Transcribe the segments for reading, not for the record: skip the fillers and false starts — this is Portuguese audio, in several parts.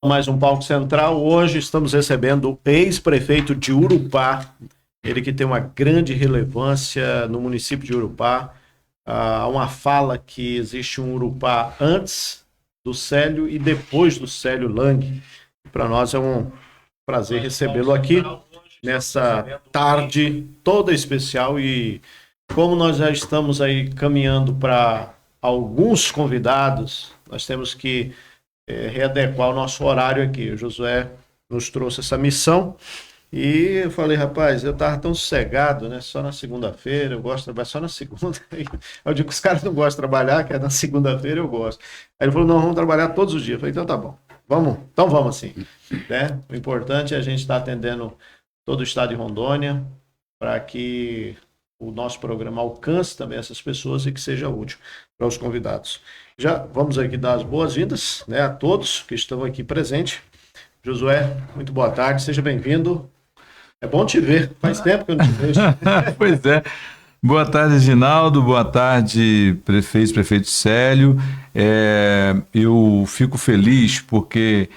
Mais um Palco Central. Hoje estamos recebendo o ex-prefeito de Urupá, ele que tem uma grande relevância no município de Urupá. Há uma fala que existe um Urupá antes do Célio e depois do Célio Lang. Para nós é um prazer recebê-lo aqui nessa tarde toda especial, e como nós já estamos aí caminhando para alguns convidados, nós temos que readequar o nosso horário aqui. O Josué nos trouxe essa missão e eu falei, rapaz, eu estava tão sossegado, né? Só na segunda-feira, eu gosto de trabalhar só na segunda. Eu digo que os caras não gostam de trabalhar, que é na segunda-feira eu gosto. Aí ele falou, não, vamos trabalhar todos os dias. Eu falei, então tá bom, então vamos assim. Né? O importante é a gente estar atendendo todo o estado de Rondônia para que o nosso programa alcance também essas pessoas e que seja útil para os convidados. Já vamos aqui dar as boas-vindas, né, a todos que estão aqui presentes. Josué, muito boa tarde, seja bem-vindo. É bom te ver, faz tempo que eu não te vejo. Pois é. Boa tarde, Reginaldo. Boa tarde, prefeito Célio. Eu fico feliz porque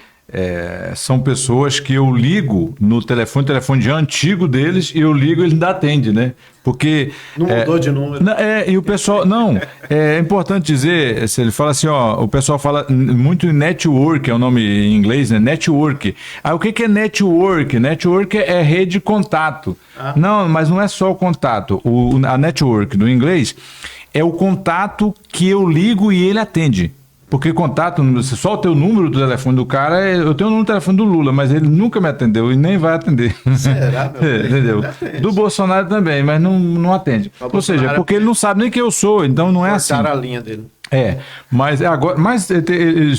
são pessoas que eu ligo no telefone já antigo deles, e eu ligo e ele ainda atende, né? Porque... Não mudou de número. E o pessoal... Não, é importante dizer, se ele fala assim, ó, o pessoal fala muito em network, é o nome em inglês, né? Network. O que é network? Network é rede de contato. Não, mas não é só o contato. A network, do inglês, é o contato que eu ligo e ele atende. Porque contato, você só tem o número do telefone do cara, eu tenho o número do telefone do Lula, mas ele nunca me atendeu e nem vai atender. Será, meu entendeu? Do Bolsonaro também, mas não atende. Ou seja, porque ele não sabe nem quem eu sou, então não é assim. Cortaram a linha dele. Mas agora,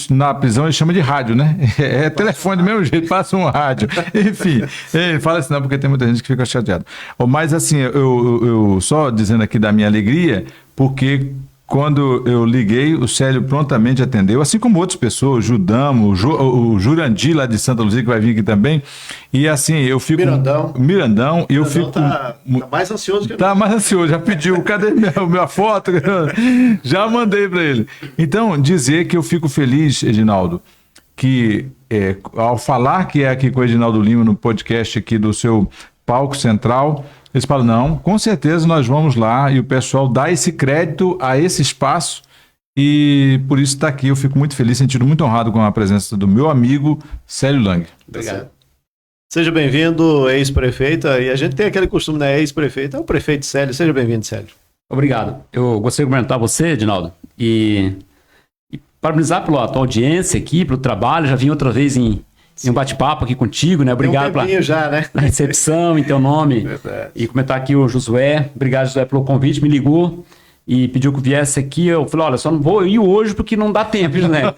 na prisão ele chama de rádio, né? É telefone do mesmo jeito, passa um rádio. Enfim, ele fala assim, não, porque tem muita gente que fica chateada. Mas assim, eu só dizendo aqui da minha alegria, porque quando eu liguei, o Célio prontamente atendeu, assim como outras pessoas, o Judamo, o Jurandir lá de Santa Luzia, que vai vir aqui também. E assim, eu fico... Mirandão, e eu fico... Tá mais ansioso que eu. Tá mais ansioso, já pediu, cadê minha foto? Já mandei para ele. Então, dizer que eu fico feliz, Reginaldo, que ao falar que é aqui com o Reginaldo Lima no podcast aqui do seu Palco Central, eles falam, não, com certeza nós vamos lá, e o pessoal dá esse crédito a esse espaço, e por isso está aqui. Eu fico muito feliz, sentido muito honrado com a presença do meu amigo Célio Lang. Obrigado. Seja bem-vindo, ex-prefeita, e a gente tem aquele costume, né, ex-prefeito, é o prefeito Célio. Seja bem-vindo, Célio. Obrigado. Eu gostaria de cumprimentar você, Edinaldo, e parabenizar pela tua audiência aqui, pelo trabalho. Já vim outra vez em um bate-papo aqui contigo, né? Obrigado pela recepção em teu nome. Verdade. E comentar aqui o Josué. Obrigado, Josué, pelo convite. Me ligou e pediu que eu viesse aqui. Eu falei, olha, só não vou ir hoje porque não dá tempo, né?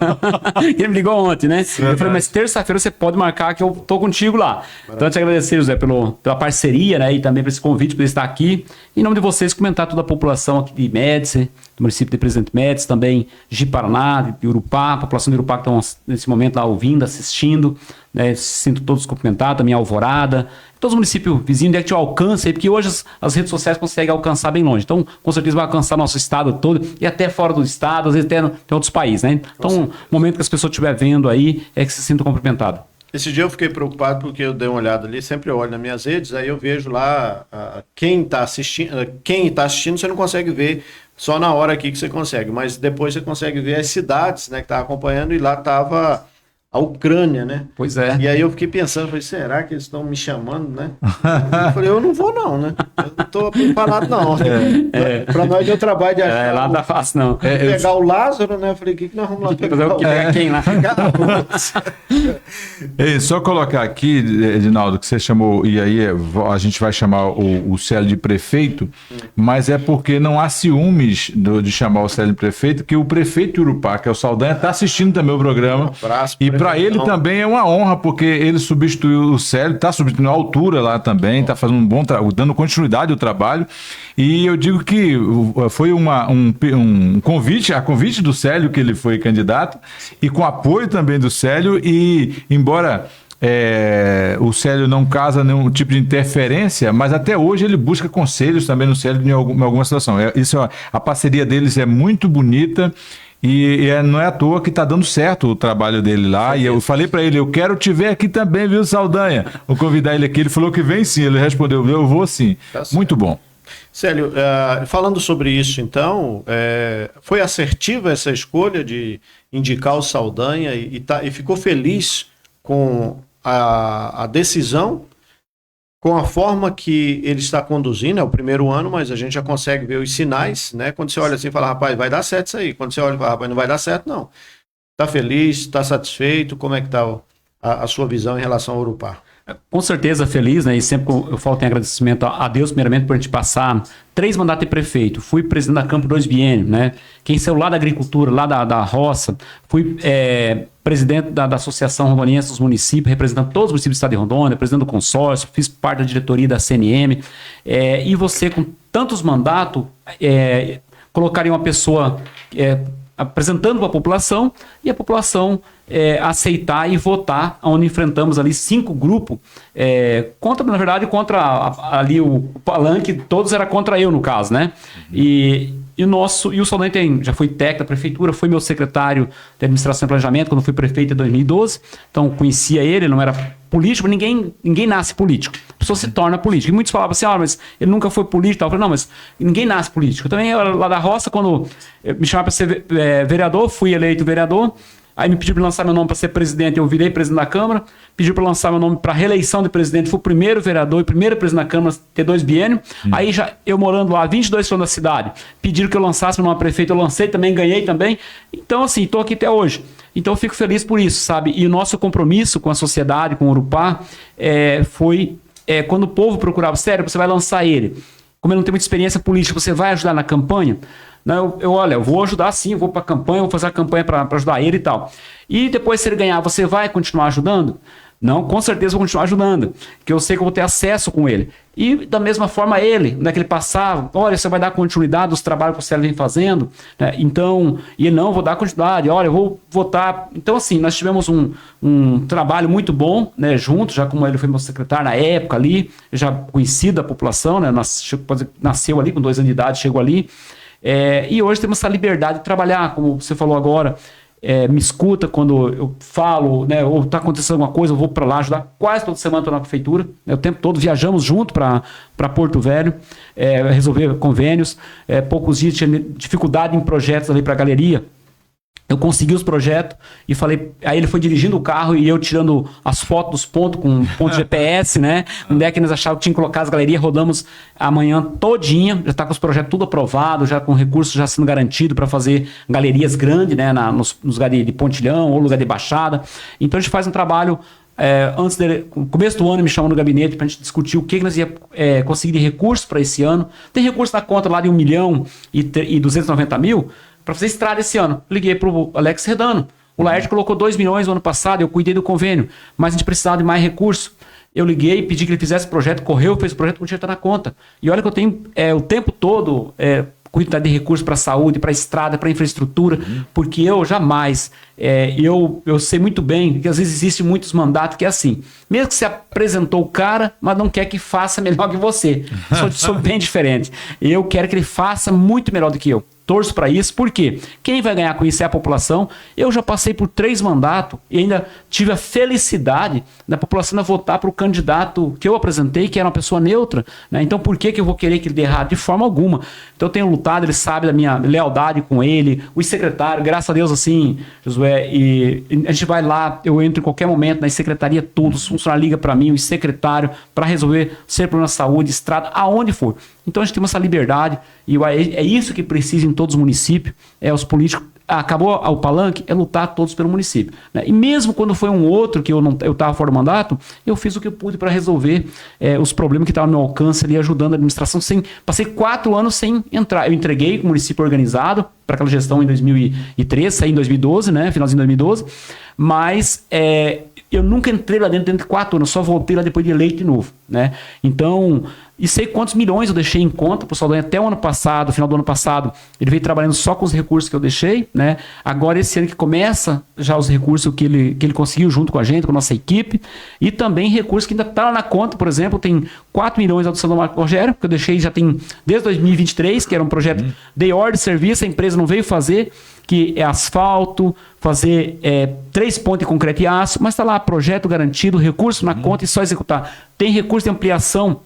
Ele me ligou ontem, né? Eu falei, mas terça-feira você pode marcar que eu tô contigo lá. Maravilha. Então, eu te agradecer, Josué, pela parceria, né? E também por esse convite, por estar aqui. Em nome de vocês, comentar toda a população aqui de Médici, do município de Presidente Médici, também de Paraná, de Urupá, a população de Urupá que estão nesse momento lá ouvindo, assistindo, né? Sinto todos cumprimentados, também Alvorada, todos os municípios vizinhos, onde é que te alcança aí, porque hoje as redes sociais conseguem alcançar bem longe. Então, com certeza vai alcançar nosso estado todo e até fora do estado, às vezes até em outros países, né? Então, o momento que as pessoas estiverem vendo aí é que se sintam cumprimentados. Esse dia eu fiquei preocupado porque eu dei uma olhada ali, sempre eu olho nas minhas redes, aí eu vejo lá quem está assistindo, você não consegue ver só na hora aqui que você consegue, mas depois você consegue ver as cidades, né, que tá acompanhando, e lá estava a Ucrânia, né? Pois é. E aí eu fiquei pensando, falei, será que eles estão me chamando, né? Eu falei, eu não vou não, né? Eu não tô preparado não. Para nós deu trabalho de achar. Lá não tá fácil não. Pegar o Lázaro, né? Eu falei, o que nós vamos lá pegar? Pegar quem lá? Só colocar aqui, Edinaldo, que você chamou, e aí a gente vai chamar o Célio de prefeito, mas é porque não há ciúmes de chamar o Célio de prefeito, que o prefeito de Urupá, que é o Saldanha, está assistindo também o programa. Um abraço, e para ele também é uma honra, porque ele substituiu o Célio, está substituindo a altura lá também, está fazendo um bom trabalho, dando continuidade ao trabalho. E eu digo que foi um convite, a convite do Célio que ele foi candidato, e com apoio também do Célio, e embora o Célio não causa nenhum tipo de interferência, mas até hoje ele busca conselhos também no Célio em alguma situação. A parceria deles é muito bonita. E não é à toa que tá dando certo o trabalho dele lá. E eu falei para ele, eu quero te ver aqui também, viu, Saldanha? Vou convidar ele aqui. Ele falou que vem sim. Ele respondeu, eu vou sim. Tá. Muito bom. Célio, falando sobre isso, então, foi assertiva essa escolha de indicar o Saldanha e ficou feliz com a decisão, com a forma que ele está conduzindo. É o primeiro ano, mas a gente já consegue ver os sinais, né? Quando você olha assim e fala, rapaz, vai dar certo isso aí. Quando você olha e fala, rapaz, não vai dar certo, não. Está feliz, está satisfeito? Como é que está a sua visão em relação ao Urupá? Com certeza feliz, né? E sempre eu falo em agradecimento a Deus, primeiramente, por a gente passar 3 mandatos de prefeito. Fui presidente da Câmara 2 biênios, né? Quem saiu lá da agricultura, lá da roça. Fui presidente da Associação Rondoniense dos Municípios, representando todos os municípios do estado de Rondônia, presidente do consórcio, fiz parte da diretoria da CNM. E você, com tantos mandatos, colocaria uma pessoa apresentando para a população e a população aceitar e votar, onde enfrentamos ali 5 grupos contra, na verdade, contra ali o palanque, todos era contra eu, no caso, né? E o Saldanha já foi técnico da prefeitura, foi meu secretário de administração e planejamento quando fui prefeito em 2012, então conhecia ele, não era político, ninguém nasce político, a pessoa se torna político. E muitos falavam assim, mas ele nunca foi político, eu falei, não, mas ninguém nasce político. Eu também, lá da roça, quando me chamaram para ser vereador, fui eleito vereador. Aí me pediu para lançar meu nome para ser presidente, eu virei presidente da Câmara. Pediu para lançar meu nome para reeleição de presidente, fui o primeiro vereador e primeiro presidente da Câmara, ter 2 biênios. Aí já eu morando lá, 22 quilômetros da cidade, pediram que eu lançasse meu nome para prefeito, eu lancei também, ganhei também. Então, assim, estou aqui até hoje. Então, eu fico feliz por isso, sabe? E o nosso compromisso com a sociedade, com o Urupá, foi quando o povo procurava, sério, você vai lançar ele. Como ele não tem muita experiência política, você vai ajudar na campanha? Não, eu vou ajudar sim, eu vou para a campanha, vou fazer a campanha para ajudar ele e tal. E depois, se ele ganhar, você vai continuar ajudando? Não, com certeza vou continuar ajudando, porque eu sei que eu vou ter acesso com ele. E da mesma forma ele, onde é que ele passava, olha, você vai dar continuidade dos trabalhos que o Célio vem fazendo, né? Então, e não, vou dar continuidade, olha, eu vou votar. Então, assim, nós tivemos um trabalho muito bom, né, junto, já como ele foi meu secretário na época ali, já conhecido da população, né, nasceu ali com 2 anos de idade, chegou ali. E hoje temos essa liberdade de trabalhar, como você falou agora, me escuta quando eu falo, né, ou está acontecendo alguma coisa, eu vou para lá ajudar. Quase toda semana estou na prefeitura, né, o tempo todo viajamos junto para Porto Velho, resolver convênios. Poucos dias tinha dificuldade em projetos ali para a galeria. Eu consegui os projetos e falei, aí ele foi dirigindo o carro e eu tirando as fotos dos pontos com ponto GPS, né? Onde é que nós achávamos que tinha que colocar as galerias, rodamos a manhã todinha, já está com os projetos tudo aprovados, já com recursos já sendo garantido para fazer galerias grandes, né? Nos lugares de pontilhão ou lugar de baixada. Então a gente faz um trabalho. No começo do ano ele me chamou no gabinete para a gente discutir o que nós ia conseguir de recursos para esse ano. Tem recurso na conta lá de 1.290.000 para fazer estrada esse ano. Liguei para o Alex Redano. O Laerte colocou 2 milhões no ano passado, eu cuidei do convênio, mas a gente precisava de mais recurso. Eu liguei, pedi que ele fizesse o projeto, correu, fez o projeto, o dinheiro está na conta. E olha que eu tenho o tempo todo cuidar de recursos para saúde, para estrada, para infraestrutura, porque eu jamais, eu sei muito bem que às vezes existem muitos mandatos que é assim, mesmo que você apresentou o cara, mas não quer que faça melhor que você. Sou bem diferente. Eu quero que ele faça muito melhor do que eu. Torço para isso, porque quem vai ganhar com isso é a população. Eu já passei por 3 mandatos e ainda tive a felicidade da população votar para o candidato que eu apresentei, que era uma pessoa neutra, né? Então por que eu vou querer que ele dê errado? De forma alguma. Então eu tenho lutado, ele sabe da minha lealdade com ele, os secretários, graças a Deus, assim, Josué, e a gente vai lá, eu entro em qualquer momento na secretaria, todos, os funcionários ligam para mim, os secretários, para resolver ser problema de saúde, estrada, aonde for. Então a gente tem essa liberdade e é isso que precisa em todos os municípios, os políticos. Acabou o palanque, é lutar todos pelo município, né? E mesmo quando foi um outro que eu estava fora do mandato, eu fiz o que eu pude para resolver os problemas que estavam no meu alcance ali, ajudando a administração. Passei 4 anos sem entrar. Eu entreguei o município organizado para aquela gestão em 2013, saí em 2012, né? Finalzinho de 2012, mas eu nunca entrei lá dentro de 4 anos, só voltei lá depois de eleito de novo, né? Então, e sei quantos milhões eu deixei em conta para o Saldanha até o ano passado, final do ano passado, ele veio trabalhando só com os recursos que eu deixei, né? Agora esse ano que começa já os recursos que ele conseguiu junto com a gente, com a nossa equipe, e também recursos que ainda está lá na conta, por exemplo, tem 4 milhões da do São Marco Rogério, que eu deixei já tem desde 2023, que era um projeto de ordem de serviço, a empresa não veio fazer, que é asfalto, fazer 3 pontos de concreto e aço, mas está lá, projeto garantido, recurso na conta e só executar. Tem recurso de ampliação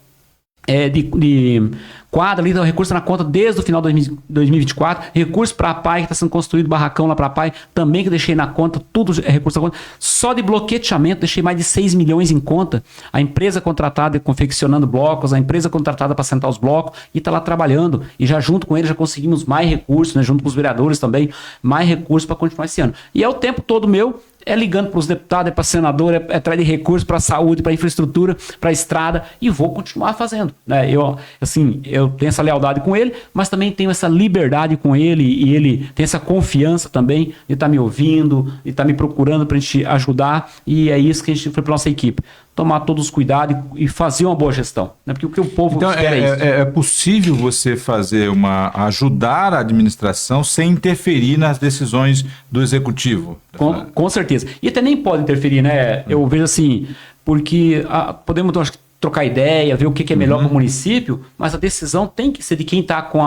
de quadra ali, então recurso na conta desde o final de 2024, recurso para a PAI, que está sendo construído, barracão lá para a PAI, também que deixei na conta, tudo é recurso na conta. Só de bloqueteamento, deixei mais de 6 milhões em conta. A empresa contratada confeccionando blocos, a empresa contratada para sentar os blocos, e está lá trabalhando. E já junto com ele já conseguimos mais recursos, né, junto com os vereadores também, mais recursos para continuar esse ano. E é o tempo todo meu, ligando para os deputados, para senador, atrás de recursos para saúde, para infraestrutura, para estrada, e vou continuar fazendo, né? Eu tenho essa lealdade com ele, mas também tenho essa liberdade com ele, e ele tem essa confiança também de estar me ouvindo, de estar me procurando para a gente ajudar, e é isso que a gente foi para nossa equipe. Tomar todos os cuidados e fazer uma boa gestão, né? Porque o que o povo espera é isso. É possível você ajudar a administração sem interferir nas decisões do executivo? Com certeza. E até nem pode interferir, né? Eu vejo assim, porque podemos trocar ideia, ver o que é melhor para o município, mas a decisão tem que ser de quem está com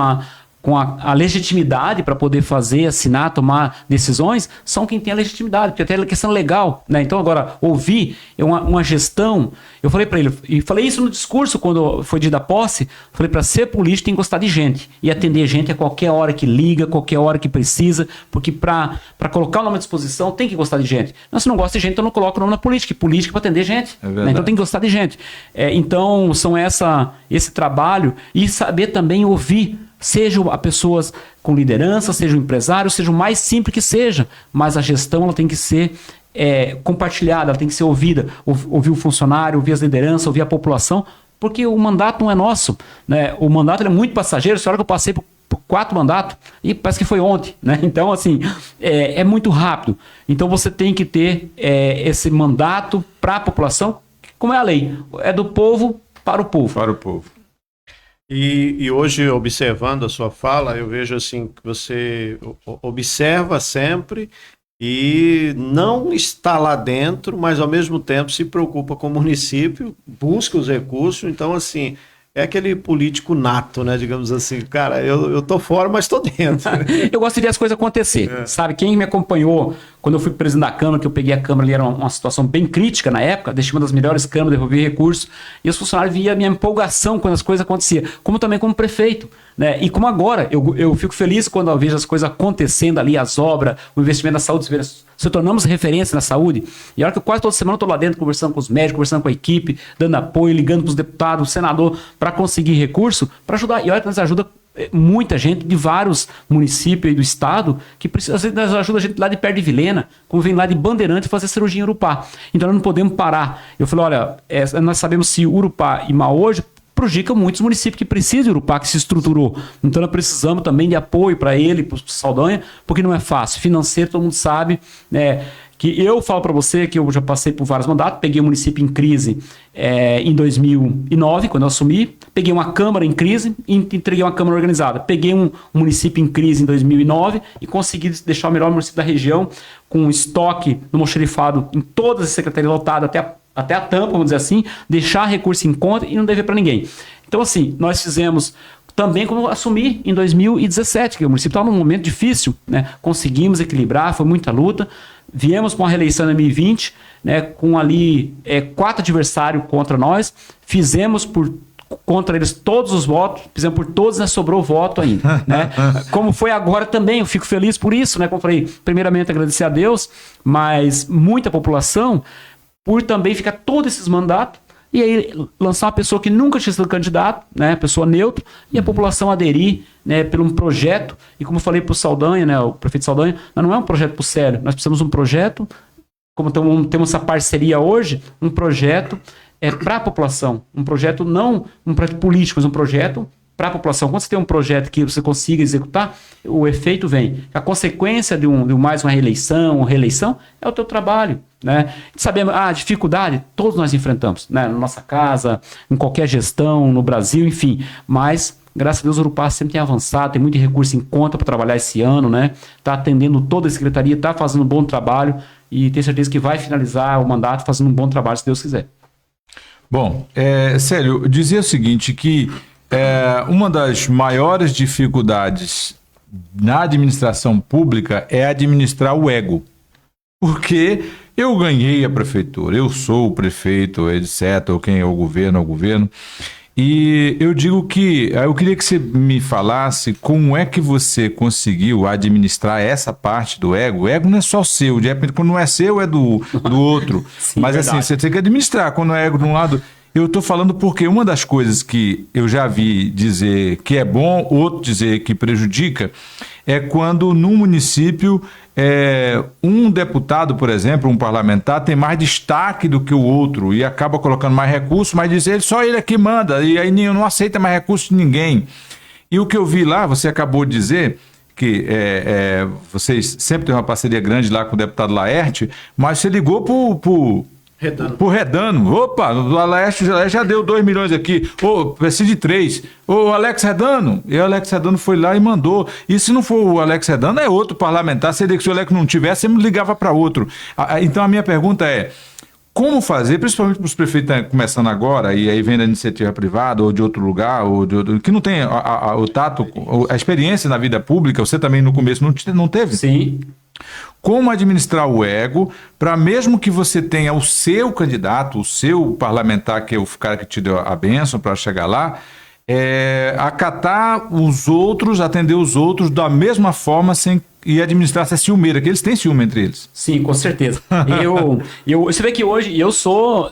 a legitimidade para poder fazer, assinar, tomar decisões, são quem tem a legitimidade, porque até é questão legal, né? Então agora, ouvir uma gestão, eu falei para ele, e falei isso no discurso quando foi dia da posse, falei para ser político tem que gostar de gente, e atender gente a qualquer hora que liga, qualquer hora que precisa, porque para colocar o nome à disposição tem que gostar de gente. Não, se não gosta de gente, então não coloca o nome na política, política para atender gente, né? Então tem que gostar de gente. Então são esse trabalho, e saber também ouvir, seja a pessoas com liderança, seja o empresário, seja o mais simples que seja, mas a gestão ela tem que ser compartilhada, ela tem que ser ouvida, ouvir o funcionário, ouvir as lideranças, ouvir a população, porque o mandato não é nosso, né? O mandato é muito passageiro. A hora que eu passei por 4 mandatos, e parece que foi ontem, né? Então, assim, é muito rápido. Então, você tem que ter esse mandato para a população, como é a lei, é do povo para o povo. Para o povo. E hoje, observando a sua fala, eu vejo assim que você observa sempre e não está lá dentro, mas ao mesmo tempo se preocupa com o município, busca os recursos. Então, assim, é aquele político nato, né? Digamos assim, cara, eu tô fora, mas tô dentro. Eu gosto de ver as coisas acontecer, sabe? Quem me acompanhou quando eu fui presidente da Câmara, que eu peguei a Câmara ali, era uma situação bem crítica na época, deixei uma das melhores câmaras, devolvi recursos, e os funcionários viam a minha empolgação quando as coisas aconteciam, como também como prefeito, né? E como agora, eu fico feliz quando eu vejo as coisas acontecendo ali, as obras, o investimento na saúde, se tornamos referência na saúde, e a hora que quase toda semana eu estou lá dentro conversando com os médicos, conversando com a equipe, dando apoio, ligando para os deputados, o senador, para conseguir recurso, para ajudar, e olha que nós ajuda muita gente de vários municípios do estado que precisa, às vezes nós ajuda a gente lá de perto de Vilhena, como vem lá de Bandeirante fazer cirurgia em Urupá. Então nós não podemos parar. Eu falei, olha, nós sabemos se Urupá e Mauá hoje prejudicam muitos municípios que precisam de Urupá, que se estruturou. Então nós precisamos também de apoio para ele, para o Saldanha, porque não é fácil. Financeiro, todo mundo sabe, né? Que eu falo para você que eu já passei por vários mandatos, peguei o município em crise em 2009, quando eu assumi, peguei uma Câmara em crise e entreguei uma Câmara organizada. Peguei um município em crise em 2009 e consegui deixar o melhor município da região, com estoque no almoxarifado em todas as secretarias lotadas, até a tampa, vamos dizer assim, deixar recurso em conta e não dever para ninguém. Então, assim, nós fizemos também como assumi em 2017, que o município estava num momento difícil, né? Conseguimos equilibrar, foi muita luta. Viemos com a reeleição em 2020, né, com ali 4 adversários contra nós, fizemos contra eles todos os votos, fizemos por todos, né, sobrou voto ainda. Né? Como foi agora também, eu fico feliz por isso, né? Como eu falei, primeiramente agradecer a Deus, mas muita população, por também ficar todos esses mandatos, e aí lançar uma pessoa que nunca tinha sido candidato, né, pessoa neutra, e a população aderir, né, por um projeto. E como eu falei para o Saldanha, né, o prefeito Saldanha, não é um projeto para o Célio, nós precisamos de um projeto, como temos essa parceria hoje, um projeto para a população, um projeto não um projeto político, mas um projeto para a população. Quando você tem um projeto que você consiga executar, o efeito vem. A consequência de mais uma reeleição é o teu trabalho, né? Sabemos a dificuldade, todos nós enfrentamos, né? Na nossa casa, em qualquer gestão, no Brasil, enfim. Mas, graças a Deus, o Urupá sempre tem avançado, tem muito recurso em conta para trabalhar esse ano, né? Está atendendo toda a secretaria, está fazendo um bom trabalho e tenho certeza que vai finalizar o mandato fazendo um bom trabalho, se Deus quiser. Bom, Célio, dizia o seguinte, que uma das maiores dificuldades na administração pública é administrar o ego. Porque eu ganhei a prefeitura, eu sou o prefeito, etc., ou quem é o governo. E eu digo que, eu queria que você me falasse como é que você conseguiu administrar essa parte do ego. O ego não é só seu, de repente quando não é seu é do outro. Sim, mas verdade. assim, você tem que administrar quando é ego de um lado. Eu estou falando porque uma das coisas que eu já vi dizer que é bom, outro dizer que prejudica, é quando num município um deputado, por exemplo, um parlamentar, tem mais destaque do que o outro e acaba colocando mais recursos, mas diz ele, só ele aqui manda, e aí não aceita mais recursos de ninguém. E o que eu vi lá, você acabou de dizer, que vocês sempre têm uma parceria grande lá com o deputado Laerte, mas você ligou pro Redano. Opa, o Laerte já deu 2 milhões aqui. Preciso de 3. O Alex Redano. E o Alex Redano foi lá e mandou. E se não for o Alex Redano, é outro parlamentar. Se o Alex não tivesse, você me ligava para outro. Então a minha pergunta é, como fazer, principalmente para os prefeitos que estão começando agora, e aí vem da iniciativa privada ou de outro lugar, ou que não tem o tato, a experiência na vida pública, você também no começo não teve? Sim. Como administrar o ego para mesmo que você tenha o seu candidato, o seu parlamentar, que é o cara que te deu a bênção para chegar lá, acatar os outros, atender os outros da mesma forma e administrar essa ciumeira, que eles têm ciúme entre eles. Sim, com certeza. Você vê que hoje eu sou...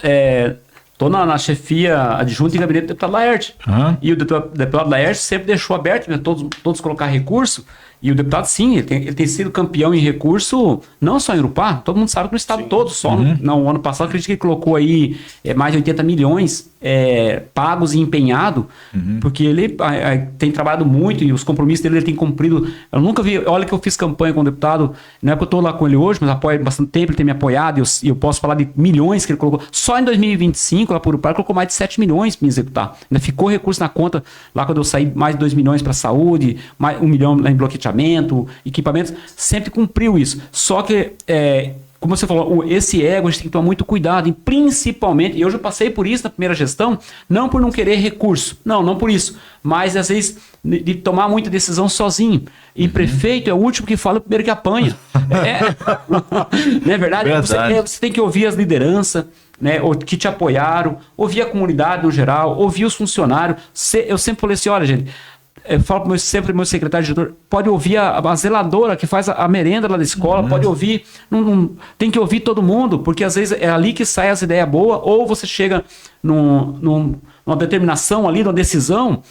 Estou na chefia adjunta em gabinete do deputado Laerte. E o deputado Laerte sempre deixou aberto, né, todos colocar recurso. E o deputado, sim, ele tem sido campeão em recurso, não só em Urupá, todo mundo sabe que no estado todo, só no ano passado, acredito que ele colocou aí mais de 80 milhões pagos e empenhado, porque ele tem trabalhado muito e os compromissos dele ele tem cumprido. Eu nunca vi, olha que eu fiz campanha com o deputado, não é que eu estou lá com ele hoje, mas apoio bastante tempo, ele tem me apoiado e eu posso falar de milhões que ele colocou. Só em 2025, lá por Urupá, ele colocou mais de 7 milhões para me executar. Ainda ficou recurso na conta, lá quando eu saí, mais de 2 milhões para saúde, mais 1 milhão em bloqueamento, equipamentos, sempre cumpriu isso. Só que, como você falou, esse ego a gente tem que tomar muito cuidado, e principalmente, e eu já passei por isso na primeira gestão, não por não querer recurso, não por isso, mas às vezes de tomar muita decisão sozinho. E prefeito é o último que fala, o primeiro que apanha. Não é verdade? Você tem que ouvir as lideranças, né, que te apoiaram, ouvir a comunidade no geral, ouvir os funcionários. Eu sempre falei assim, olha, gente, eu falo sempre pro meu secretário de diretor, pode ouvir a zeladora que faz a merenda lá da escola, pode ouvir, tem que ouvir todo mundo, porque às vezes é ali que sai as ideias boas, ou você chega numa determinação ali, numa decisão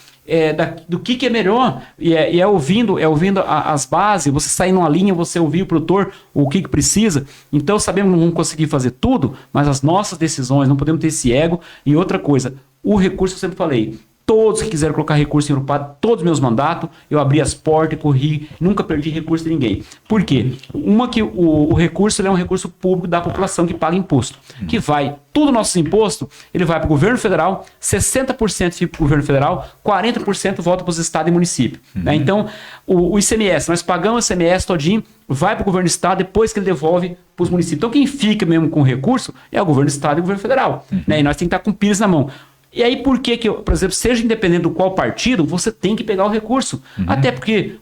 do que é melhor, e é ouvindo as bases, você sair numa linha, você ouvir o produtor, o que precisa. Então sabemos que não vamos conseguir fazer tudo, mas as nossas decisões, não podemos ter esse ego. E outra coisa, o recurso eu sempre falei, todos que quiseram colocar recurso em Urupá, todos os meus mandatos, eu abri as portas, corri, nunca perdi recurso de ninguém. Por quê? Uma que o recurso ele é um recurso público da população que paga imposto. Que vai, tudo nossos impostos, ele vai para o governo federal, 60% fica para o governo federal, 40% volta para os estados e municípios. Né? Então, o ICMS, nós pagamos o ICMS todinho, vai para o governo do estado, depois que ele devolve para os municípios. Então, quem fica mesmo com o recurso é o governo do estado e o governo federal. Né? E nós temos que estar com o pires na mão. E aí, por que, por exemplo, seja independente do qual partido, você tem que pegar o recurso. Até porque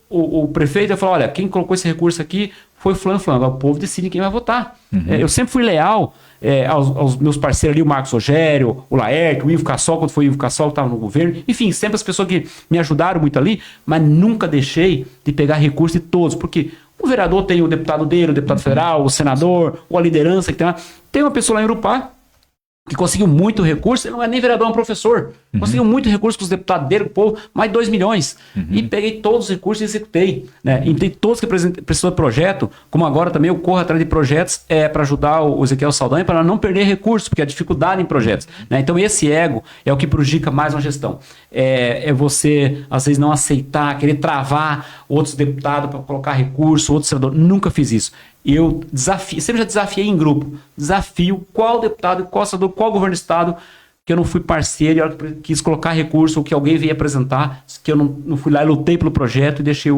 o prefeito vai falar, olha, quem colocou esse recurso aqui foi fulano. O povo decide quem vai votar. Eu sempre fui leal aos meus parceiros ali, o Marcos Rogério, o Laerte, o Ivo Cassol, quando foi o Ivo Cassol que estava no governo. Enfim, sempre as pessoas que me ajudaram muito ali, mas nunca deixei de pegar recurso de todos, porque o vereador tem o deputado dele, o deputado federal, o senador, ou a liderança que tem lá. Tem uma pessoa lá em Urupá que conseguiu muito recurso, ele não é nem vereador, é um professor. Conseguiu muito recurso com os deputados dele, o povo, mais de 2 milhões. E peguei todos os recursos e executei. Né? E tem todos que precisam de projeto, como agora também eu corro atrás de projetos para ajudar o Ezequiel Saldanha, para não perder recursos, porque a dificuldade em projetos. Né? Então esse ego é o que prejudica mais uma gestão. É você, às vezes, não aceitar, querer travar outros deputados para colocar recurso, outros senadores. Nunca fiz isso. Eu sempre já desafiei em grupo. Desafio qual deputado, qual senador, qual governo do estado que eu não fui parceiro e a hora que quis colocar recurso ou que alguém veio apresentar, que eu não fui lá e lutei pelo projeto e deixei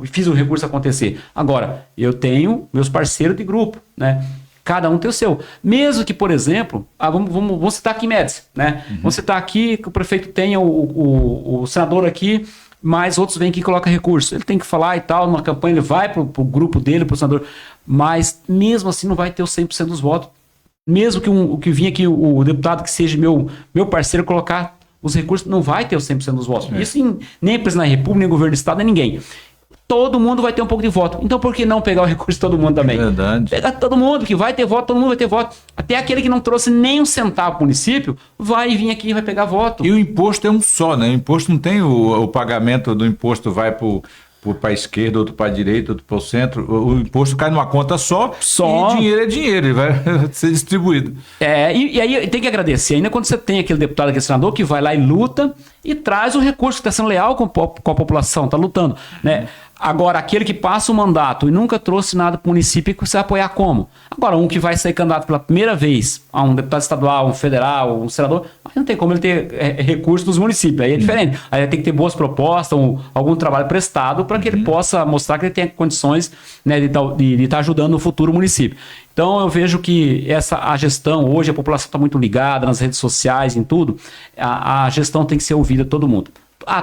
fiz o recurso acontecer. Agora, eu tenho meus parceiros de grupo, né? Cada um tem o seu. Mesmo que, por exemplo, vamos citar aqui em Médici, né? Vamos citar aqui que o prefeito tenha o senador aqui, mas outros vêm aqui e colocam recurso. Ele tem que falar e tal, numa campanha ele vai pro grupo dele, pro senador, mas mesmo assim não vai ter os 100% dos votos. Mesmo que o que vinha aqui, o deputado que seja meu parceiro, colocar os recursos, não vai ter os 100% dos votos. Isso nem presidente da República, nem governo do Estado, nem ninguém. Todo mundo vai ter um pouco de voto. Então por que não pegar o recurso de todo mundo também? Verdade. Pegar todo mundo, que vai ter voto, todo mundo vai ter voto. Até aquele que não trouxe nem um centavo para o município, vai vir aqui e vai pegar voto. E o imposto é um só, né? O imposto não tem o pagamento do imposto vai para a esquerda, outro para a direita, outro para o centro. O imposto cai numa conta só. E dinheiro é dinheiro, ele vai ser distribuído. E aí tem que agradecer, ainda quando você tem aquele deputado, aquele senador que vai lá e luta e traz o recurso, que está sendo leal com a população, está lutando, né? Agora, aquele que passa o mandato e nunca trouxe nada para o município, você vai apoiar como? Agora, um que vai ser candidato pela primeira vez a um deputado estadual, um federal, um senador, aí não tem como ele ter recursos dos municípios, aí é diferente. Aí tem que ter boas propostas, algum trabalho prestado para que ele possa mostrar que ele tem condições, né, de estar ajudando no futuro município. Então, eu vejo que a gestão, hoje a população está muito ligada nas redes sociais, em tudo, a gestão tem que ser ouvida todo mundo.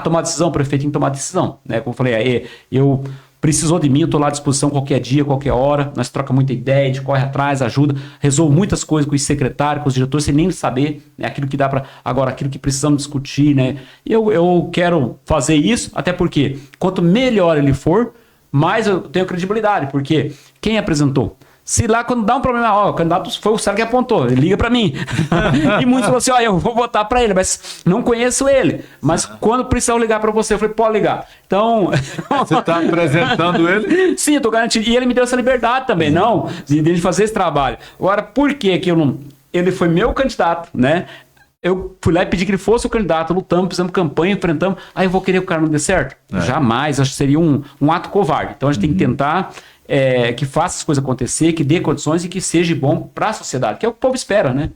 Tomar decisão, o prefeito tem que tomar decisão, né? Como eu falei, eu precisou de mim, eu estou lá à disposição qualquer dia, qualquer hora, nós trocamos muita ideia, a gente corre atrás, ajuda, resolve muitas coisas com os secretários, com os diretores, sem nem saber, né, aquilo que dá para, agora, aquilo que precisamos discutir, né? Eu quero fazer isso, até porque quanto melhor ele for, mais eu tenho credibilidade, porque quem apresentou? Se lá, quando dá um problema, o candidato foi o Sérgio que apontou, ele liga para mim. E muitos falam assim, eu vou votar para ele, mas não conheço ele. Mas quando precisar ligar para você, eu falei, pode ligar. Então... Você está apresentando ele? Sim, eu estou garantindo. E ele me deu essa liberdade também, de fazer esse trabalho. Agora, por que eu não... Ele foi meu candidato, né? Eu fui lá e pedi que ele fosse o candidato, lutamos, fizemos campanha, enfrentamos. Aí eu vou querer que o cara não dê certo? Jamais, acho que seria um ato covarde. Então a gente tem que tentar... que faça as coisas acontecer, que dê condições e que seja bom para a sociedade, que é o que o povo espera, né?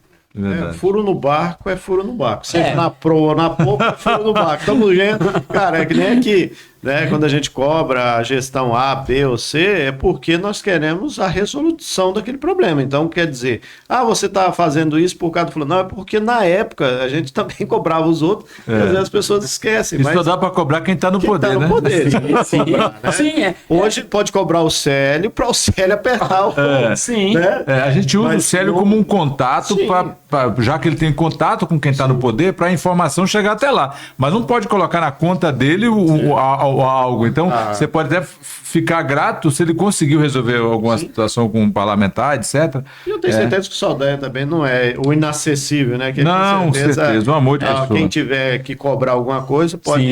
Furo no barco é furo no barco. Seja na proa ou na popa, é furo no barco. Estamos vendo, cara, é que nem aqui, né? Quando a gente cobra a gestão A, B ou C, é porque nós queremos a resolução daquele problema. Então, quer dizer, você está fazendo isso por causa do fulano. Não, é porque na época a gente também cobrava os outros, e às vezes as pessoas esquecem. Isso só dá para cobrar quem está no poder, tá no né? poder. Sim. Hoje pode cobrar o Célio para o Célio apertar o... Sim. Né? A gente usa o Célio como um contato, já que ele tem contato com quem está no poder, para a informação chegar até lá. Mas não pode colocar na conta dele algo. Então, você pode até ficar grato se ele conseguiu resolver alguma situação com um parlamentar, etc. E eu tenho certeza que o Saldanha também não é o inacessível, né? Que não, certeza, um amor de pessoa. Quem tiver que cobrar alguma coisa pode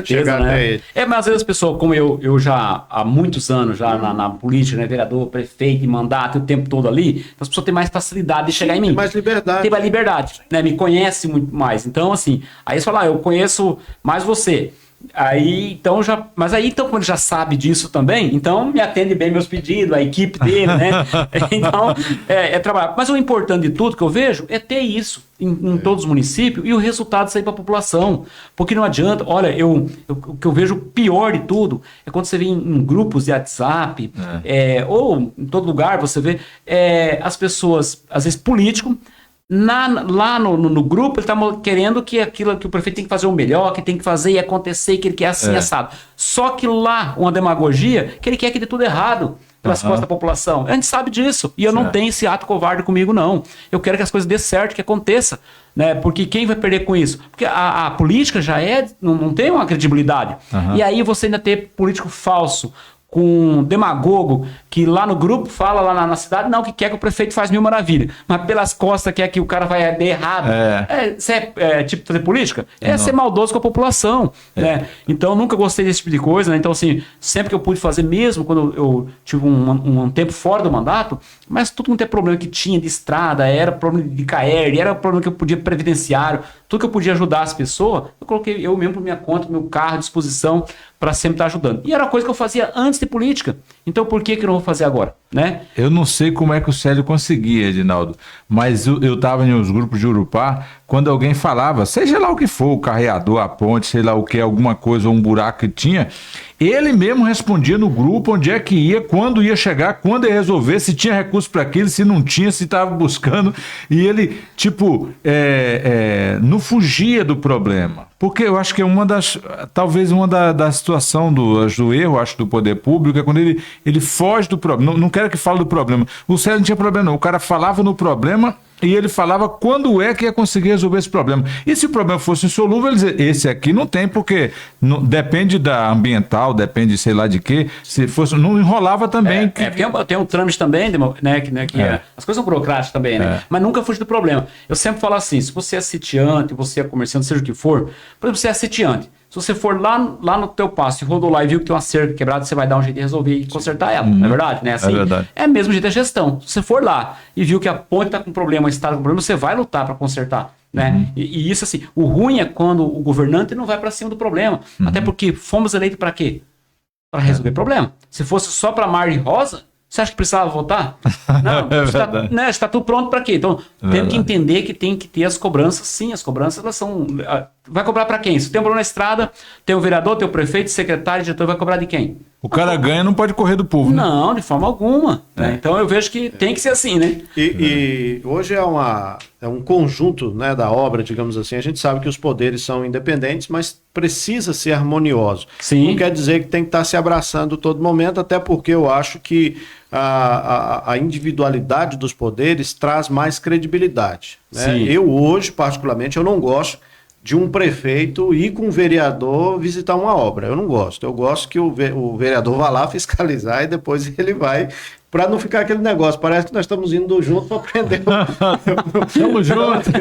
chegar até ele. Mas às vezes a pessoa, como eu já há muitos anos já na política, né, vereador, prefeito, mandato, o tempo todo ali, então as pessoas têm mais facilidade de chegar em mim. Tem mais liberdade. Tem mais liberdade, né? Me conhece muito mais. Então, assim, aí você fala, eu conheço mais você. Aí, então como ele já sabe disso também, então me atende bem meus pedidos, a equipe dele, né? Então, trabalhar. Mas o importante de tudo que eu vejo é ter isso em todos os municípios e o resultado sair para a população. Porque não adianta, olha, o que eu vejo pior de tudo é quando você vê em grupos de WhatsApp, ou em todo lugar você vê as pessoas, às vezes político, lá no grupo ele está querendo que aquilo que o prefeito tem que fazer o melhor, que tem que fazer e acontecer, que ele quer assim assado. Só que lá uma demagogia que ele quer que dê tudo errado pelas costas da população. A gente sabe disso. E eu não tenho esse ato covarde comigo, não. Eu quero que as coisas dê certo, que aconteça. Né? Porque quem vai perder com isso? Porque a política já não tem uma credibilidade. E aí você ainda ter político falso, com um demagogo que lá no grupo fala lá na cidade, não, que quer que o prefeito faz mil maravilhas, mas pelas costas quer que o cara vai dar errado. Tipo fazer política? Ser maldoso com a população. Né? Então, nunca gostei desse tipo de coisa. Né? Então, assim, sempre que eu pude fazer, mesmo quando eu tive um tempo fora do mandato, mas tudo quanto é problema que tinha de estrada, era problema de CAERD, era problema que eu podia previdenciário, tudo que eu podia ajudar as pessoas, eu coloquei eu mesmo por minha conta, meu carro à disposição para sempre estar ajudando. E era coisa que eu fazia antes de política. Então por que eu não vou fazer agora? Né? Eu não sei como é que o Célio conseguia, Edinaldo, mas eu estava em uns grupos de Urupá, quando alguém falava, seja lá o que for, o carreador, a ponte, sei lá o que, alguma coisa, um buraco que tinha, ele mesmo respondia no grupo onde é que ia, quando ia chegar, quando ia resolver, se tinha recurso para aquilo, se não tinha, se estava buscando, e ele, não fugia do problema. Porque eu acho que é talvez uma das situações do erro, acho, do poder público, é quando ele foge do problema. Não quero que fale do problema. O Célio não tinha problema, não. O cara falava no problema e ele falava quando é que ia conseguir resolver esse problema. E se o problema fosse insolúvel, ele dizia, esse aqui não tem, porque depende da ambiental, depende sei lá de quê. Se fosse, não enrolava também. Tem um trâmite também, né, as coisas são burocráticas também, né? Mas nunca fuge do problema. Eu sempre falo assim, se você é sitiante, você é comerciante, seja o que for, por exemplo, você é sitiante. Se você for lá no teu passo e rodou lá e viu que tem uma cerca quebrada, você vai dar um jeito de resolver e consertar ela, não é verdade? Né? Assim, é verdade. É o mesmo jeito da gestão. Se você for lá e viu que a ponte está com problema, a estrada com problema, você vai lutar para consertar. Né? E isso assim, o ruim é quando o governante não vai para cima do problema. Até porque fomos eleitos para quê? Para resolver problema. Se fosse só para mar e rosa, você acha que precisava votar? Não, está tudo pronto para quê? Então, temos que entender que tem que ter as cobranças. Sim, as cobranças, elas são... Vai cobrar para quem? Se tem um problema na estrada, tem o vereador, tem o prefeito, secretário, diretor, vai cobrar de quem? O cara ganha, não pode correr do povo, né? Não, de forma alguma. Né? Então, eu vejo que tem que ser assim, né? E hoje é um conjunto, né, da obra, digamos assim. A gente sabe que os poderes são independentes, mas precisa ser harmonioso. Sim. Não quer dizer que tem que estar se abraçando todo momento, até porque eu acho que a individualidade dos poderes traz mais credibilidade. Né? Eu hoje, particularmente, eu não gosto de um prefeito ir com um vereador visitar uma obra. Eu não gosto. Eu gosto que o vereador vá lá fiscalizar e depois ele vai, para não ficar aquele negócio. Parece que nós estamos indo junto para aprender. Estamos juntos.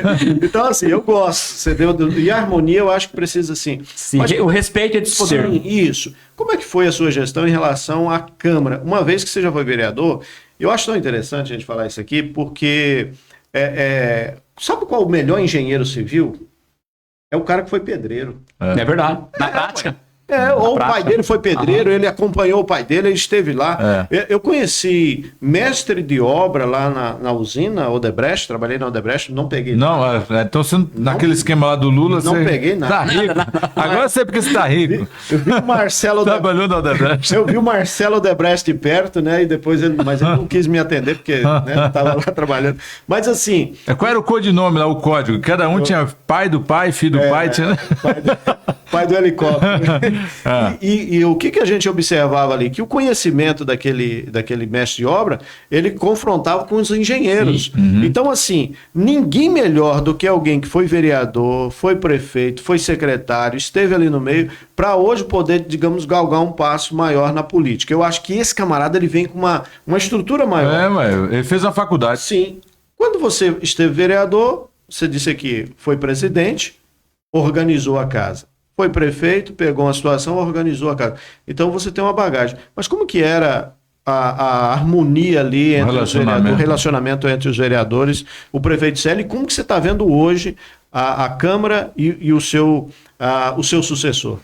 Então, assim, eu gosto. E a harmonia, eu acho que precisa, assim. Sim, mas, o respeito é de poder. Sim, isso. Como é que foi a sua gestão em relação à Câmara? Uma vez que você já foi vereador, eu acho tão interessante a gente falar isso aqui, porque sabe qual o melhor engenheiro civil? É o cara que foi pedreiro. É verdade. Na prática. Ou o pai dele foi pedreiro, ele acompanhou o pai dele, ele esteve lá. Eu conheci mestre de obra lá na usina Odebrecht, trabalhei na Odebrecht, não peguei nada. Não, então naquele esquema lá do Lula, não peguei nada. Tá rico. Agora eu sei porque você tá rico. Eu vi o Marcelo trabalhou na Odebrecht. Eu vi o Marcelo Odebrecht de perto, né? E depois mas ele não quis me atender, porque estava lá trabalhando. Mas assim. Qual era o codinome lá, o código? Cada um tinha pai do pai, filho do pai. Tinha... pai do helicóptero. E o que a gente observava ali? Que o conhecimento daquele mestre de obra, ele confrontava com os engenheiros. Então, assim, ninguém melhor do que alguém que foi vereador, foi prefeito, foi secretário, esteve ali no meio, para hoje poder, digamos, galgar um passo maior na política. Eu acho que esse camarada, ele vem com uma estrutura maior. Mas ele fez uma faculdade. Sim. Quando você esteve vereador, você disse que foi presidente, organizou a casa. Foi prefeito, pegou uma situação, organizou a casa. Então você tem uma bagagem. Mas como que era a harmonia ali entre o relacionamento entre os vereadores, o prefeito Célio, e como que você está vendo hoje a Câmara e o seu sucessor?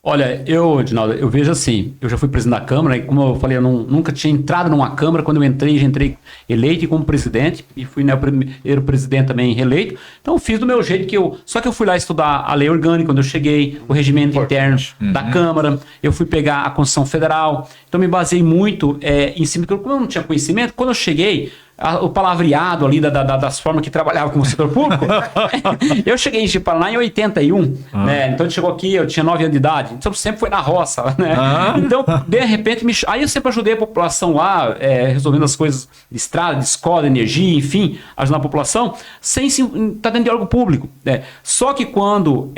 Olha, Edinaldo, eu vejo assim, eu já fui presidente da Câmara, e como eu falei, eu nunca tinha entrado numa Câmara. Quando eu entrei, já entrei eleito como presidente, e fui o primeiro presidente também reeleito. Então eu fiz do meu jeito só que eu fui lá estudar a lei orgânica quando eu cheguei, o regimento interno da Câmara, eu fui pegar a Constituição Federal, então me baseei muito em cima, porque como eu não tinha conhecimento, quando eu cheguei, o palavreado ali das formas que trabalhava com o setor público. Eu cheguei em Paraná em 81, né? Então ele chegou aqui, eu tinha 9 anos de idade, então sempre foi na roça, né? Então, de repente, aí eu sempre ajudei a população lá, resolvendo as coisas de estrada, de escola, de energia, enfim, ajudando a população, sem estar dentro de órgão público, né? Só que quando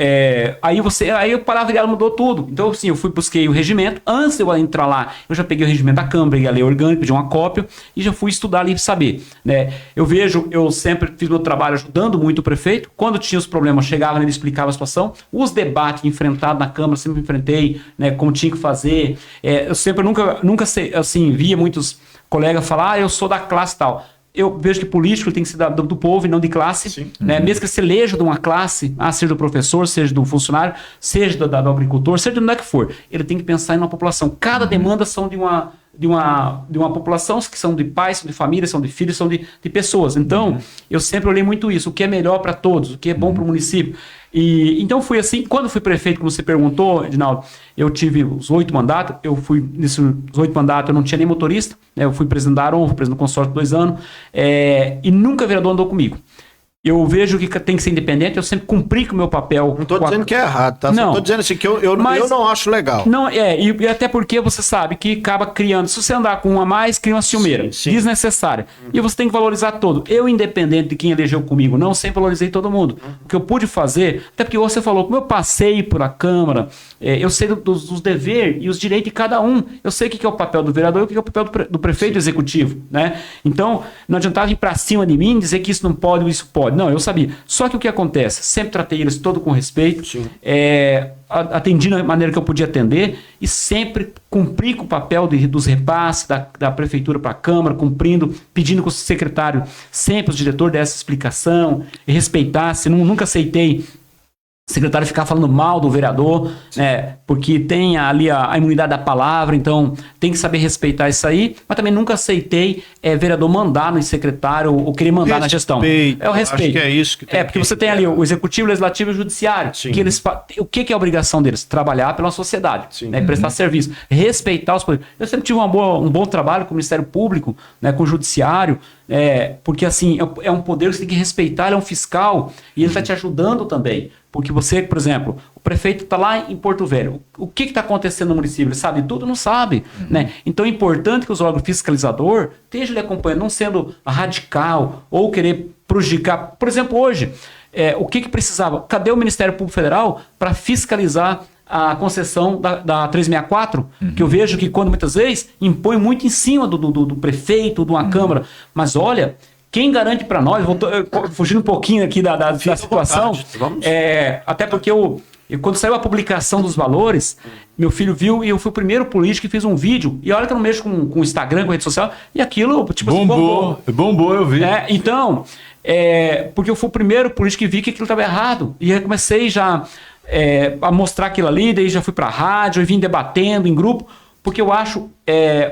aí o palavreado mudou tudo. Então, assim, busquei o regimento. Antes de eu entrar lá, eu já peguei o regimento da Câmara, peguei a lei orgânica, pedi uma cópia e já fui estudar ali para saber. Né? Eu sempre fiz meu trabalho ajudando muito o prefeito. Quando tinha os problemas, chegava, ele explicava a situação. Os debates enfrentados na Câmara, sempre enfrentei, né, como tinha que fazer. Eu sempre nunca assim, via muitos colegas falar, eu sou da classe tal. Eu vejo que político tem que ser do povo e não de classe, né? Mesmo que você eleja de uma classe, seja do professor, seja do funcionário, seja do agricultor, seja de onde é que for, ele tem que pensar em uma população. Cada demanda são de uma população que são de pais, são de família, são de filhos, são de pessoas. Então, eu sempre olhei muito isso, o que é melhor para todos, o que é bom para o município. E então fui assim, quando fui prefeito, como você perguntou, Edinaldo, eu tive os 8 mandatos, nesses 8 mandatos eu não tinha nem motorista, né? Eu fui presidente da Aron, fui presidente do consórcio por 2 anos, e nunca vereador andou comigo. Eu vejo que tem que ser independente, eu sempre cumpri com o meu papel. Não estou dizendo que é errado, tá? Não. Estou dizendo assim que eu não acho legal. Não, e até porque você sabe que acaba criando, se você andar com uma a mais, cria uma ciumeira, desnecessária. E você tem que valorizar todo. Eu, independente de quem elegeu comigo, não sempre valorizei todo mundo. O que eu pude fazer, até porque você falou, como eu passei por a Câmara, eu sei dos deveres e os direitos de cada um. Eu sei o que é o papel do vereador e o que é o papel do prefeito executivo, né? Então, não adiantava ir para cima de mim, dizer que isso não pode ou isso pode. Não, eu sabia. Só que o que acontece? Sempre tratei eles todo com respeito, atendi da maneira que eu podia atender e sempre cumpri com o papel dos repasses da prefeitura para a Câmara, cumprindo, pedindo que o secretário, sempre o diretor desse explicação e respeitasse. Nunca aceitei o secretário ficar falando mal do vereador, né, porque tem ali a imunidade da palavra, então tem que saber respeitar isso aí, mas também nunca aceitei vereador mandar no secretário ou querer mandar na gestão. É o respeito. Acho que é isso que tem porque você tem ali o executivo, o legislativo e o judiciário. Que eles, o que é a obrigação deles? Trabalhar pela sociedade, né, prestar serviço, respeitar os poderes. Eu sempre tive um bom trabalho com o Ministério Público, né, com o judiciário, porque assim, é um poder que você tem que respeitar, ele é um fiscal e ele está te ajudando também. Porque você, por exemplo, o prefeito está lá em Porto Velho. O que está acontecendo no município? Ele sabe tudo? Não sabe. Né? Então é importante que os órgãos fiscalizador estejam lhe acompanhando, não sendo radical ou querer prejudicar. Por exemplo, hoje, o que precisava? Cadê o Ministério Público Federal para fiscalizar a concessão da 364? Que eu vejo que quando muitas vezes impõe muito em cima do prefeito, de uma Câmara. Mas olha... Quem garante para nós, fugindo um pouquinho aqui da situação, até porque quando saiu a publicação dos valores, meu filho viu e eu fui o primeiro político que fez um vídeo, e olha que eu não mexo com Instagram, com rede social, e aquilo, tipo bombou, eu vi. Então, porque eu fui o primeiro político que vi que aquilo estava errado, e aí comecei já a mostrar aquilo ali, daí já fui para a rádio, e vim debatendo em grupo, porque eu acho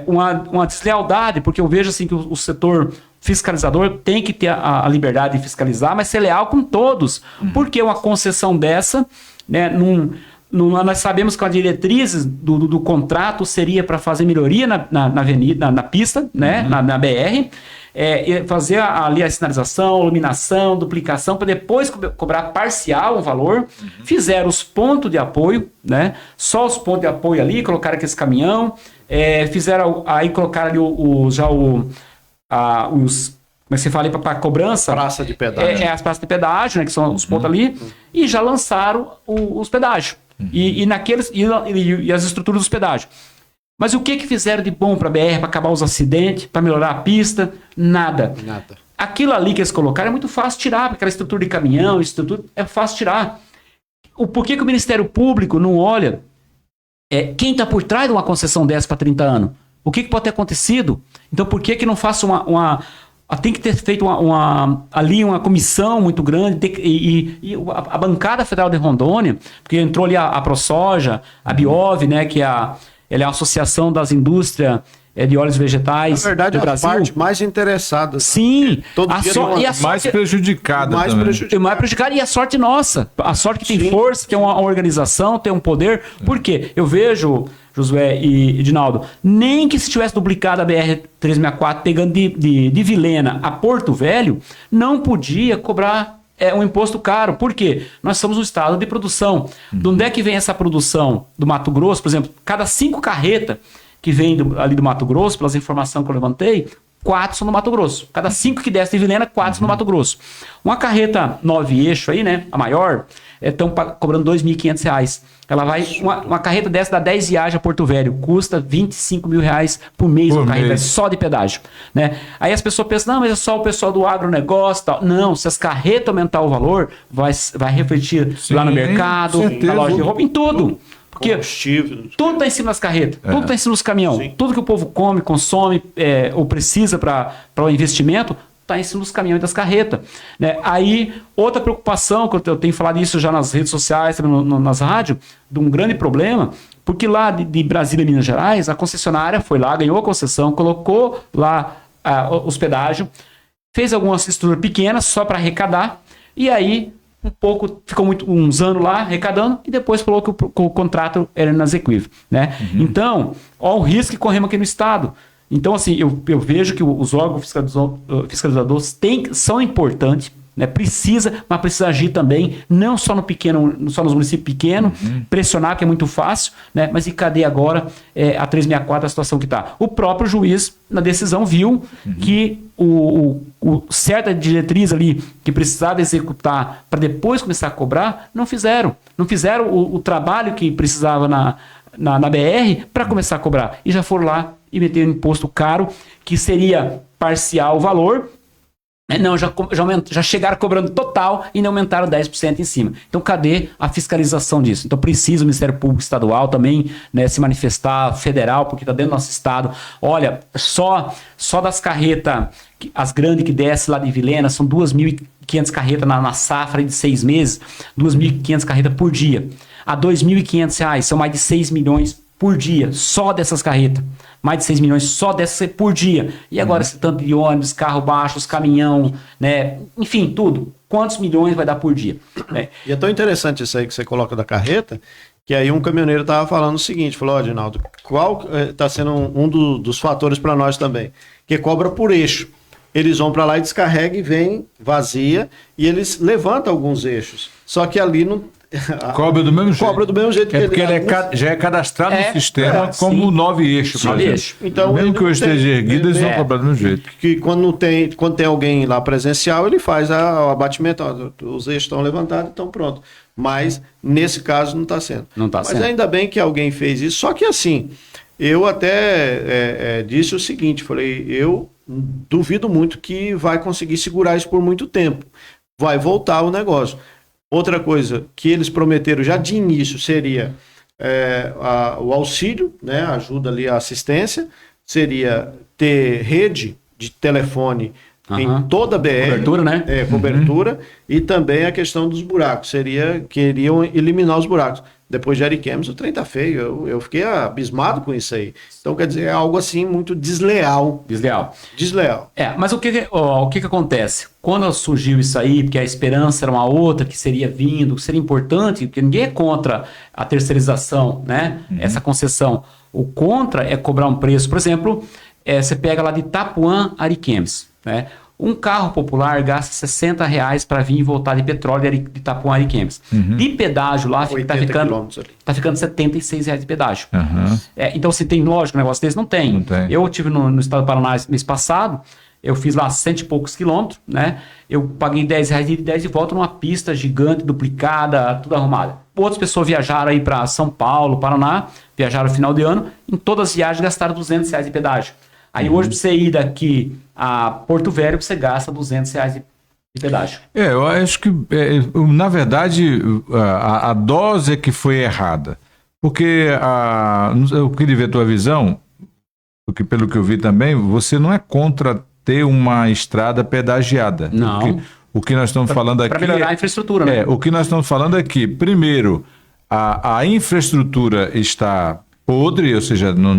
uma deslealdade, porque eu vejo assim que o setor fiscalizador tem que ter a liberdade de fiscalizar, mas ser leal com todos. Porque uma concessão dessa, né, nós sabemos que a diretriz do contrato seria para fazer melhoria na avenida, na pista, né, na BR, fazer ali a sinalização, iluminação, duplicação, para depois cobrar parcial um valor. Fizeram os pontos de apoio, né, só os pontos de apoio ali, colocaram aquele caminhão, colocaram ali como é que você fala, para cobrança? Praça de pedágio. As praças de pedágio, né, que são os pontos ali, e já lançaram os pedágios. E as estruturas dos pedágios. Mas o que fizeram de bom para a BR, para acabar os acidentes, para melhorar a pista? Nada. Aquilo ali que eles colocaram é muito fácil tirar, porque aquela estrutura de caminhão, é fácil tirar. Por que o Ministério Público não olha quem está por trás de uma concessão dessa para 30 anos? O que pode ter acontecido? Então, por que não faça tem que ter feito ali uma comissão muito grande e a bancada federal de Rondônia, porque entrou ali a ProSoja, a Biov, né, que ela é a Associação das Indústrias de Óleos Vegetais do Brasil. Na verdade, a parte mais interessada. Sim. Mais prejudicada. Mais prejudicada, e a sorte nossa. A sorte que tem força, tem uma organização, tem um poder. Por quê? Eu vejo... Josué e Edinaldo, nem que se tivesse duplicado a BR-364 pegando de Vilhena a Porto Velho, não podia cobrar um imposto caro. Por quê? Nós somos um estado de produção. De onde é que vem essa produção? Do Mato Grosso, por exemplo, cada 5 carretas que vem ali do Mato Grosso, pelas informações que eu levantei, 4 são no Mato Grosso. Cada 5 que desce de Vilhena, 4 são no Mato Grosso. Uma carreta 9 eixo aí, né, a maior, estão cobrando R$ 2.500. Ela vai, uma carreta dessa dá 10 viagens a Porto Velho, custa R$25 mil por mês, uma carreta só de pedágio, né? Aí as pessoas pensam, não, mas é só o pessoal do agronegócio, tal. Não, se as carretas aumentar o valor, vai refletir lá no mercado, na loja de roupa, em tudo. Porque tudo está em cima das carretas, tudo está em cima dos caminhões, tudo que o povo come, consome ou precisa para o investimento, está em cima dos caminhões das carretas. Né? Aí, outra preocupação, que eu tenho falado isso já nas redes sociais, nas rádios, de um grande problema, porque lá de Brasília e Minas Gerais, a concessionária foi lá, ganhou a concessão, colocou lá os pedágios, fez algumas estruturas pequenas só para arrecadar, e aí ficou uns anos lá arrecadando, e depois falou que o contrato era inexequível. Né? Então, olha o risco que corremos aqui no Estado. Então, assim, eu vejo que os órgãos fiscalizadores são importantes, né? Precisa, mas precisa agir também, não só no pequeno, só nos municípios pequenos, pressionar, que é muito fácil, né? Mas e cadê agora a 364, a situação que está? O próprio juiz, na decisão, viu que o certa diretriz ali que precisava executar para depois começar a cobrar, não fizeram. Não fizeram o trabalho que precisava na BR para começar a cobrar. E já foram lá e meteram um imposto caro, que seria parcial o valor. Não, já chegaram cobrando total e não aumentaram 10% em cima. Então, cadê a fiscalização disso? Então, precisa o Ministério Público Estadual também, né, se manifestar, federal, porque está dentro do nosso estado. Olha, só das carretas, as grandes que descem lá de Vilhena, são 2.500 carretas na safra de 6 meses, 2.500 carretas por dia. A R$ 2.500, são mais de 6 milhões por dia, só dessas carretas. Mais de 6 milhões só dessas por dia. E agora esse tanto de ônibus, carro baixo, caminhão, né? Enfim, tudo. Quantos milhões vai dar por dia? Né? E é tão interessante isso aí que você coloca da carreta, que aí um caminhoneiro estava falando o seguinte, falou, Adinaldo, qual está sendo um dos fatores para nós também? Que cobra por eixo. Eles vão para lá e descarregam e vem vazia, e eles levantam alguns eixos. Só que ali não... Cobra do mesmo jeito. Cobra do mesmo jeito. Porque ele já é cadastrado no sistema como 9 eixos. Então, mesmo que eu esteja erguido, eles vão cobrar do mesmo jeito. Que quando tem alguém lá presencial, ele faz o abatimento. Os eixos estão levantados, então pronto. Mas nesse caso não está sendo. Mas ainda bem que alguém fez isso. Só que assim, eu até disse o seguinte, falei, eu duvido muito que vai conseguir segurar isso por muito tempo. Vai voltar o negócio. Outra coisa que eles prometeram já de início seria o auxílio, né, ajuda ali, a assistência, seria ter rede de telefone em toda a BR. Cobertura, né? Cobertura. E também a questão dos buracos. Queriam eliminar os buracos. Depois de Ariquemes, o trem tá feio. Eu fiquei abismado com isso aí. Então, quer dizer, é algo assim muito desleal. Desleal. Mas o que acontece? Quando surgiu isso aí, porque a esperança era uma outra, que seria vindo, que seria importante, porque ninguém é contra a terceirização, né? Essa concessão. O contra é cobrar um preço. Por exemplo, você pega lá de Itapuã a Ariquemes, né? Um carro popular gasta R$60 para vir e voltar de petróleo de Itapuã a Ariquemes. De pedágio lá, está ficando R$76 de pedágio. Então, se tem lógico um negócio desse? Não tem. Eu estive no estado do Paraná mês passado, eu fiz lá 100 e poucos quilômetros, né? Eu paguei R$10 de 10 e volta numa pista gigante, duplicada, tudo arrumada. Outras pessoas viajaram aí para São Paulo, Paraná, viajaram no final de ano, em todas as viagens gastaram R$200 de pedágio. Aí hoje, para você ir daqui a Porto Velho, você gasta R$200 de pedágio. Eu acho que, na verdade, a dose é que foi errada. Porque eu queria ver a tua visão, porque pelo que eu vi também, você não é contra ter uma estrada pedagiada. Não. O que nós estamos falando aqui... Para melhorar a infraestrutura, né? O que nós estamos falando aqui, primeiro, a infraestrutura está... podre, ou seja, não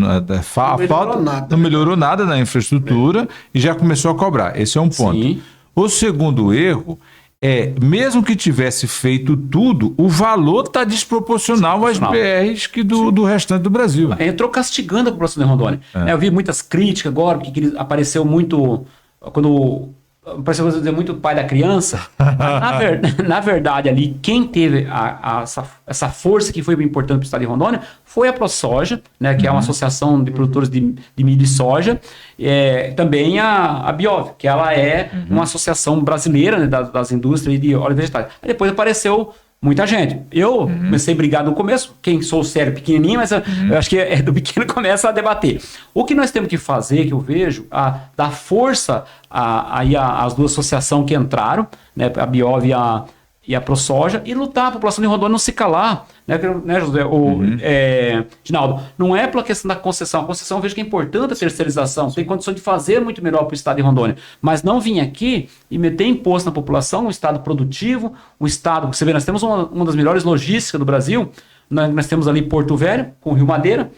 melhorou nada na infraestrutura e já começou a cobrar. Esse é um ponto. Sim. O segundo erro é, mesmo que tivesse feito tudo, o valor está desproporcional às BRs que do restante do Brasil. Entrou castigando a população de Rondônia. Eu vi muitas críticas agora, porque apareceu muito... Quando... Parece dizer muito pai da criança. Na verdade, ali, quem teve essa força que foi importante para o estado de Rondônia foi a ProSoja, né, que é uma associação de produtores de milho e soja. Também a Biov, que ela é uma associação brasileira, né, das indústrias de óleo vegetais. Aí depois apareceu muita gente. Eu comecei a brigar no começo, quem sou sério, pequenininho, mas eu acho que do pequeno começa a debater. O que nós temos que fazer, que eu vejo, dar força às duas associações que entraram, né, a Biov e a ProSoja, e lutar a população de Rondônia não se calar, né, José? Ginaldo, não é pela questão da concessão. A concessão eu vejo que é importante a terceirização, tem condição de fazer muito melhor para o estado de Rondônia, mas não vir aqui e meter imposto na população, um estado produtivo, um estado, você vê, nós temos uma das melhores logísticas do Brasil, nós temos ali Porto Velho, com o Rio Madeira,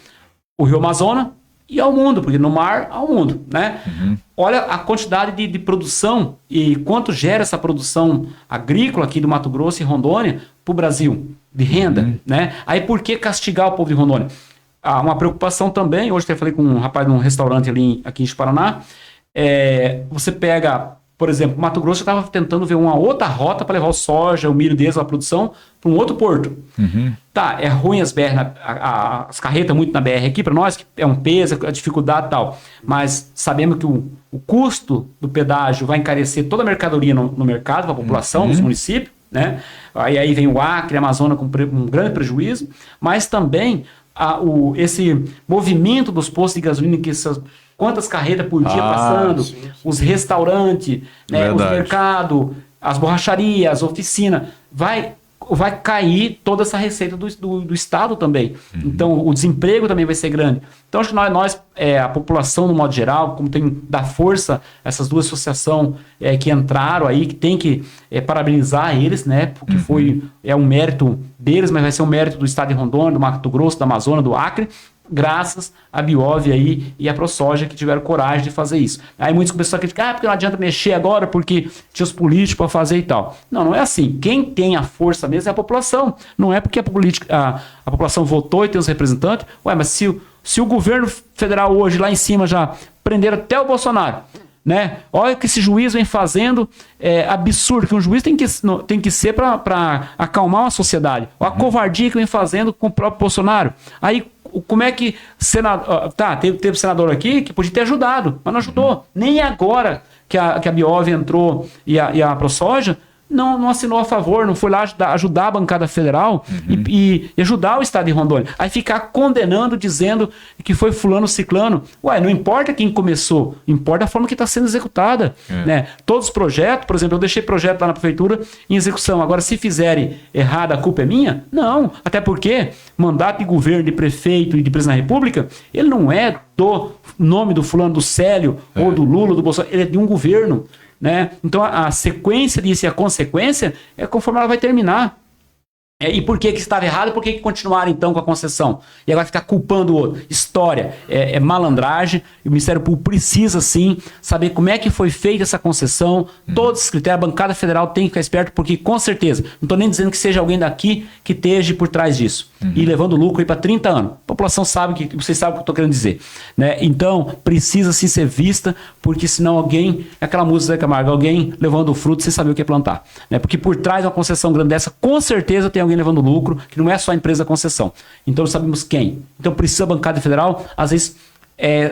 o Rio Amazonas, e ao mundo, porque no mar, ao mundo, né? Olha a quantidade de produção e quanto gera essa produção agrícola aqui do Mato Grosso e Rondônia para o Brasil, de renda, né? Aí por que castigar o povo de Rondônia? Há uma preocupação também, hoje eu falei com um rapaz num restaurante aqui em Paraná, você pega Por exemplo, Mato Grosso estava tentando ver uma outra rota para levar o soja, o milho deles, a produção, para um outro porto. Tá, é ruim as BR, as carretas muito na BR aqui para nós, que é um peso, a dificuldade e tal. Mas sabemos que o custo do pedágio vai encarecer toda a mercadoria no mercado, para a população, nos municípios, né? Aí vem o Acre, a Amazônia com um grande prejuízo, mas também esse movimento dos postos de gasolina, quantas carretas por dia passando, sim. Os restaurantes, né, os mercados, as borracharias, as oficinas, vai cair toda essa receita do Estado também. Então, o desemprego também vai ser grande. Então, acho que nós a população, no modo geral, como tem que dar força a essas duas associações que entraram aí, que tem que parabenizar eles, né? Porque é um mérito deles, mas vai ser um mérito do Estado de Rondônia, do Mato Grosso, da Amazônia, do Acre, graças a Biov aí e a ProSoja que tiveram coragem de fazer isso. Aí muitos começaram a criticar, porque não adianta mexer agora, porque tinha os políticos para fazer e tal. Não é assim. Quem tem a força mesmo é a população. Não é porque a população votou e tem os representantes. Ué, mas se o governo federal hoje, lá em cima, já prenderam até o Bolsonaro, né? Olha o que esse juiz vem fazendo, absurdo, que um juiz tem que ser para acalmar uma sociedade. Olha a covardia que vem fazendo com o próprio Bolsonaro. Aí, como é que teve senador aqui que podia ter ajudado, mas não ajudou. Nem agora que a Biov entrou e a ProSoja não assinou a favor, não foi lá ajudar a bancada federal e ajudar o Estado de Rondônia. Aí ficar condenando, dizendo que foi fulano ciclano. Ué, não importa quem começou, importa a forma que está sendo executada. Né? Todos os projetos, por exemplo, eu deixei projeto lá na prefeitura em execução. Agora, se fizerem errado, a culpa é minha? Não. Até porque mandato de governo, de prefeito e de presidente da República, ele não é do nome do fulano, do Célio, ou do Lula, do Bolsonaro, ele é de um governo. Né? Então a sequência disso e a consequência é conforme ela vai terminar. E por que estava errado? Por que continuaram então com a concessão? E agora ficar culpando o outro. História, malandragem. E o Ministério Público precisa sim saber como é que foi feita essa concessão. Todos os critérios, a bancada federal tem que ficar esperto, porque com certeza, não estou nem dizendo que seja alguém daqui que esteja por trás disso. E levando lucro para 30 anos. A população sabe vocês sabem o que eu estou querendo dizer. Né? Então, precisa sim ser vista, porque senão alguém, aquela música, Camargo, alguém levando o fruto sem saber o que é plantar. Né? Porque por trás de uma concessão grande dessa, com certeza tem alguém levando lucro, que não é só a empresa da concessão. Então, sabemos quem. Então, precisa a bancada federal, às vezes,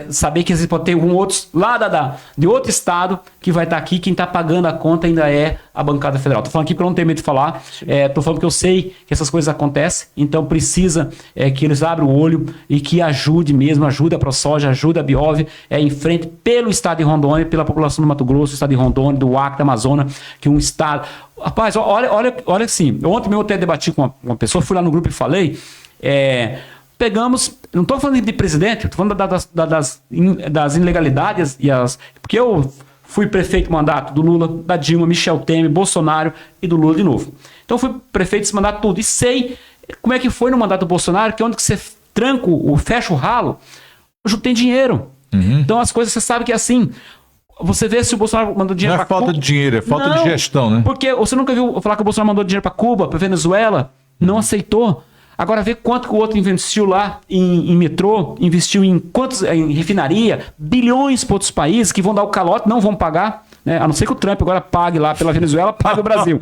saber que às vezes pode ter outros lá de outro estado que vai estar aqui, quem está pagando a conta ainda é a bancada federal. Estou falando aqui porque eu não tenho medo de falar, estou falando porque eu sei que essas coisas acontecem, então precisa que eles abram o olho e que ajude a ProSoja, ajude a Biov, em frente pelo estado de Rondônia, pela população do Mato Grosso, do estado de Rondônia, do Acre, da Amazônia, que um estado... Rapaz, olha assim, ontem mesmo eu até debati com uma pessoa, fui lá no grupo e falei, pegamos, não estou falando de presidente, estou falando das ilegalidades, porque eu fui prefeito mandato do Lula, da Dilma, Michel Temer, Bolsonaro e do Lula de novo. Então fui prefeito desse mandato tudo, e sei como é que foi no mandato do Bolsonaro, que onde que você tranca fecha o ralo, tem dinheiro. Então as coisas você sabe que é assim. Você vê se o Bolsonaro mandou dinheiro para Cuba. Não é falta de dinheiro, é falta de gestão, né? Porque você nunca viu falar que o Bolsonaro mandou dinheiro para Cuba, para Venezuela? Não aceitou. Agora vê quanto que o outro investiu lá em metrô, investiu em refinaria, bilhões para outros países que vão dar o calote, não vão pagar. Né? A não ser que o Trump agora pague lá pela Venezuela, pague o Brasil.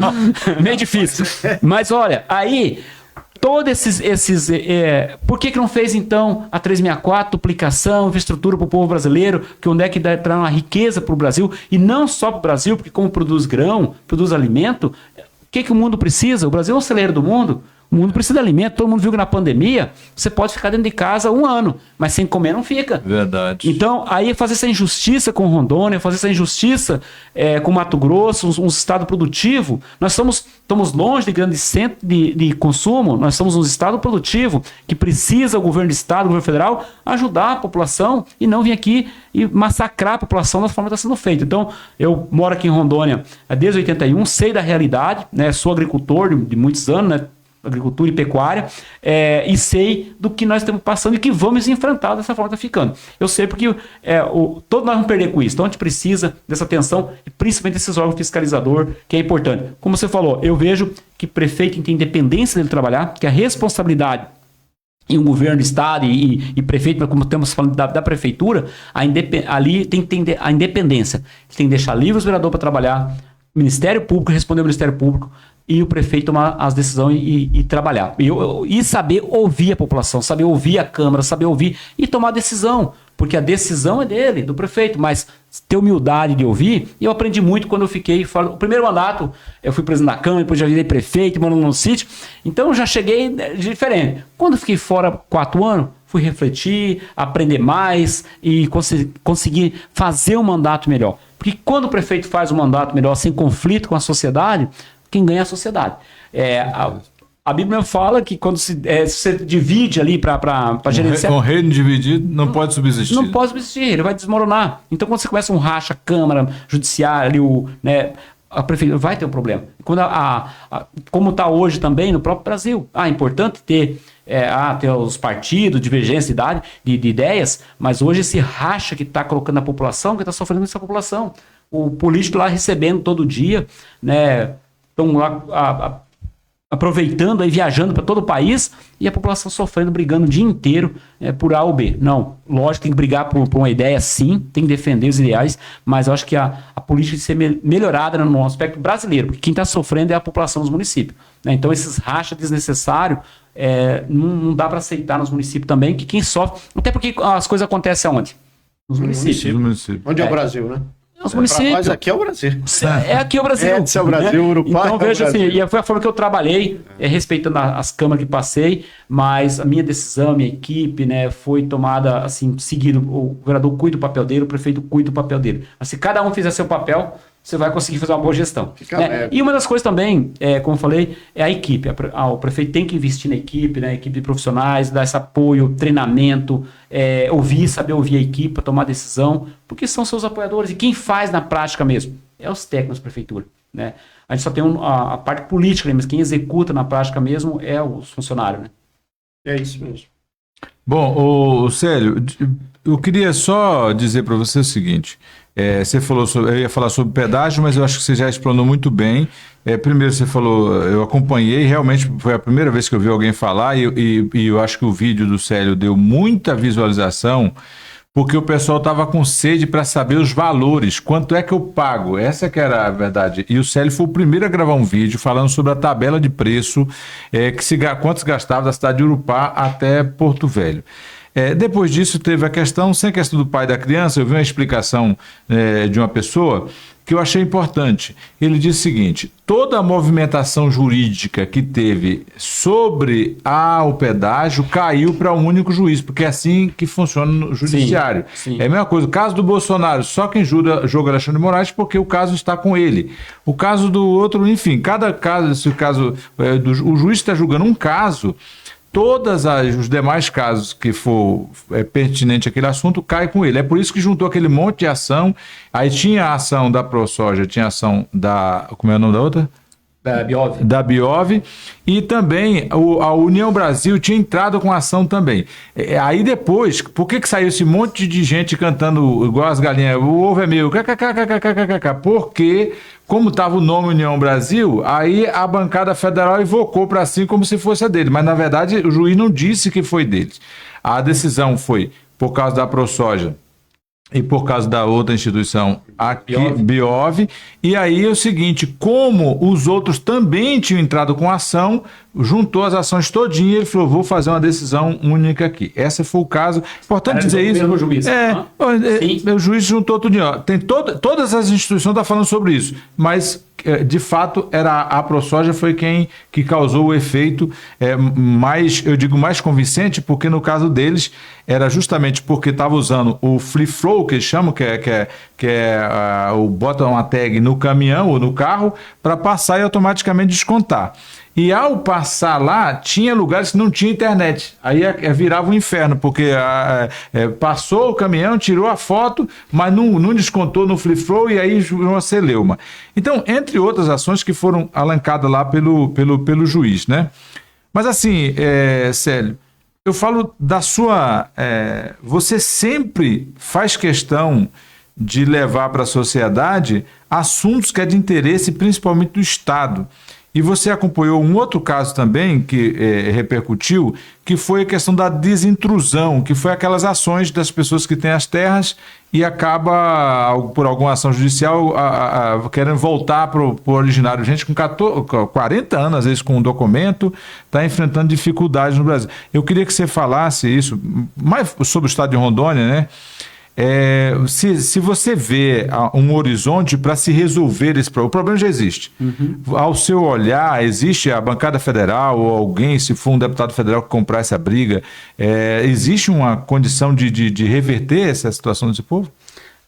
Meio difícil. Mas olha, aí... Todos esses por que não fez então a 364, duplicação, infraestrutura para o povo brasileiro, que onde é que dá uma riqueza para o Brasil, e não só para o Brasil, porque como produz grão, produz alimento, o que o mundo precisa? O Brasil é o celeiro do mundo. O mundo precisa de alimento. Todo mundo viu que na pandemia você pode ficar dentro de casa 1 ano, mas sem comer não fica. Verdade. Então, aí fazer essa injustiça com Rondônia, fazer essa injustiça com Mato Grosso, um estado produtivo. Nós estamos longe de grandes centros de consumo, nós somos um estado produtivo que precisa o governo do estado, o governo federal, ajudar a população e não vir aqui e massacrar a população da forma que está sendo feito. Então, eu moro aqui em Rondônia desde 81, sei da realidade, né? Sou agricultor de muitos anos, né? Agricultura e pecuária, e sei do que nós estamos passando e que vamos enfrentar dessa forma que está ficando. Eu sei porque todos nós vamos perder com isso. Então a gente precisa dessa atenção, e principalmente desses órgãos fiscalizadores, que é importante. Como você falou, eu vejo que prefeito tem independência dele trabalhar, que a responsabilidade em um governo do estado e prefeito, mas como estamos falando da prefeitura, ali tem que ter a independência. Tem que deixar livre os vereadores para trabalhar, o Ministério Público responder ao Ministério Público e o prefeito tomar as decisões e trabalhar. E saber ouvir a população, saber ouvir a Câmara, saber ouvir e tomar decisão. Porque a decisão é dele, do prefeito, mas ter humildade de ouvir. E eu aprendi muito quando eu fiquei fora. O primeiro mandato, eu fui presidente da Câmara, depois já virei prefeito, morando num sítio. Então eu já cheguei diferente. Quando eu fiquei fora 4 anos, fui refletir, aprender mais e conseguir fazer um mandato melhor. Porque quando o prefeito faz um mandato melhor, sem conflito com a sociedade, quem ganha é a sociedade. A Bíblia fala que quando você divide ali para gerenciar... Com reino dividido não pode subsistir. Não pode subsistir, ele vai desmoronar. Então quando você começa um racha, Câmara, Judiciário, a prefeitura vai ter um problema. Quando como está hoje também no próprio Brasil. É importante ter os partidos, divergência de ideias, mas hoje esse racha que está colocando a população, que está sofrendo essa população. O político lá recebendo todo dia, estão lá aproveitando e viajando para todo o país e a população sofrendo, brigando o dia inteiro por A ou B. Não, lógico, tem que brigar por uma ideia, sim, tem que defender os ideais, mas eu acho que a política tem que ser melhorada no aspecto brasileiro, porque quem está sofrendo é a população dos municípios. Então esses rachas desnecessários não dá para aceitar nos municípios também, que quem sofre, até porque as coisas acontecem aonde? Nos municípios. Onde é o Brasil, né? Os municípios. Mas aqui é o Brasil. Aqui é o Brasil. Esse é o Brasil, o Urupá. Então veja assim, e foi a forma que eu trabalhei, respeitando as câmaras que passei, mas a minha decisão, a minha equipe, foi tomada assim, seguindo. O vereador cuida do papel dele, o prefeito cuida do papel dele. Mas se cada um fizer seu papel, você vai conseguir fazer uma boa gestão. E uma das coisas também, como eu falei, é a equipe. O prefeito tem que investir na equipe, equipe de profissionais, dar esse apoio, treinamento, saber ouvir a equipe para tomar decisão, porque são seus apoiadores. E quem faz na prática mesmo? É os técnicos da prefeitura. A gente só tem a parte política, mas quem executa na prática mesmo é os funcionários. É isso mesmo. Bom, Célio, eu queria só dizer para você o seguinte. Você falou eu ia falar sobre pedágio, mas eu acho que você já explanou muito bem. Primeiro você falou, eu acompanhei, realmente foi a primeira vez que eu vi alguém falar e eu acho que o vídeo do Célio deu muita visualização, porque o pessoal estava com sede para saber os valores, quanto é que eu pago, essa que era a verdade. E o Célio foi o primeiro a gravar um vídeo falando sobre a tabela de preço, quanto se gastava da cidade de Urupá até Porto Velho. Depois disso teve a questão, sem questão do pai da criança, eu vi uma explicação de uma pessoa que eu achei importante. Ele disse o seguinte: toda a movimentação jurídica que teve sobre o pedágio caiu para um único juiz, porque é assim que funciona no judiciário. Sim. É a mesma coisa, o caso do Bolsonaro, só quem julga o Alexandre de Moraes porque o caso está com ele. O caso do outro, enfim, cada caso, o juiz está julgando um caso, todos os demais casos que for pertinente àquele assunto cai com ele. É por isso que juntou aquele monte de ação. Aí tinha a ação da ProSoja, tinha a ação da... Como é o nome da outra? Da Biov. E também a União Brasil tinha entrado com ação também. Aí depois, por que saiu esse monte de gente cantando igual as galinhas? O ovo é meu. Porque, como estava o nome União Brasil, aí a bancada federal evocou para si como se fosse a dele. Mas, na verdade, o juiz não disse que foi deles. A decisão foi por causa da ProSoja e por causa da outra instituição aqui, Biov. E aí é o seguinte, como os outros também tinham entrado com ação, juntou as ações todinhas e ele falou, vou fazer uma decisão única aqui. Esse foi o caso. Importante dizer isso. O juiz. O juiz juntou tudo. Tem todas as instituições estão falando sobre isso, mas de fato a ProSoja foi quem que causou o efeito mais convincente, porque no caso deles era justamente porque estava usando o free flow, que eles chamam, que é botam uma tag no caminhão ou no carro para passar e automaticamente descontar. E ao passar lá, tinha lugares que não tinha internet. Aí virava um inferno, porque passou o caminhão, tirou a foto, mas não descontou no free flow e aí virou uma celeuma. Então, entre outras ações que foram alancadas lá pelo juiz, né? Mas assim, Célio, eu falo da sua... você sempre faz questão de levar para a sociedade assuntos que é de interesse principalmente do Estado. E você acompanhou um outro caso também que repercutiu, que foi a questão da desintrusão, que foi aquelas ações das pessoas que têm as terras e acaba, por alguma ação judicial, querendo voltar para o originário. Gente com 40 anos, às vezes com um documento, está enfrentando dificuldades no Brasil. Eu queria que você falasse isso, mais sobre o estado de Rondônia, né? Se você vê um horizonte para se resolver esse problema, o problema já existe. Ao seu olhar, existe a bancada federal ou alguém, se for um deputado federal que comprar essa briga, existe uma condição de reverter essa situação desse povo?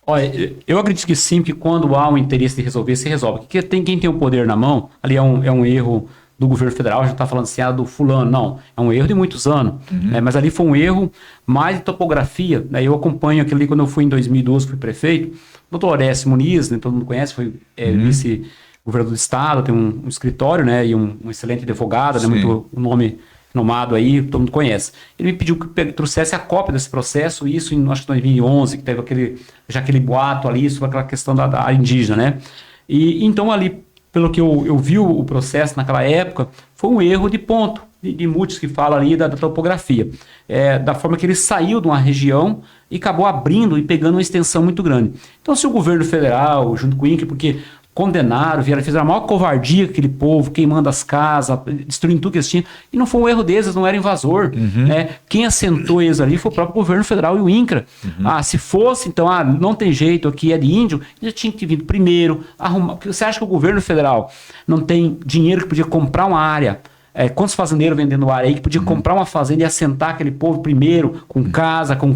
Olha, eu acredito que sim, que quando há um interesse de resolver, se resolve. Porque quem tem o poder na mão, ali é um erro do governo federal, a gente está falando assim, do fulano, não, é um erro de muitos anos, mas ali foi um erro mais de topografia, né? Eu acompanho aquilo ali quando eu fui em 2012, fui prefeito, o doutor Orestes Muniz, né, todo mundo conhece, foi vice-governador do estado, tem um escritório, né, e um excelente advogado, né, muito um nome renomado aí, todo mundo conhece. Ele me pediu que trouxesse a cópia desse processo, isso em, acho que 2011, que teve aquele boato ali sobre aquela questão da área indígena, né, e então ali, pelo que eu vi o processo naquela época, foi um erro de ponto, de muitos que falam ali da topografia. Da forma que ele saiu de uma região e acabou abrindo e pegando uma extensão muito grande. Então, se o governo federal, junto com o INCRA, porque condenaram, fizeram a maior covardia com aquele povo, queimando as casas, destruindo tudo que eles tinham, e não foi um erro deles, não era invasor. Né? Quem assentou eles ali foi o próprio governo federal e o INCRA. Se fosse, então, não tem jeito, aqui é de índio, já tinha que vir primeiro, arrumar. Porque você acha que o governo federal não tem dinheiro que podia comprar uma área? Quantos fazendeiros vendendo área aí que podia comprar uma fazenda e assentar aquele povo primeiro, com casa, com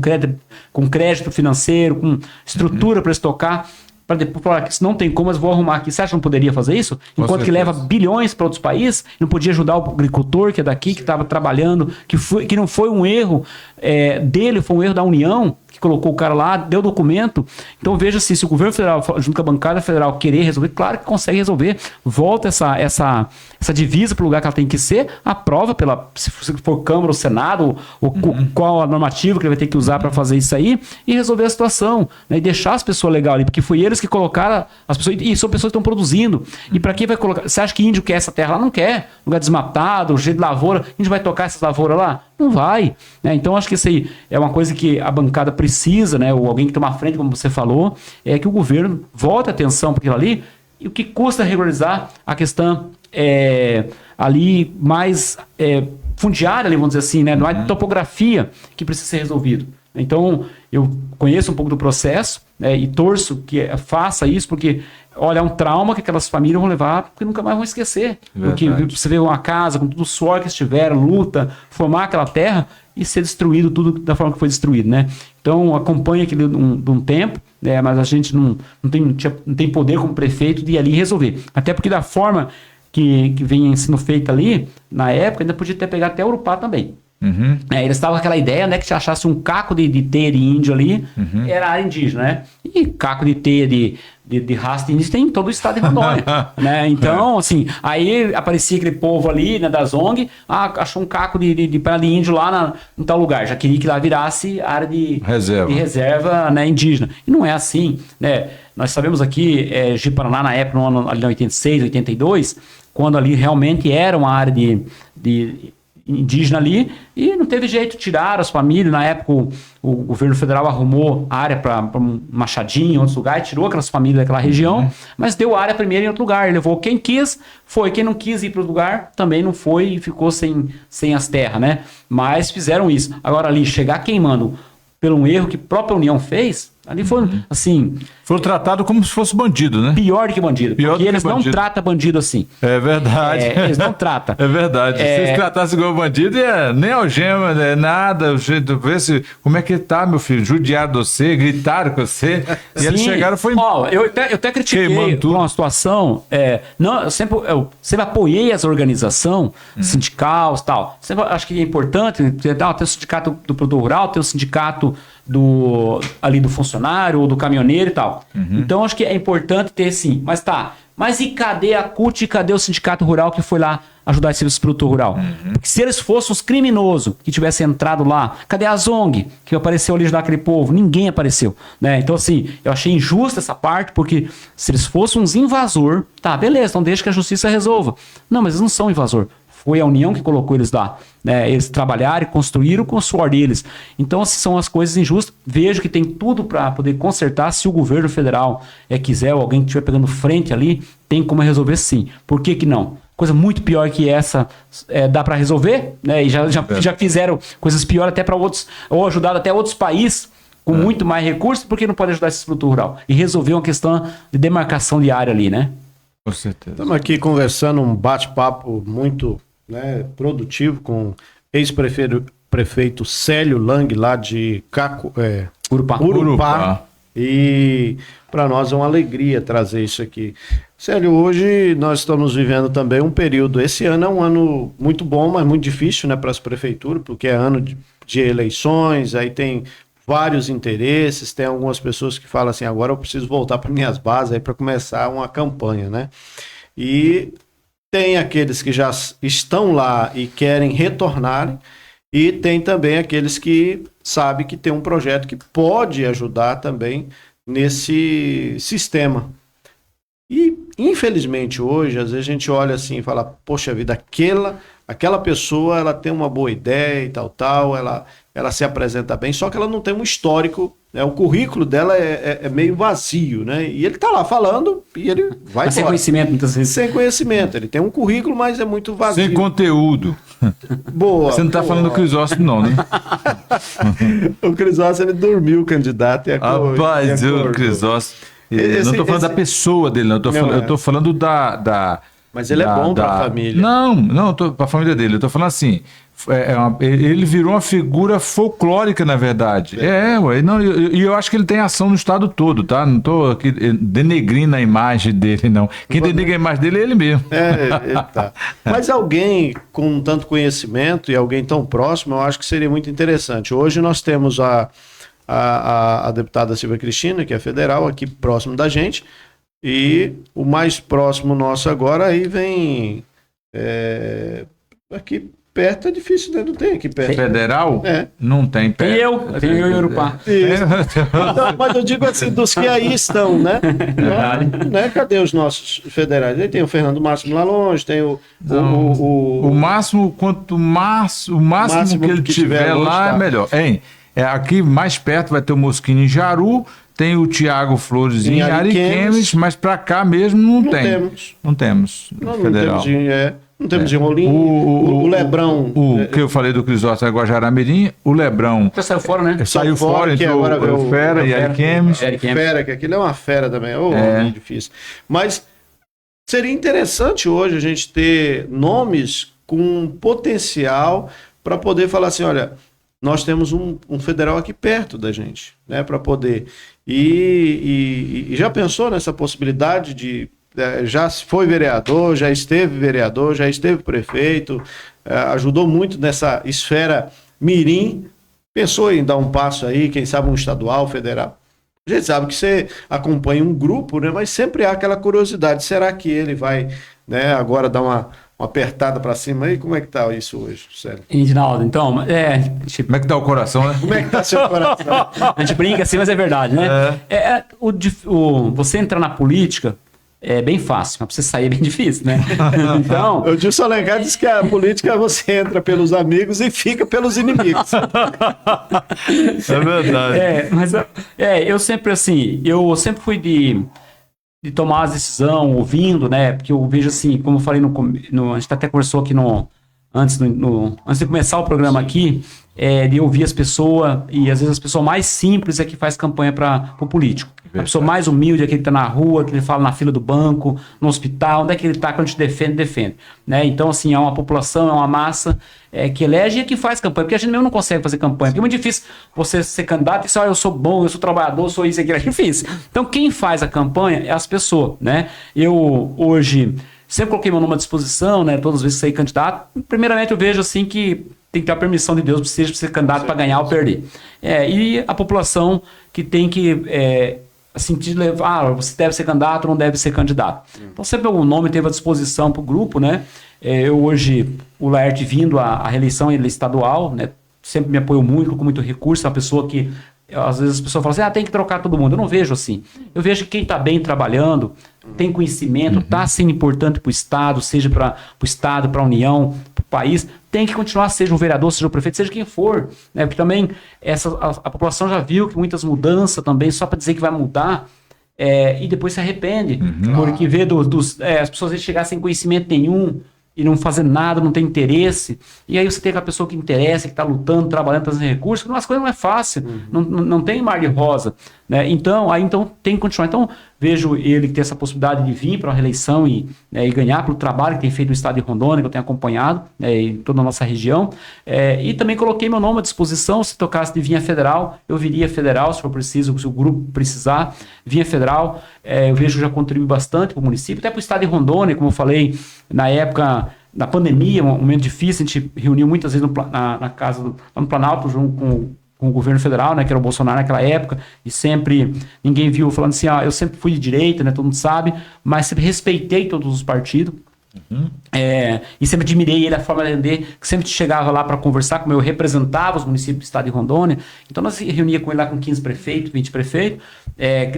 crédito financeiro, com estrutura para estocar? Para depois falar que se não tem como, mas vou arrumar aqui. Você acha que não poderia fazer isso? Enquanto que leva bilhões para outros países, não podia ajudar o agricultor que é daqui, que estava trabalhando, que não foi um erro dele, foi um erro da União, que colocou o cara lá, deu documento. Então veja se o governo federal, junto com a bancada federal, querer resolver, claro que consegue resolver. Volta essa divisa para o lugar que ela tem que ser, aprova se for Câmara ou Senado, ou qual a normativa que ele vai ter que usar para fazer isso aí, e resolver a situação, né? E deixar as pessoas legais ali, porque foi eles que colocaram as pessoas, e são pessoas que estão produzindo. E para quem vai colocar? Você acha que índio quer essa terra lá? Não quer. Lugar desmatado, jeito de lavoura, índio vai tocar essas lavouras lá? Não vai. Né? Então acho que isso aí é uma coisa que a bancada precisa, né? Ou alguém que toma a frente, como você falou, é que o governo volte a atenção para aquilo ali, e o que custa regularizar a questão ali mais fundiária, ali, vamos dizer assim, né? Não é de topografia que precisa ser resolvido. Então, eu conheço um pouco do processo, né, e torço que faça isso, porque, olha, é um trauma que aquelas famílias vão levar, porque nunca mais vão esquecer. Verdade. Porque você vê uma casa com todo o suor que eles tiveram, luta, formar aquela terra e ser destruído tudo da forma que foi destruído, né? Então, acompanha aquele de um tempo, né, mas a gente não tem poder como prefeito de ir ali resolver. Até porque da forma que vem sendo feita ali, na época, ainda podia ter pegado até Urupá também. Eles estavam com aquela ideia, né, que se achasse um caco de teia de índio ali, era área indígena, né? E caco de teia de raça de índio tem em todo o estado de Rondônia, né? Então, assim, aí aparecia aquele povo ali, né, da ONG, achou um caco de palha de índio lá em tal lugar, já queria que lá virasse área de reserva, né, indígena. E não é assim, né? Nós sabemos aqui, Ji-Paraná, na época, no ano ali, 86, 82, quando ali realmente era uma área de indígena ali, e não teve jeito, tiraram as famílias. Na época o governo federal arrumou área para Machadinho, em outros lugares, tirou aquelas famílias daquela região, mas deu área primeiro em outro lugar. Ele levou quem quis, foi. Quem não quis ir para o lugar, também não foi e ficou sem as terras, né? Mas fizeram isso. Agora ali, chegar queimando pelo um erro que a própria União fez, ali foi assim... Foram tratados como se fosse bandido, né? Pior do que bandido. Porque eles não tratam bandido assim. É verdade. Eles não tratam. É verdade. Se eles tratassem igual bandido, nem algema, nada. Vê se como é que tá, meu filho. Judiaram você, gritaram com você. E eles chegaram, foi... Eu até critiquei uma situação. Eu sempre apoiei as organizações sindicais e tal. Sempre acho que é importante. Tem o sindicato do produtor rural, tem o sindicato ali do funcionário ou do caminhoneiro e tal. Então acho que é importante ter sim, mas Mas e cadê a CUT e cadê o Sindicato Rural que foi lá ajudar esse serviço produtor rural? Porque se eles fossem os criminosos que tivessem entrado lá, cadê a ZONG que apareceu ali ajudar aquele povo? Ninguém apareceu, né? Então, assim, eu achei injusta essa parte, porque se eles fossem uns invasor, tá, beleza, então deixa que a justiça resolva. Não, mas eles não são invasor. Foi a União que colocou eles lá, né? Eles trabalharam e construíram com o suor deles. Então, assim, são as coisas injustas. Vejo que tem tudo para poder consertar. Se o governo federal quiser, ou alguém que estiver pegando frente ali, tem como resolver sim. Por que que não? Coisa muito pior que essa dá para resolver, né? E já fizeram coisas piores até para outros, ou ajudado até outros países com muito mais recursos, porque não pode ajudar esse produtor rural? E resolver uma questão de demarcação de área ali, né? Com certeza. Estamos aqui conversando, um bate-papo muito, né, produtivo com ex-prefeito Célio Lang, lá de Urupá. E para nós é uma alegria trazer isso aqui. Célio, hoje nós estamos vivendo também um período, esse ano é um ano muito bom, mas muito difícil, né, para as prefeituras, porque é ano de eleições, aí tem vários interesses, tem algumas pessoas que falam assim, agora eu preciso voltar para minhas bases aí para começar uma campanha, né? E tem aqueles que já estão lá e querem retornarem, e tem também aqueles que sabem que tem um projeto que pode ajudar também nesse sistema. E, infelizmente, hoje, às vezes a gente olha assim e fala, poxa vida, aquela pessoa, ela tem uma boa ideia e tal, ela se apresenta bem, só que ela não tem um histórico, né? O currículo dela é meio vazio, né? E ele tá lá falando e ele vai sem conhecimento, muitas vezes. Sem conhecimento. Ele tem um currículo, mas é muito vazio. Sem conteúdo. Boa. Você não tá falando do Crisóstomo, não, né? O Crisóstomo, ele dormiu, o candidato. Rapaz, o Crisóstomo... não tô falando da pessoa dele, não. Eu tô falando da... Mas ele é bom para a família. Não, para a família dele. Eu tô falando assim, ele virou uma figura folclórica, na verdade. E eu acho que ele tem ação no estado todo, tá? Não tô aqui denegrindo a imagem dele, não. Quem denegra a imagem dele é ele mesmo. Ele tá. Mas alguém com tanto conhecimento e alguém tão próximo, eu acho que seria muito interessante. Hoje nós temos a deputada Silvia Cristina, que é federal, aqui próximo da gente, e o mais próximo nosso agora aí vem aqui perto, é difícil, né? Não tem aqui perto. Federal? Não tem perto. Tenho eu em Urupá. Então, mas eu digo assim, dos que aí estão, né? Né? Cadê os nossos federais? Aí tem o Fernando Máximo lá longe, tem o Máximo, o máximo que ele tiver lá é melhor. Aqui mais perto vai ter o Mosquini em Jaru, tem o Tiago Flores em Ariquemes, mas para cá mesmo não tem. Não temos. Federal. Não temos em Rolim. O Lebrão. Que eu falei do Crisóstomo é Guajará-Mirim. O Lebrão. Já saiu fora, né? Saiu fora, entrou o Fera e Ariquemes. Fera, que aquilo é uma fera também. É difícil. Mas seria interessante hoje a gente ter nomes com potencial para poder falar assim, olha, nós temos um federal aqui perto da gente, né, para poder... E já pensou nessa possibilidade de... já foi vereador, já esteve prefeito, ajudou muito nessa esfera mirim, pensou em dar um passo aí, quem sabe um estadual, federal? A gente sabe que você acompanha um grupo, né, mas sempre há aquela curiosidade, será que ele vai, né, agora dar uma apertada para cima aí? Como é que tá isso hoje, sério? Reginaldo, então, como é que tá o coração, né? Como é que tá seu coração? A gente brinca assim, mas é verdade, né? Você entrar na política é bem fácil, mas pra você sair é bem difícil, né? Então... O Dilson Alencar diz que a política você entra pelos amigos e fica pelos inimigos. É verdade. Mas eu sempre assim, eu sempre fui de tomar as decisões, ouvindo, né? Porque eu vejo assim, como eu falei a gente até conversou aqui antes de começar o programa aqui, de ouvir as pessoas, e às vezes as pessoas mais simples é que faz campanha para o político. A pessoa mais humilde é que ele está na rua, que ele fala na fila do banco, no hospital, onde é que ele está quando a gente defende. Né? Então, assim, é uma população, é uma massa que elege e que faz campanha, porque a gente mesmo não consegue fazer campanha, porque é muito difícil você ser candidato e dizer, eu sou bom, eu sou trabalhador, eu sou isso, aquilo, é difícil. Então, quem faz a campanha é as pessoas, né? Eu, hoje, sempre coloquei meu nome à disposição, né? Todas as vezes que saí candidato, primeiramente eu vejo, assim, que tem que ter a permissão de Deus para ser candidato para ganhar ou perder. E a população que tem que assim, de levar, você deve ser candidato ou não deve ser candidato. Então sempre algum nome teve à disposição para o grupo, né? Eu hoje, o Laerte vindo à reeleição, ele é estadual, né? Sempre me apoiou muito, com muito recurso, é uma pessoa que, às vezes as pessoas falam assim, tem que trocar todo mundo. Eu não vejo assim. Eu vejo que quem está bem trabalhando, tem conhecimento, está sendo importante para o Estado, seja para o Estado, para a União, para o país, tem que continuar, seja um vereador, seja um prefeito, seja quem for. Né? Porque também a população já viu que muitas mudanças também, só para dizer que vai mudar, e depois se arrepende. Porque vê as pessoas chegar sem conhecimento nenhum, e não fazer nada, não tem interesse, e aí você tem aquela pessoa que interessa, que está lutando, trabalhando, trazendo recursos, as coisas não é fácil, não tem mar de rosa, né? Então tem que continuar. Então vejo ele que tem essa possibilidade de vir para a reeleição e ganhar pelo trabalho que tem feito no estado de Rondônia, que eu tenho acompanhado, em toda a nossa região, e também coloquei meu nome à disposição. Se tocasse de vinha federal, eu viria federal, se for preciso, se o grupo precisar, vinha federal. Eu vejo que já contribui bastante para o município, até para o estado de Rondônia, como eu falei, na época da pandemia, um momento difícil, a gente reuniu muitas vezes na casa, lá no Planalto, junto com o governo federal, né, que era o Bolsonaro naquela época, e sempre, ninguém viu falando assim, eu sempre fui de direita, né, todo mundo sabe, mas sempre respeitei todos os partidos, e sempre admirei ele, a forma de atender, que sempre chegava lá para conversar, como eu representava os municípios do estado de Rondônia, então nós reunia com ele lá com 15 prefeitos, 20 prefeitos,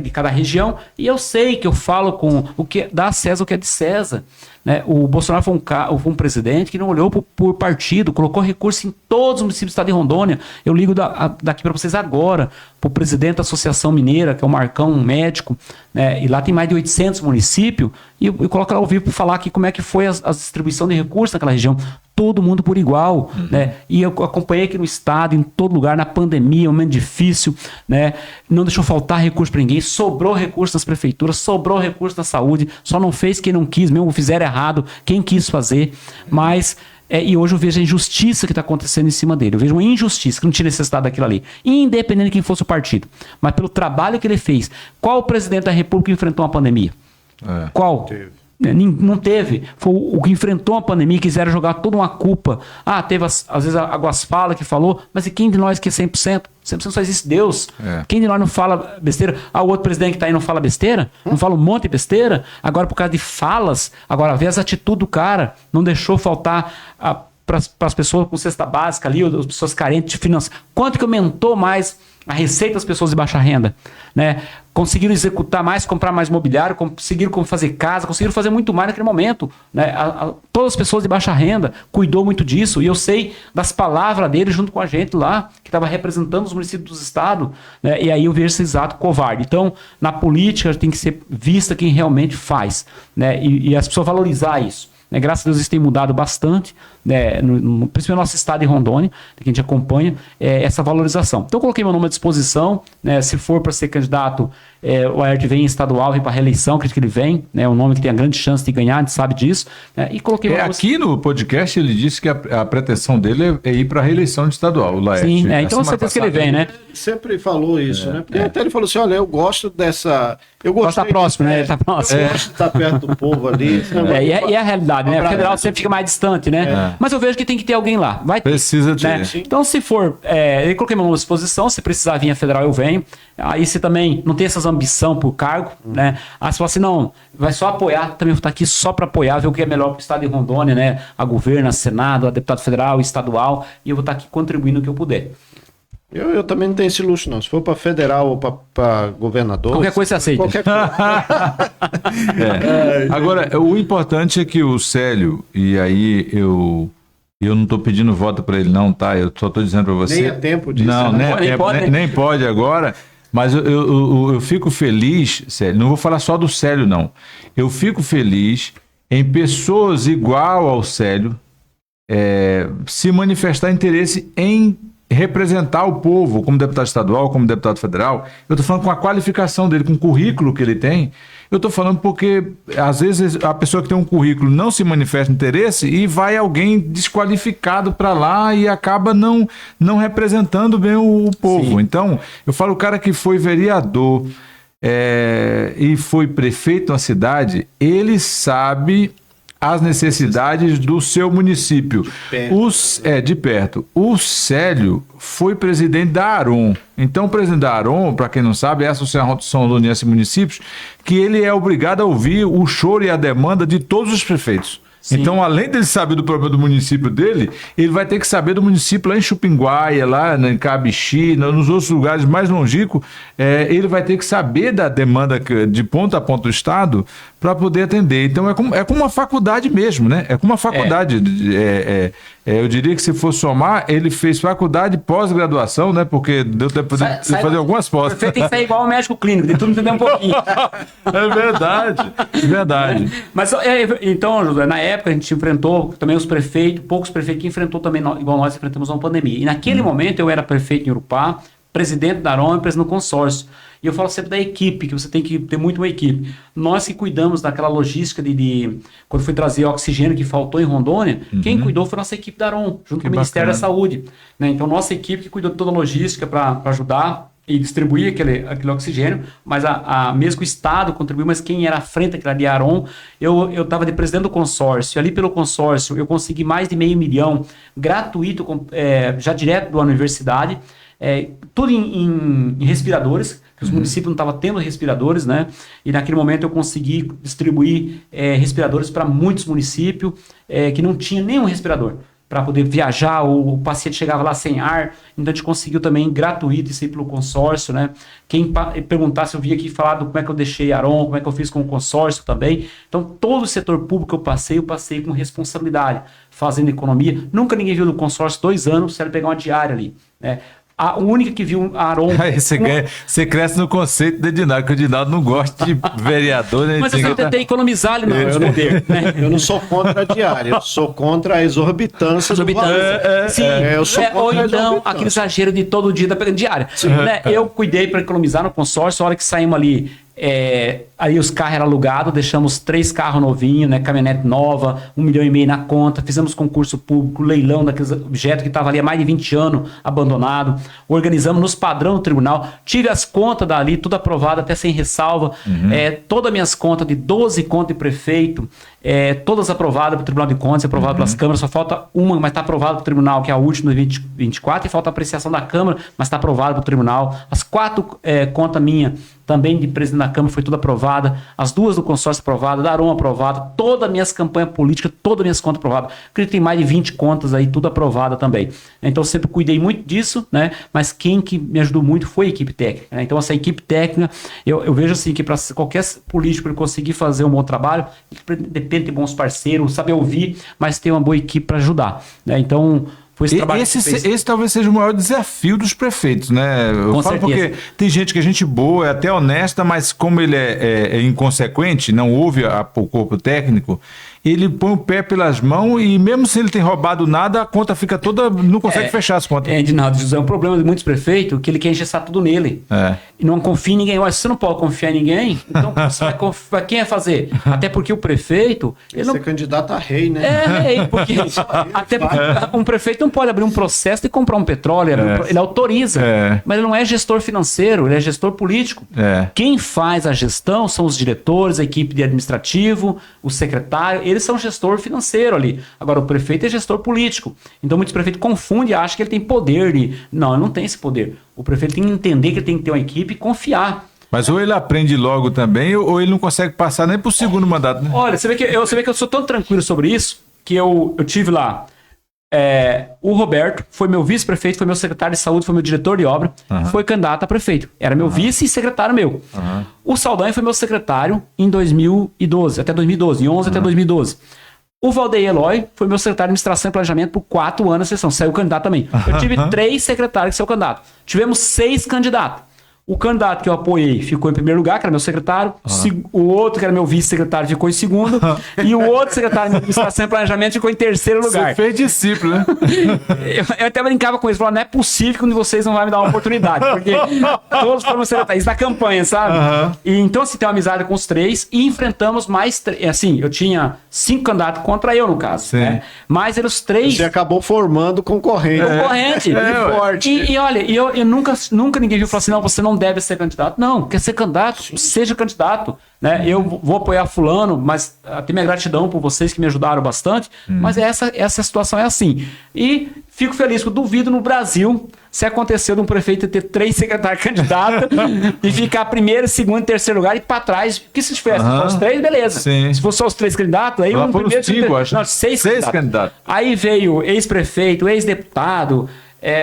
de cada região, e eu sei que eu falo com o que dá a César o que é de César, né? O Bolsonaro foi um presidente que não olhou por partido, colocou recurso em todos os municípios do estado de Rondônia. Eu ligo daqui para vocês agora, para o presidente da Associação Mineira, que é o Marcão, um médico, né? E lá tem mais de 800 municípios, e eu coloco lá ao vivo para falar aqui como é que foi a distribuição de recursos naquela região. Todo mundo por igual, né? E eu acompanhei aqui no estado, em todo lugar, na pandemia, um momento difícil, né? Não deixou faltar recurso para ninguém, sobrou recurso nas prefeituras, sobrou recurso na saúde, só não fez quem não quis, mesmo fizeram errado, quem quis fazer, mas... e hoje eu vejo a injustiça que está acontecendo em cima dele. Eu vejo uma injustiça, que não tinha necessidade daquilo ali. Independente de quem fosse o partido. Mas pelo trabalho que ele fez. Qual o presidente da República enfrentou uma pandemia? Qual? Não teve. Foi o que enfrentou a pandemia, quiseram jogar toda uma culpa. Teve às vezes a Águas Fala que falou, mas e quem de nós que é 100%? 100% só existe Deus. Quem de nós não fala besteira? O outro presidente que está aí não fala besteira? Não fala um monte de besteira? Agora, por causa de falas, agora vê as atitudes do cara, não deixou faltar para as pessoas com cesta básica ali, as pessoas carentes de finanças. Quanto que aumentou mais a receita das pessoas de baixa renda, né? Conseguiram executar mais, comprar mais mobiliário, conseguiram fazer casa, conseguiram fazer muito mais naquele momento, né? Todas as pessoas de baixa renda cuidou muito disso, e eu sei das palavras dele junto com a gente lá, que estava representando os municípios dos estados, né? E aí eu vejo esse ato covarde. Então, na política tem que ser vista quem realmente faz, né? E as pessoas valorizar isso. Graças a Deus isso tem mudado bastante, né, principalmente no nosso estado de Rondônia, que a gente acompanha essa valorização. Então eu coloquei meu nome à disposição, né, se for para ser candidato, o Laerte vem estadual, vem para a reeleição, acredito que ele vem, né, um nome que tem a grande chance de ganhar, a gente sabe disso, né, e coloquei aqui no podcast ele disse que a pretensão dele é ir para a reeleição de estadual, o Laerte. Sim, então com certeza que ele vem, né? Sempre falou isso, né? Porque até ele falou assim, olha, eu gosto dessa... Eu gosto tá próximo, né? Ele tá próximo. Eu gosto de estar perto do povo ali. E a realidade, né? O federal sempre fica mais distante, né? Mas eu vejo que tem que ter alguém lá. Precisa ter. Né? Então, se for... eu coloquei meu nome à disposição, se precisar vir a federal, eu venho. Aí se também não tem essas ambição por cargo, né? Aí você fala assim, não, vai só apoiar, também vou estar aqui só para apoiar, ver o que é melhor para o estado de Rondônia, né? A governo, a Senado, a deputado federal, estadual, e eu vou estar aqui contribuindo o que eu puder. Eu também não tenho esse luxo, não. Se for para federal ou para governador... Qualquer coisa você aceita. Qualquer coisa. Agora, o importante é que o Célio, e aí eu não estou pedindo voto para ele não, tá? Eu só estou dizendo para você... Nem é tempo disso. Não, nem pode agora. Mas eu fico feliz, Célio, não vou falar só do Célio, não. Eu fico feliz em pessoas igual ao Célio se manifestar interesse em representar o povo como deputado estadual, como deputado federal. Eu estou falando com a qualificação dele, com o currículo que ele tem. Eu estou falando porque, às vezes, a pessoa que tem um currículo não se manifesta interesse e vai alguém desqualificado para lá e acaba não representando bem o povo. Sim. Então, eu falo, o cara que foi vereador e foi prefeito na cidade, ele sabe às necessidades do seu município. De perto. O Célio foi presidente da ARON. Então, o presidente da ARON, para quem não sabe, é a Associação Rondoniense de Municípios, que ele é obrigado a ouvir o choro e a demanda de todos os prefeitos. Sim. Então, além dele saber do problema do município dele, ele vai ter que saber do município lá em Chupinguaia, lá em Cabixi, nos outros lugares mais longínquos. Ele vai ter que saber da demanda de ponta a ponta do Estado para poder atender. Então, é como uma faculdade mesmo, né? É como uma faculdade. Eu diria que se for somar, ele fez faculdade pós-graduação, né? Porque deu tempo de fazer algumas pós. O prefeito tem que sair igual ao médico clínico, de tudo entender um pouquinho. É verdade. Mas, então, José, na época a gente enfrentou também os prefeitos, poucos prefeitos que enfrentou também, igual nós enfrentamos uma pandemia. E naquele momento eu era prefeito em Urupá, presidente da ARON e presidente do consórcio. E eu falo sempre da equipe, que você tem que ter muito uma equipe. Nós que cuidamos daquela logística quando foi trazer oxigênio que faltou em Rondônia, quem cuidou foi a nossa equipe da ARON, junto com o Ministério da Saúde. Né? Então, nossa equipe que cuidou de toda a logística para ajudar e distribuir aquele oxigênio, mas mesmo o Estado contribuiu, mas quem era à frente daquela de ARON, eu estava de presidente do consórcio, ali pelo consórcio eu consegui mais de R$500 mil gratuito, já direto da universidade, tudo em respiradores, que os municípios não estavam tendo respiradores, né? E naquele momento eu consegui distribuir respiradores para muitos municípios que não tinha nenhum respirador para poder viajar, o paciente chegava lá sem ar, então a gente conseguiu também gratuito isso aí pelo consórcio, né? Quem perguntasse, eu vi aqui falar como é que eu deixei ARON, como é que eu fiz com o consórcio também. Então todo o setor público que eu passei com responsabilidade, fazendo economia. Nunca ninguém viu do consórcio 2 anos, se ela pegar uma diária ali, né? A única que viu a ARON... Você cresce no conceito do Edinaldo, que o Edinaldo não gosta de vereador. Né? Mas eu tentei economizar ali no poder. Né? Eu não sou contra a diária, eu sou contra a exorbitância. Sim, eu sou contra ou então aquele exagero de todo dia da diária. Né? Eu cuidei para economizar no consórcio, a hora que saímos ali... aí os carros eram alugados, deixamos 3 carros novinhos, né, caminhonete nova, R$1,5 milhão na conta, fizemos concurso público, leilão daqueles objetos que estavam ali há mais de 20 anos abandonado, organizamos nos padrão do tribunal, tive as contas dali, tudo aprovado, até sem ressalva, todas as minhas contas, de 12 contas de prefeito, todas aprovadas pelo Tribunal de Contas, aprovadas pelas câmaras, só falta uma, mas está aprovada pelo tribunal, que é a última, 2024, e falta a apreciação da Câmara, mas está aprovada pelo tribunal. As 4 contas minhas, também de presidente da Câmara, foi tudo aprovada, as 2 do consórcio aprovadas, da ARON aprovada, todas as minhas campanhas políticas, todas as minhas contas aprovadas. Acredito que tem mais de 20 contas aí, tudo aprovada também. Então, eu sempre cuidei muito disso, né? Mas quem que me ajudou muito foi a equipe técnica, né? Então, essa equipe técnica, eu vejo assim, que para qualquer político ele conseguir fazer um bom trabalho, depende de bons parceiros, saber ouvir, mas ter uma boa equipe para ajudar, né? Então... Esse talvez seja o maior desafio dos prefeitos, né? Eu falo porque tem gente que é gente boa, é até honesta, mas como ele é inconsequente, não ouve o corpo técnico, ele põe o pé pelas mãos e mesmo se ele tem roubado nada, a conta fica toda, não consegue fechar as contas. Edinaldo, José, um problema de muitos prefeitos que ele quer engessar tudo nele. E não confia em ninguém. Olha, se você não pode confiar em ninguém, então você vai confiar, quem vai fazer? Até porque o prefeito... Ele não... é candidato a rei, né? Rei, porque até porque um prefeito não pode abrir um processo de comprar um petróleo, ele autoriza, mas ele não é gestor financeiro, ele é gestor político. Quem faz a gestão são os diretores, a equipe de administrativo, o secretário, eles são gestor financeiro ali. Agora, o prefeito é gestor político. Então, muitos prefeitos confundem e acham que ele tem poder. Não, ele não tem esse poder. O prefeito tem que entender que ele tem que ter uma equipe e confiar. Mas ou ele aprende logo também, ou ele não consegue passar nem para o segundo mandato, né? Olha, você vê que eu sou tão tranquilo sobre isso, que eu tive lá o Roberto, foi meu vice-prefeito, foi meu secretário de saúde, foi meu diretor de obra, foi candidato a prefeito. Era meu vice e secretário meu. O Saldanha foi meu secretário em 2012, até 2012, em 11 até 2012. O Valdeir Eloy foi meu secretário de administração e planejamento por 4 anos na sessão, saiu candidato também. Eu tive 3 secretários que saiu candidato. Tivemos 6 candidatos. O candidato que eu apoiei ficou em primeiro lugar, que era meu secretário. O outro, que era meu vice-secretário, ficou em segundo. E o outro secretário de administração e planejamento ficou em terceiro lugar. Você fez discípulo, né? Eu até brincava com eles, falava, não é possível que um de vocês não vai me dar uma oportunidade, porque todos foram secretários. Isso da campanha, sabe? E, então, assim, tem uma amizade com os 3 e enfrentamos mais... Assim, eu tinha 5 candidatos contra eu, no caso. Né? Mas eram os 3... Você acabou formando concorrente. Concorrente. Forte. E olha, eu nunca ninguém viu falar assim, não, você não não deve ser candidato. Não, quer ser candidato, seja candidato. Né? Eu vou apoiar fulano, mas tenho minha gratidão por vocês que me ajudaram bastante, mas essa situação é assim. E fico feliz, que eu duvido no Brasil se aconteceu de um prefeito ter 3 secretários candidatos e ficar primeiro, segundo, terceiro lugar e para trás. Porque se tivesse os 3, beleza. Sim. Se fosse só os 3 candidatos, aí lá um foram primeiro... 5, acho. Não, 6 candidatos. Aí veio ex-prefeito, ex-deputado,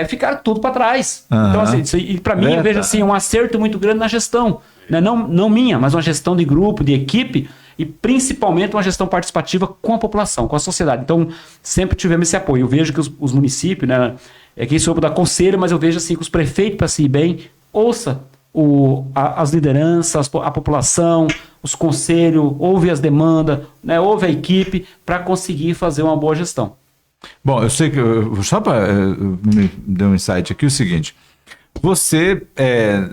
ficaram tudo para trás. Então, assim, e para mim, eu vejo assim, um acerto muito grande na gestão. Né? Não minha, mas uma gestão de grupo, de equipe, e principalmente uma gestão participativa com a população, com a sociedade. Então, sempre tivemos esse apoio. Eu vejo que os municípios, né, quem sou eu da conselho, mas eu vejo assim que os prefeitos, para se ir bem, ouça as lideranças, a população, os conselhos, ouve as demandas, né, ouve a equipe para conseguir fazer uma boa gestão. Bom, eu sei que, só para me dar um insight aqui, o seguinte: você,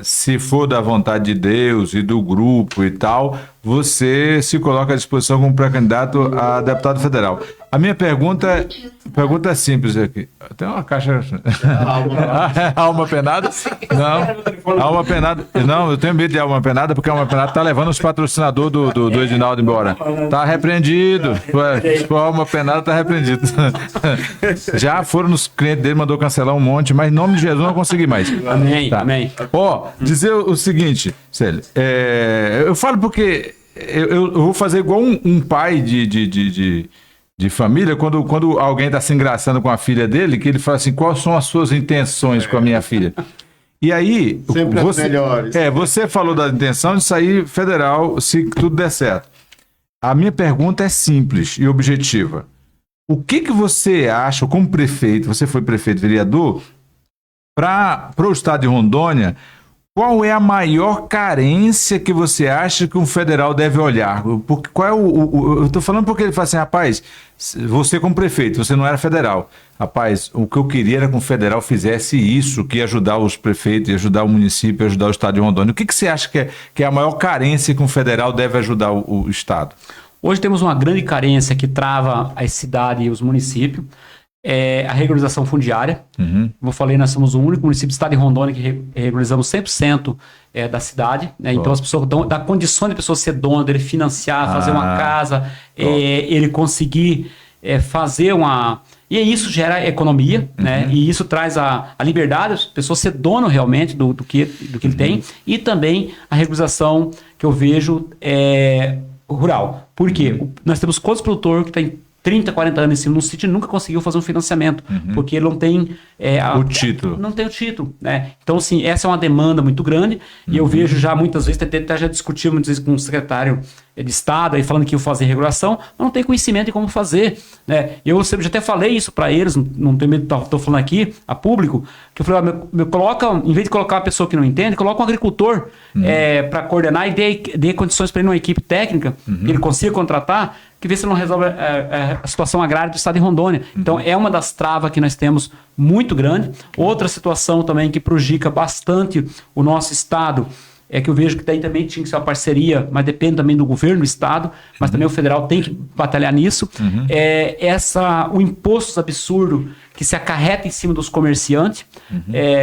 se for da vontade de Deus e do grupo e tal, você se coloca à disposição como pré-candidato a deputado federal. A minha pergunta é simples aqui. Tem uma caixa... Alma penada? Não. Alma penada... Não, eu tenho medo de alma penada, porque a alma penada tá levando os patrocinadores do Edinaldo embora. Tá repreendido. Se for alma penada, tá repreendido. Já foram nos clientes dele, mandou cancelar um monte, mas em nome de Jesus não consegui mais. Amém, tá. Amém. Dizer o seguinte, Célio, eu falo porque eu vou fazer igual um pai de família, quando alguém está se engraçando com a filha dele, que ele fala assim: quais são as suas intenções com a minha filha? E aí, sempre as melhores. Você falou da intenção de sair federal se tudo der certo. A minha pergunta é simples e objetiva. O que você acha, como prefeito, você foi prefeito vereador, para o estado de Rondônia, qual é a maior carência que você acha que um federal deve olhar? Qual é eu estou falando porque ele fala assim: rapaz, você como prefeito, você não era federal. Rapaz, o que eu queria era que um federal fizesse isso, que ia ajudar os prefeitos, ia ajudar o município, ia ajudar o estado de Rondônia. O que você acha que é a maior carência que um federal deve ajudar o estado? Hoje temos uma grande carência que trava a cidade e os municípios. A regularização fundiária. Como eu falei, nós somos o único município do estado de Rondônia que regularizamos 100% da cidade. Né? Então, as pessoas dá condição de pessoa ser dona, dele financiar, fazer uma casa, ele conseguir fazer uma... E isso gera economia, né? E isso traz a liberdade, as pessoas ser dono realmente do que ele tem. E também a regularização que eu vejo rural. Por quê? Nós temos quantos produtores que têm 30, 40 anos em cima, num sítio, nunca conseguiu fazer um financiamento, porque ele não tem o título. Não tem o título, né? Então, assim, essa é uma demanda muito grande, e eu vejo já muitas vezes, até já discutimos muitas vezes com o secretário de Estado, aí falando que ia fazer regulação, mas não tem conhecimento de como fazer, né? Eu já até falei isso para eles, não tenho medo, estou falando aqui, a público, que eu falei, coloca, em vez de colocar uma pessoa que não entende, coloca um agricultor para coordenar e dê condições para ele numa equipe técnica, que ele consiga contratar, que vê se não resolve a situação agrária do estado de Rondônia. Então, é uma das travas que nós temos muito grande. Outra situação também que prejudica bastante o nosso estado é que eu vejo que daí também tinha que ser uma parceria, mas depende também do governo do estado, mas também o federal tem que batalhar nisso. O imposto absurdo que se acarreta em cima dos comerciantes,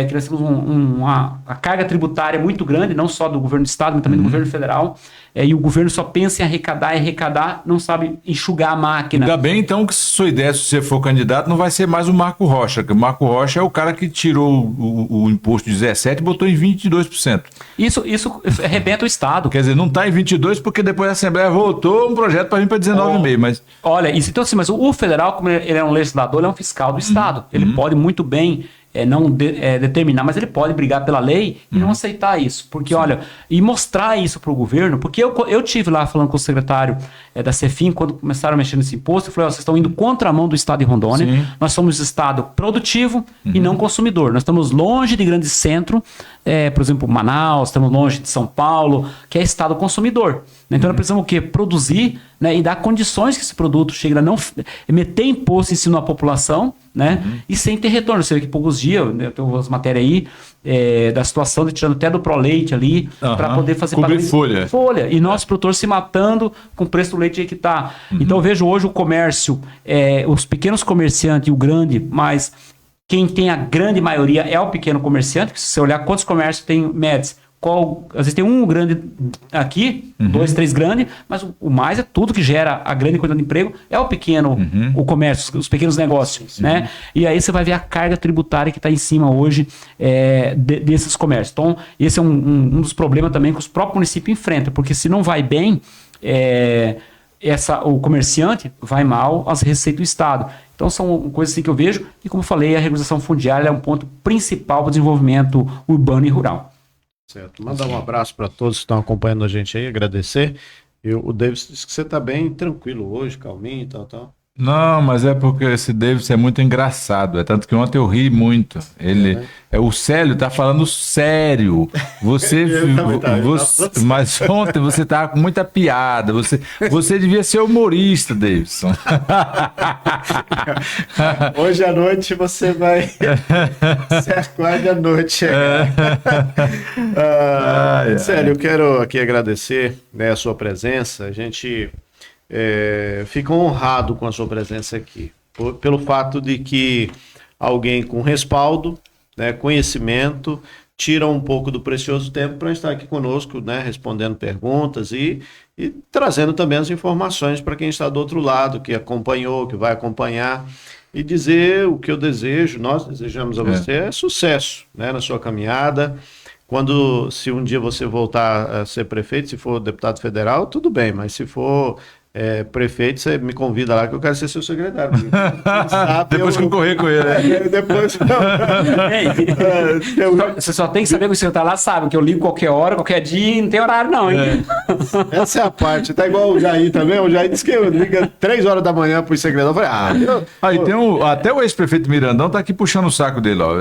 que nós temos uma carga tributária muito grande, não só do governo do estado, mas também do governo federal, e o governo só pensa em arrecadar, não sabe enxugar a máquina. Ainda bem, então, que se sua ideia, se você for candidato, não vai ser mais o Marco Rocha, que o Marco Rocha é o cara que tirou o imposto de 17% e botou em 22%. Isso arrebenta o estado. Quer dizer, não está em 22% porque depois a Assembleia voltou um projeto para vir para 19,5%. Mas... Olha, então assim, mas o federal, como ele é um legislador, ele é um fiscal do estado. Ele pode muito bem não determinar, mas ele pode brigar pela lei e não aceitar isso. Porque, olha, e mostrar isso para o governo, porque eu tive lá falando com o secretário da Cefim, quando começaram a mexer nesse imposto, eu falei, vocês estão indo contra a mão do estado de Rondônia, nós somos estado produtivo e não consumidor. Nós estamos longe de grandes centros, por exemplo, Manaus, estamos longe de São Paulo, que é estado consumidor. Então, nós precisamos o quê? Produzir, né, e dar condições que esse produto chegue a não meter imposto em cima da população, né, e sem ter retorno. Você vê que poucos dias, né, eu tenho as matérias aí, da situação de tirando até do Proleite ali, para poder fazer folha. E nosso produtor se matando com o preço do leite aí que está. Então, eu vejo hoje o comércio, os pequenos comerciantes e o grande, mas quem tem a grande maioria é o pequeno comerciante, que se você olhar quantos comércios tem médios, às vezes tem um grande aqui, 2, 3 grandes, mas o mais é tudo que gera a grande quantidade de emprego, é o pequeno, o comércio, os pequenos negócios, né? E aí você vai ver a carga tributária que está em cima hoje desses comércios. Então, esse é um dos problemas também que os próprios municípios enfrentam, porque se não vai bem, o comerciante vai mal às receitas do Estado. Então são coisas assim que eu vejo, e como eu falei, a regularização fundiária é um ponto principal para o desenvolvimento urbano e rural. Certo. Mandar um abraço para todos que estão acompanhando a gente aí, agradecer. O Davis disse que você está bem tranquilo hoje, calminho e tal. Não, mas é porque esse Davis é muito engraçado. É tanto que ontem eu ri muito. O Célio tá falando sério. Mas ontem você tava com muita piada. Você devia ser humorista, Davidson. Hoje à noite você vai. Você acorda à noite. Célio, eu quero aqui agradecer, né, a sua presença. A gente fica honrado com a sua presença aqui, pelo fato de que alguém com respaldo, né, conhecimento, tira um pouco do precioso tempo para estar aqui conosco, né, respondendo perguntas e trazendo também as informações para quem está do outro lado, que acompanhou, que vai acompanhar, e dizer o que eu desejo, nós desejamos a você sucesso, né, na sua caminhada. Se um dia você voltar a ser prefeito, se for deputado federal, tudo bem, mas se for prefeito, você me convida lá que eu quero ser seu secretário. Depois que eu correr com ele. Depois Você só tem que saber que você tá lá, sabe, que eu ligo qualquer hora, qualquer dia, não tem horário não, hein? Essa é a parte. Tá igual o Jair também. O Jair disse que liga 3 horas da manhã pro secretário. Eu falei, até o ex-prefeito Mirandão tá aqui puxando o saco dele, ó.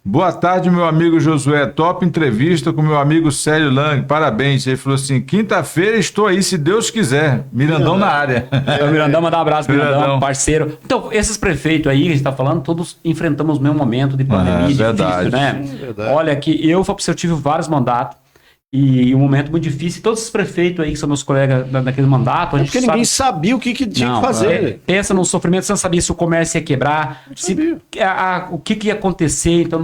Boa tarde, meu amigo Josué. Top entrevista com meu amigo Célio Lang. Parabéns. Ele falou assim: quinta-feira estou aí, se Deus quiser. Mirandão na área. O Mirandão, mandar um abraço, Mirandão, parceiro. Então, esses prefeitos aí que a gente está falando, todos enfrentamos o mesmo momento de pandemia. Verdade. Difícil, né? Verdade. Olha, que eu tive vários mandatos. E um momento muito difícil. Todos os prefeitos aí, que são meus colegas daquele mandato... Porque ninguém sabia o que tinha que fazer. Pensa no sofrimento, você não sabia se o comércio ia quebrar, o que ia acontecer. Então,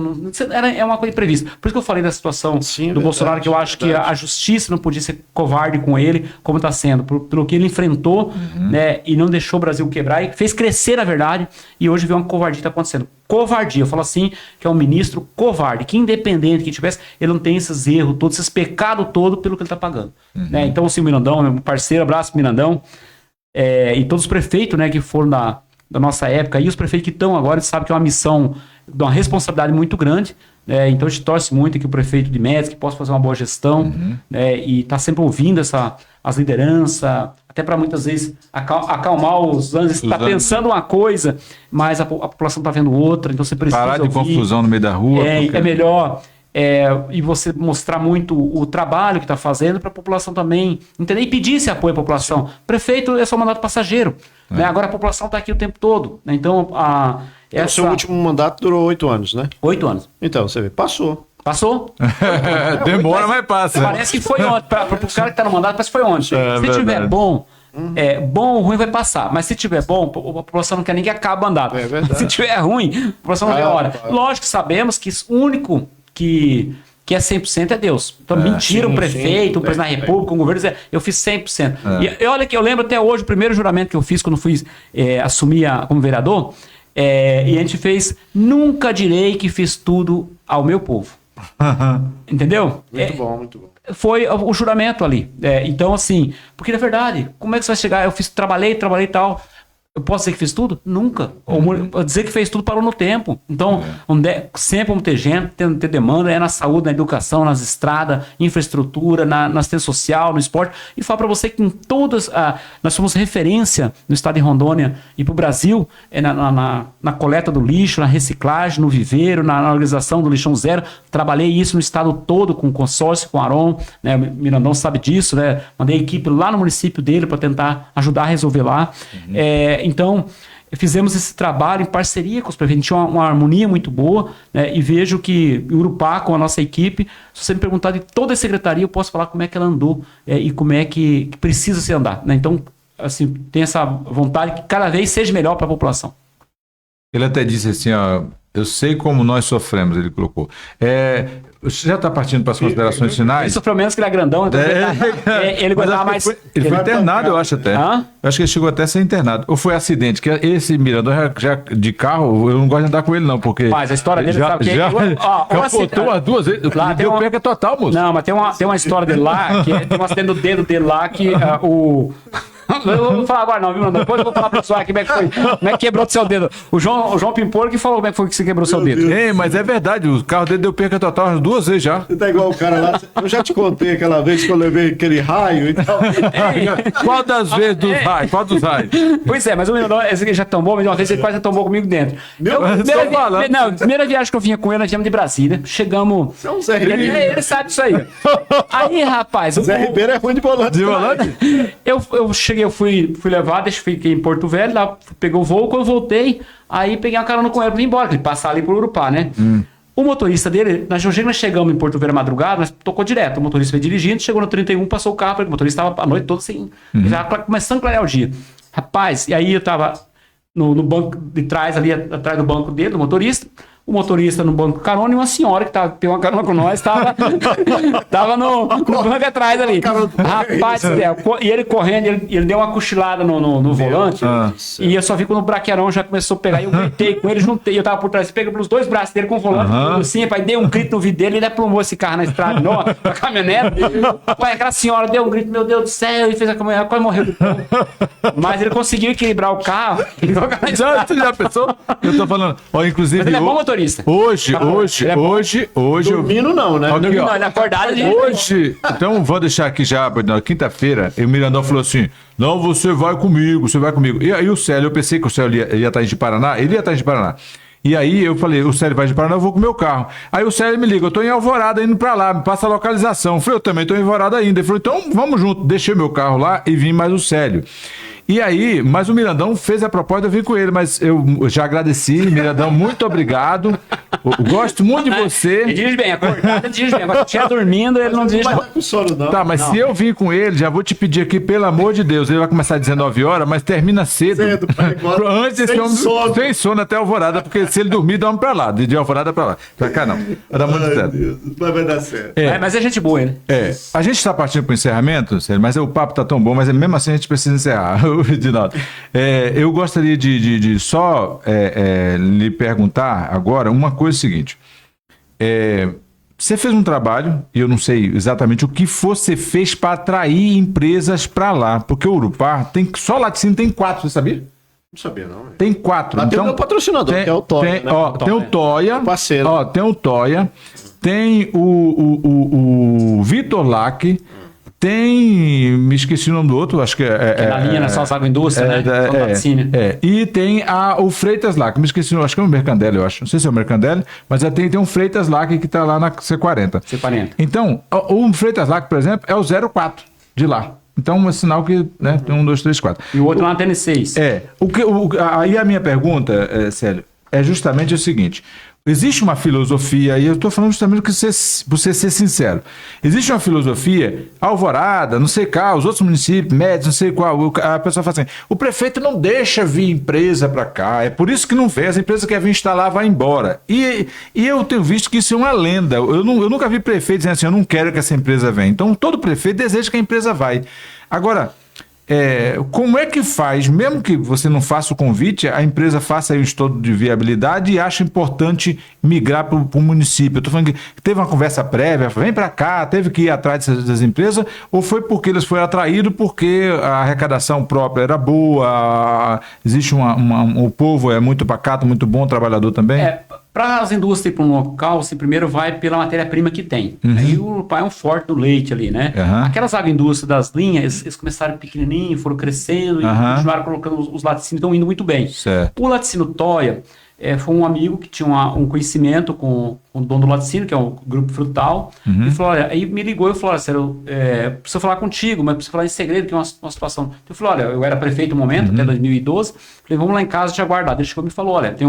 é uma coisa imprevista. Por isso que eu falei da situação do Bolsonaro, que eu acho que a justiça não podia ser covarde com ele, como está sendo. Pelo que ele enfrentou, né, e não deixou o Brasil quebrar, e fez crescer, na verdade, e hoje vê uma covardia que está acontecendo. Covardia, eu falo assim, que é um ministro covarde, que independente que tivesse, ele não tem esses erros todos, esses pecados todos pelo que ele está pagando. Né? Então, assim, o Mirandão, meu parceiro, abraço, Mirandão, e todos os prefeitos, né, que foram da nossa época, e os prefeitos que estão agora, eles sabem que é uma missão, uma responsabilidade muito grande, então a gente torce muito que o prefeito de Médici que possa fazer uma boa gestão, e está sempre ouvindo as lideranças, até para muitas vezes acalmar os ânimos. Você está pensando uma coisa, mas a população está vendo outra, então você precisa parar de confusão no meio da rua. É melhor e você mostrar muito o trabalho que está fazendo para a população também entender e pedir esse apoio à população. Prefeito é só mandato passageiro, né? Agora a população está aqui o tempo todo, né? Então o seu último mandato durou 8 anos, né? 8 anos. Então, você vê, passou. Demora, mas passa. Parece que foi ontem. Para o cara que está no mandato, parece que foi ontem. Se tiver bom, bom ou ruim vai passar. Mas se tiver bom, a população não quer nem que acabe o mandato. Se tiver ruim, a população não vê a hora. Lógico que sabemos que o único que é 100% é Deus. Então, mentira o prefeito, o presidente da República, o governo, eu fiz 100%. E olha que eu lembro até hoje, o primeiro juramento que eu fiz quando fui assumir como vereador, e a gente fez: nunca direi que fiz tudo ao meu povo. Entendeu? Muito bom, muito bom. Foi o juramento ali. Então, assim, porque na verdade, como é que você vai chegar? Eu trabalhei e tal. Eu posso dizer que fiz tudo? Nunca. Ou dizer que fez tudo parou no tempo. Então, sempre vamos ter gente, ter demanda, na saúde, na educação, nas estradas, infraestrutura, na assistência social, no esporte. E falo para você que em todas, nós somos referência no estado de Rondônia e para o Brasil, na coleta do lixo, na reciclagem, no viveiro, na organização do lixão zero. Trabalhei isso no estado todo com o consórcio, com o Aron, né? O Mirandão sabe disso, né? Mandei a equipe lá no município dele para tentar ajudar a resolver lá. Então, fizemos esse trabalho em parceria com os prefeitos, tinha uma harmonia muito boa, né? E vejo que em Urupá, com a nossa equipe, se você me perguntar de toda a secretaria, eu posso falar como é que ela andou e como é que precisa se andar, né? Então, assim, tem essa vontade que cada vez seja melhor para a população. Ele até disse assim, ó, eu sei como nós sofremos, ele colocou. Você já está partindo para as considerações Ele finais? sofreu menos que ele é grandão, então ele Mas gostava acho mais. que ele foi internado, eu acho até. Hã? Eu acho que ele chegou até a ser internado. Ou foi acidente? Que esse Mirandão já de carro, eu não gosto de andar com ele, não, porque. Mas a história dele, já, sabe o que? já Ó, as duas vezes. Lá tem Deu uma- perca total, moço. Não, mas tem uma história dele lá, tem um acidente do dedo dele lá, que o... Eu não vou falar agora não, viu, Nando? Depois eu vou falar pra pessoal como é que foi, como é que quebrou o seu dedo. O João Pimpolho que falou como é que foi que você quebrou o seu dedo. Ei, mas é verdade, o carro dele deu perca total umas duas vezes já. Você tá igual o cara lá. Eu já te contei aquela vez que eu levei aquele raio e tal. Qual das vezes dos raios? Qual dos raios? Pois é, mas o Mirandão, esse aqui já tombou, mas uma vez ele quase tombou comigo dentro. Primeira viagem que eu vinha com ele, nós viemos de Brasília, chegamos... Você é um Zé Ribeiro. Ele sabe isso aí. Aí, rapaz... Zé Ribeiro é ruim de volante. De volante? Eu cheguei, eu fui levar, fiquei em Porto Velho, lá peguei o voo, quando eu voltei, aí peguei uma carona com ele pra ir embora, que ele passar ali por Urupá, né? O motorista dele, nós chegamos em Porto Velho madrugada, nós tocou direto, o motorista veio dirigindo, chegou no 31, passou o carro, porque o motorista estava a noite toda assim, já começando a clarear o dia. Rapaz, e aí eu tava no banco de trás, ali atrás do banco dele, do motorista, o motorista no banco carona e uma senhora que tem uma carona com nós, tava no banco atrás ali. Rapaz, e ele correndo, ele deu uma cochilada no volante, e eu só vi quando o braqueirão já começou a pegar, e eu gritei com ele, juntei, eu tava por trás, peguei pelos dois braços dele com o volante, tudo assim, pai, dei um grito no vidro dele, ele aplomou esse carro na estrada, na caminhonete, pai, aquela senhora deu um grito, meu Deus do céu, e fez a caminhonete, quase morreu do pão. Mas ele conseguiu equilibrar o carro e jogar na estrada. Você já pensou? Eu tô falando, ó, inclusive... Mas ele é bom motorista. Hoje, Dormindo não, né? Aqui, ó. Não, ele é acordado de... Hoje, então vou deixar aqui já, na quinta-feira, e o Mirandão falou assim, não, você vai comigo. E aí o Célio, eu pensei que o Célio ia estar em Paraná, ele ia estar em Paraná. E aí eu falei, o Célio vai de Paraná, eu vou com o meu carro. Aí o Célio me liga, eu tô em Alvorada indo pra lá, me passa a localização. Eu falei, eu também tô em Alvorada ainda. Ele falou, então vamos junto. Deixei meu carro lá e vim mais o Célio. E aí, mas o Mirandão fez a proposta, eu vim com ele, mas eu já agradeci, Mirandão, muito obrigado. Eu gosto muito de você. Ele dirige bem, acordado ele dirige bem. Agora, se estiver dormindo, ele não dirige Não não. vai com sono, não. Tá, mas se eu vir com ele, já vou te pedir aqui, pelo amor de Deus, ele vai começar às 19 horas, mas termina cedo. Cedo, pai, igual- Antes desse sem homem sono. sem sono até Alvorada, porque se ele dormir, dorme pra lá, de Alvorada pra lá. Pra cá não. Vai dar muito Ai, certo. Deus, vai dar certo. Mas é gente boa, ele. A gente está partindo para o encerramento, Célio, mas o papo tá tão bom, mas mesmo assim a gente precisa encerrar. O Edinaldo. Eu gostaria de só lhe perguntar agora uma coisa seguinte. Você fez um trabalho, e eu não sei exatamente o que você fez para atrair empresas para lá, porque o Urupá só Laticínio tem 4, você sabia? Não sabia, não. velho. Tem 4. Lá tem o meu patrocinador, que é o Toya, né? Tem o Toya. Parceiro. Ó, tem o Toya. Tem o Vitor Lac. Tem... Me esqueci o nome do outro, acho que Que é na linha, na só agroindústria, né? Só laticínio. E tem o Freitas Lac. Me esqueci, acho que é o Mercandelli, eu acho. Não sei se é o Mercandelli, mas tem um Freitas Lac que tá lá na C40. C40. Então, o Freitas Lac, por exemplo, é o 04 de lá. Então, é sinal que, né, tem 1, 2, 3, 4. E o outro lá na TN6. Aí a minha pergunta, Célio, é justamente o seguinte. Existe uma filosofia, e eu estou falando justamente para você ser sincero. Existe uma filosofia, Alvorada, não sei qual, os outros municípios, médios, não sei qual. A pessoa fala assim, o prefeito não deixa vir empresa para cá, é por isso que não vem, as empresas que querem vir instalar, vai embora. E eu tenho visto que isso é uma lenda. Eu nunca vi prefeito dizendo assim, eu não quero que essa empresa venha. Então, todo prefeito deseja que a empresa vai. Agora... como é que faz, mesmo que você não faça o convite, a empresa faça aí um estudo de viabilidade e acha importante migrar para o município? Eu estou falando que teve uma conversa prévia, vem para cá, teve que ir atrás dessas empresas, ou foi porque eles foram atraídos porque a arrecadação própria era boa, existe o povo é muito pacato, muito bom, trabalhador também? Para as indústrias ir para um local, você primeiro vai pela matéria-prima que tem. Aí o Urupá é um forte do leite ali, né? Aquelas agroindústrias das linhas, eles começaram pequenininho, foram crescendo e continuaram colocando os laticínios, estão indo muito bem. Certo. O laticínio Toya foi um amigo que tinha um conhecimento com o dono do laticínio, que é o Grupo Frutal, e falou, olha, aí me ligou e falou, olha, Célio, preciso falar contigo, mas preciso falar em segredo, que é uma situação. Eu falei, olha, eu era prefeito no momento, até 2012, falei, vamos lá em casa te aguardar. Ele chegou e me falou, olha, tem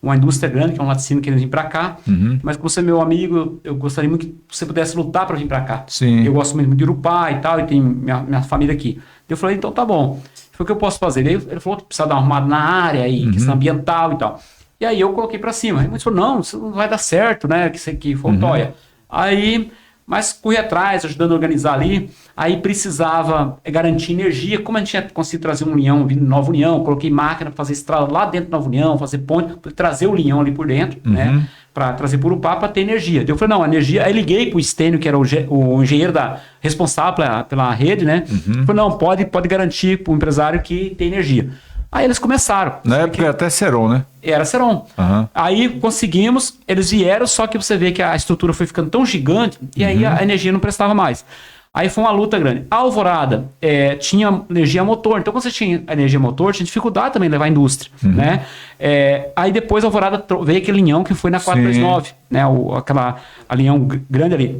uma indústria grande, que é um laticínio querendo vir para cá, mas como você é meu amigo, eu gostaria muito que você pudesse lutar para vir para cá. Sim. Eu gosto muito de Urupá e tal, e tem minha família aqui. Eu falei, então tá bom. Foi o que eu posso fazer. Ele falou que precisa dar uma arrumada na área, e questão ambiental e tal. E aí eu coloquei para cima. Ele falou, não, isso não vai dar certo, né? Que isso aqui foi o Toya. Aí, mas corri atrás, ajudando a organizar ali. Aí precisava garantir energia. Como a gente tinha conseguido trazer um linhão vindo de Nova União, coloquei máquina para fazer estrada lá dentro da Nova União, fazer ponte, trazer o linhão ali por dentro, né? Para trazer por Urupá para ter energia. Eu falei, não, a energia. Aí liguei para o Estênio, que era o engenheiro responsável pela rede, né? Falei, não, pode garantir para o empresário que tem energia. Aí eles começaram. Na época até Ceron, né? Era Ceron. Aí conseguimos, eles vieram, só que você vê que a estrutura foi ficando tão gigante e aí a energia não prestava mais. Aí foi uma luta grande. A Alvorada tinha energia motor, então quando você tinha energia motor, tinha dificuldade também de levar a indústria, né? Aí depois a Alvorada veio aquele linhão que foi na 439, né? A linhão grande ali.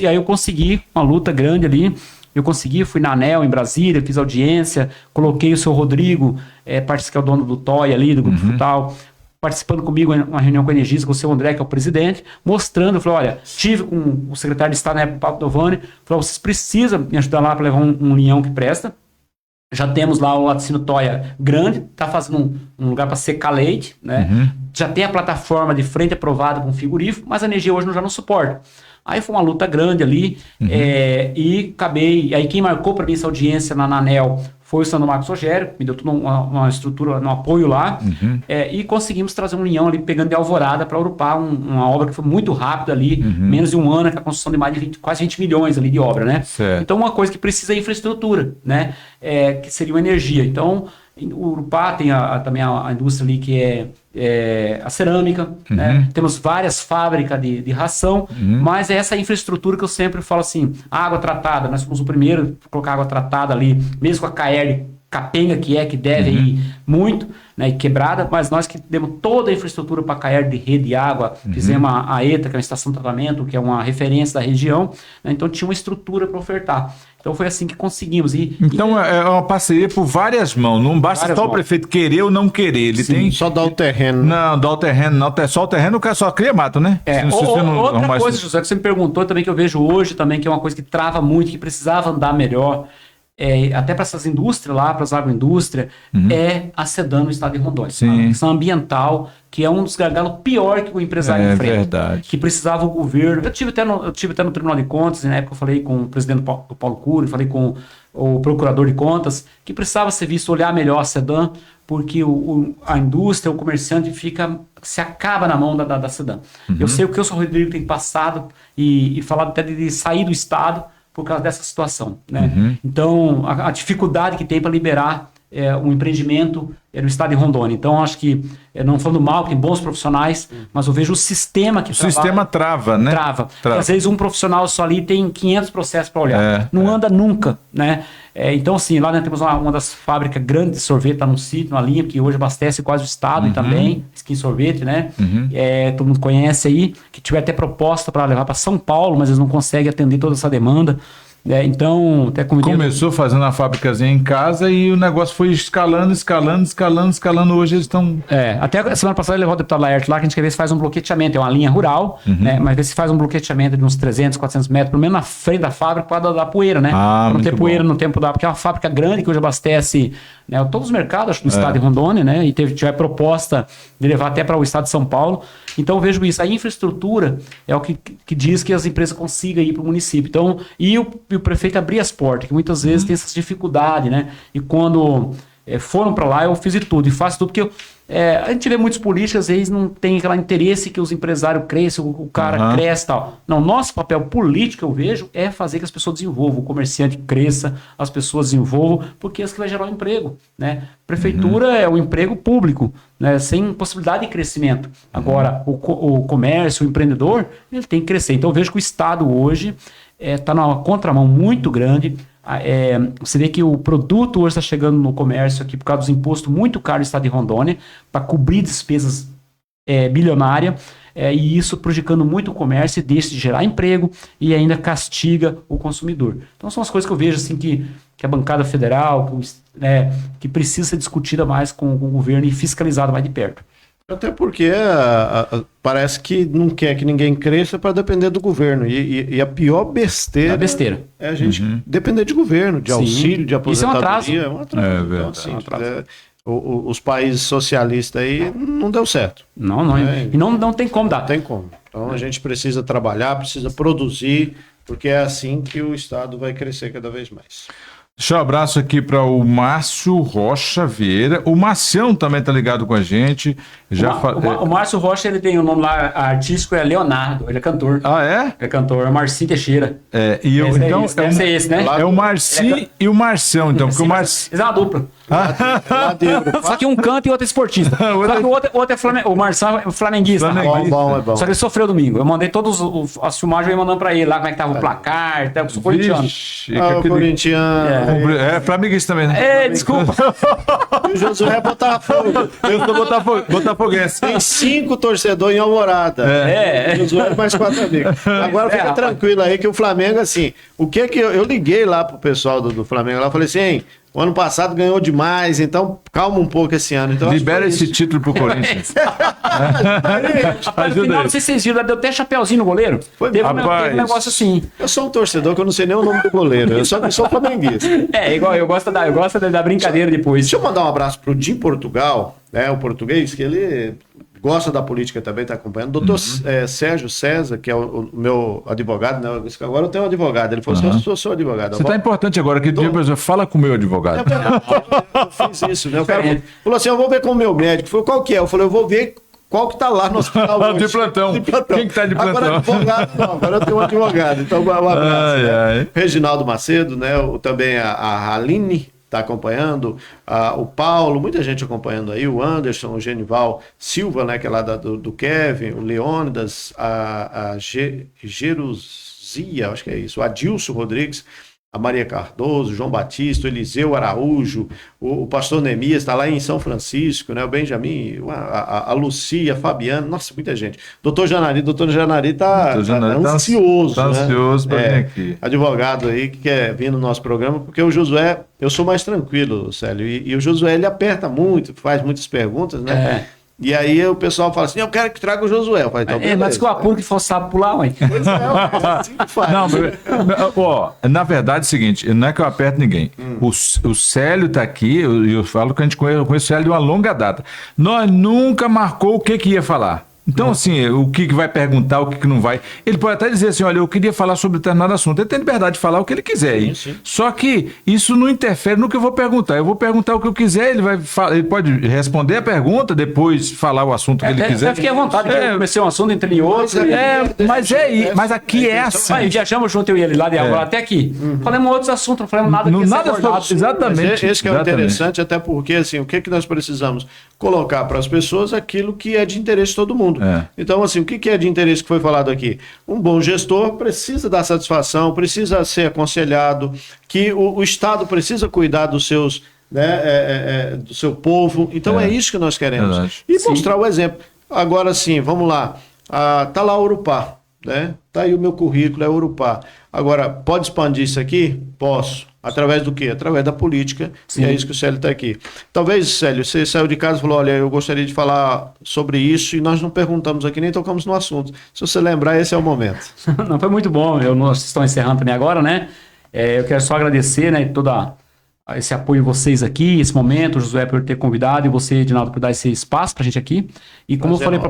Aí eu consegui uma luta grande ali. Eu consegui, fui na ANEEL em Brasília, fiz audiência, coloquei o seu Rodrigo, que é o dono do TOI ali, do Grupo Frutal, participando comigo em uma reunião com a Energisa, com o seu André, que é o presidente, mostrando, eu falei, olha, estive com o secretário de Estado na época, Paulo Dovani, falou, vocês precisam me ajudar lá para levar um linhão que presta. Já temos lá o laticínio Toia grande, está fazendo um lugar para secar leite, né? Já tem a plataforma de frente aprovada com frigorífico, mas a energia hoje já não suporta. Aí foi uma luta grande ali, e acabei. Aí quem marcou para mim essa audiência na ANEEL foi o Sandro Marcos Rogério, me deu toda uma estrutura, um apoio lá, e conseguimos trazer um linhão ali, pegando de Alvorada para Urupá, uma obra que foi muito rápida ali, menos de um ano, com a construção de mais de quase 20 milhões ali de obra, né? Certo. Então, uma coisa que precisa é infraestrutura, né? Que seria uma energia. Então, o Urupá tem também a indústria ali que é a cerâmica, né? Temos várias fábricas de ração, mas é essa infraestrutura que eu sempre falo assim, água tratada, nós fomos o primeiro a colocar água tratada ali, mesmo com a CAERD capenga que deve ir muito, né, e quebrada, mas nós que demos toda a infraestrutura para a CAERD de rede de água, fizemos a ETA, que é uma estação de tratamento, que é uma referência da região, né, então tinha uma estrutura para ofertar. Então foi assim que conseguimos. Então é uma parceria por várias mãos, não basta só o prefeito querer ou não querer, ele tem... Só dar o terreno. Não, dar o terreno, não, só o terreno o cara só cria mato, né? Outra coisa, José, que você me perguntou também, que eu vejo hoje também, que é uma coisa que trava muito, que precisava andar melhor, até para essas indústrias lá, para as agroindústrias, é a SEDAN no estado de Rondônia. A questão ambiental, que é um dos gargalos pior que o empresário enfrenta. Verdade. Que precisava o governo... Eu tive até no Tribunal de Contas, na época eu falei com o presidente do Paulo Cury, falei com o procurador de contas, que precisava ser visto, olhar melhor a SEDAN, porque a indústria, o comerciante se acaba na mão da SEDAN. Eu sei o que o senhor Rodrigo tem passado e falado até de sair do estado por causa dessa situação, né? Então, a dificuldade que tem para liberar um empreendimento no estado de Rondônia. Então, acho que, não falando mal, tem bons profissionais, mas eu vejo o sistema que trabalha... O sistema trava, né? Trava. Às vezes um profissional só ali tem 500 processos para olhar. Não anda nunca, né? Então, assim, lá temos uma das fábricas grandes de sorvete, está num sítio, numa linha, que hoje abastece quase o estado e também, Skin Sorvete, né? Todo mundo conhece aí, que tiver até proposta para levar para São Paulo, mas eles não conseguem atender toda essa demanda. Então, até começou fazendo a fábricazinha em casa e o negócio foi escalando. Hoje eles estão... Até a semana passada ele levou o deputado Laerte lá, que a gente quer ver se faz um bloqueteamento. É uma linha rural, né, mas ver se faz um bloqueteamento de uns 300, 400 metros, pelo menos na frente da fábrica, para dar poeira, né? Para não ter poeira no tempo porque é uma fábrica grande que hoje abastece, né, todos os mercados, acho, do estado de Rondônia, né? E tiver proposta de levar até para o estado de São Paulo. Então, eu vejo isso. A infraestrutura é o que diz que as empresas consigam ir para o município. Então, e o prefeito abrir as portas, que muitas vezes tem essas dificuldades, né? E quando foram para lá, eu fiz de tudo. E faço tudo, porque a gente vê muitos políticos, às vezes, não tem aquele interesse que os empresários cresçam, o cara cresce e tal. Não, nosso papel político, eu vejo, é fazer que as pessoas desenvolvam, o comerciante cresça, as pessoas desenvolvam, porque é isso que vai gerar um emprego, né? Prefeitura é um emprego público, né? Sem possibilidade de crescimento. Agora, o comércio, o empreendedor, ele tem que crescer. Então, eu vejo que o Estado hoje está numa contramão muito grande. Você vê que o produto hoje está chegando no comércio aqui por causa dos impostos muito caros do estado de Rondônia, para cobrir despesas bilionárias, e isso prejudicando muito o comércio e deixa de gerar emprego e ainda castiga o consumidor. Então são as coisas que eu vejo assim, que a bancada federal, que precisa ser discutida mais com o governo e fiscalizada mais de perto. Até porque parece que não quer que ninguém cresça para depender do governo. E a pior besteira, é a gente depender de governo, de auxílio, de aposentadoria. Isso é um atraso. Então, assim, os países socialistas aí não deu certo. Não, e não tem como dar. Não tem como. Então a gente precisa trabalhar, precisa produzir, porque é assim que o Estado vai crescer cada vez mais. Deixa um abraço aqui para o Márcio Rocha Vieira. O Marcião também tá ligado com a gente. O Márcio Rocha, ele tem o nome lá artístico, é Leonardo, ele é cantor. Ah, é? Ele é cantor, é Marcinho Teixeira. Então, deve ser esse, né? É o Marcinho e o Marcião, então, porque o Marcinho... Eles é uma dupla. Só que um canta e o outro é esportista. Só que o outro é o Marção é flamenguista. É bom. Só que ele sofreu domingo. Eu mandei todos as filmagens, eu ia mandando pra ele lá, como é que tava o placar, até o corintiano. O corintiano. É flamenguista também, né? Desculpa. O Josué Botafogo. Eu sou botafoguense. Tem 5 torcedores em Alvorada. O Josué mais 4 amigos. Agora fica tranquilo aí que o Flamengo, assim, o que eu liguei lá pro pessoal do Flamengo lá, falei assim, hein, o ano passado ganhou demais, então calma um pouco esse ano. Então, libera esse título pro Corinthians. No final, não sei se vocês viram, deu até chapeuzinho no goleiro. Teve um negócio assim. Eu sou um torcedor que eu não sei nem o nome do goleiro, eu sou flamenguista. Igual, eu gosto da brincadeira depois. Deixa eu mandar um abraço pro Di Portugal, né, o português, que ele gosta da política também, está acompanhando. Doutor Sérgio César, que é o meu advogado, né? Agora eu tenho um advogado. Ele falou assim, eu sou advogado. Você está importante agora, que dia você fala com o meu advogado. Eu fiz isso, né? O cara falou assim, eu vou ver com o meu médico. Falei, qual que é? Eu falei, eu vou ver qual que está lá no hospital hoje. De plantão. Quem que está de plantão? Agora advogado não, agora eu tenho um advogado. Então, um abraço. Né? Reginaldo Macedo, né? Também a Aline está acompanhando, o Paulo, muita gente acompanhando aí, o Anderson, o Genival Silva, né, que é lá do Kevin, o Leônidas, a Jeruzia, acho que é isso, o Adilson Rodrigues, a Maria Cardoso, o João Batista, o Eliseu Araújo, o pastor Neemias está lá em São Francisco, né, o Benjamin, a Lucia, a Fabiana, nossa, muita gente. Doutor Janari está ansioso. Está ansioso para vir aqui. Advogado aí que quer vir no nosso programa, porque o Josué, eu sou mais tranquilo, Célio, e o Josué, ele aperta muito, faz muitas perguntas, né? E aí o pessoal fala assim, eu quero que traga o Josué. Eu falei, então, mas que o apuro que for sabe pular, ué. Pois é assim que faz. Não, na verdade é o seguinte, não é que eu aperto ninguém. O Célio tá aqui, eu falo que a gente conhece o Célio de uma longa data. Nós nunca marcou o que ia falar. Então, assim, o que vai perguntar, o que não vai. Ele pode até dizer assim, olha, eu queria falar sobre determinado assunto. Ele tem liberdade de falar o que ele quiser. Sim. Só que isso não interfere no que eu vou perguntar. Eu vou perguntar o que eu quiser, ele pode responder a pergunta, depois falar o assunto que ele quiser. Eu fiquei à vontade, comecei um assunto, entre em outro. Mas aqui é assim. Viajamos junto, eu e ele lá de Alvorada até aqui. Falamos outros assuntos, não falamos nada. Nada sobre, exatamente. Esse que é o interessante, até porque, assim, o que nós precisamos? Colocar para as pessoas aquilo que é de interesse de todo mundo. Então, assim, o que é de interesse que foi falado aqui? Um bom gestor precisa dar satisfação, precisa ser aconselhado, que o Estado precisa cuidar dos seus, né, do seu povo. Então é isso que nós queremos. Verdade. E mostrar o exemplo. Agora sim, vamos lá. Tá lá o Urupá, né? Tá aí o meu currículo, é Urupá. Agora, pode expandir isso aqui? Posso. Através do quê? Através da política. Sim. E é isso que o Célio está aqui. Talvez, Célio, você saiu de casa e falou, olha, eu gostaria de falar sobre isso e nós não perguntamos aqui, nem tocamos no assunto. Se você lembrar, esse é o momento. Não, foi muito bom. Nós estão encerrando também agora, né? Eu quero só agradecer, né, todo esse apoio de vocês aqui, esse momento, o Josué por ter convidado e você, Edinaldo, por dar esse espaço pra gente aqui. E como eu falei,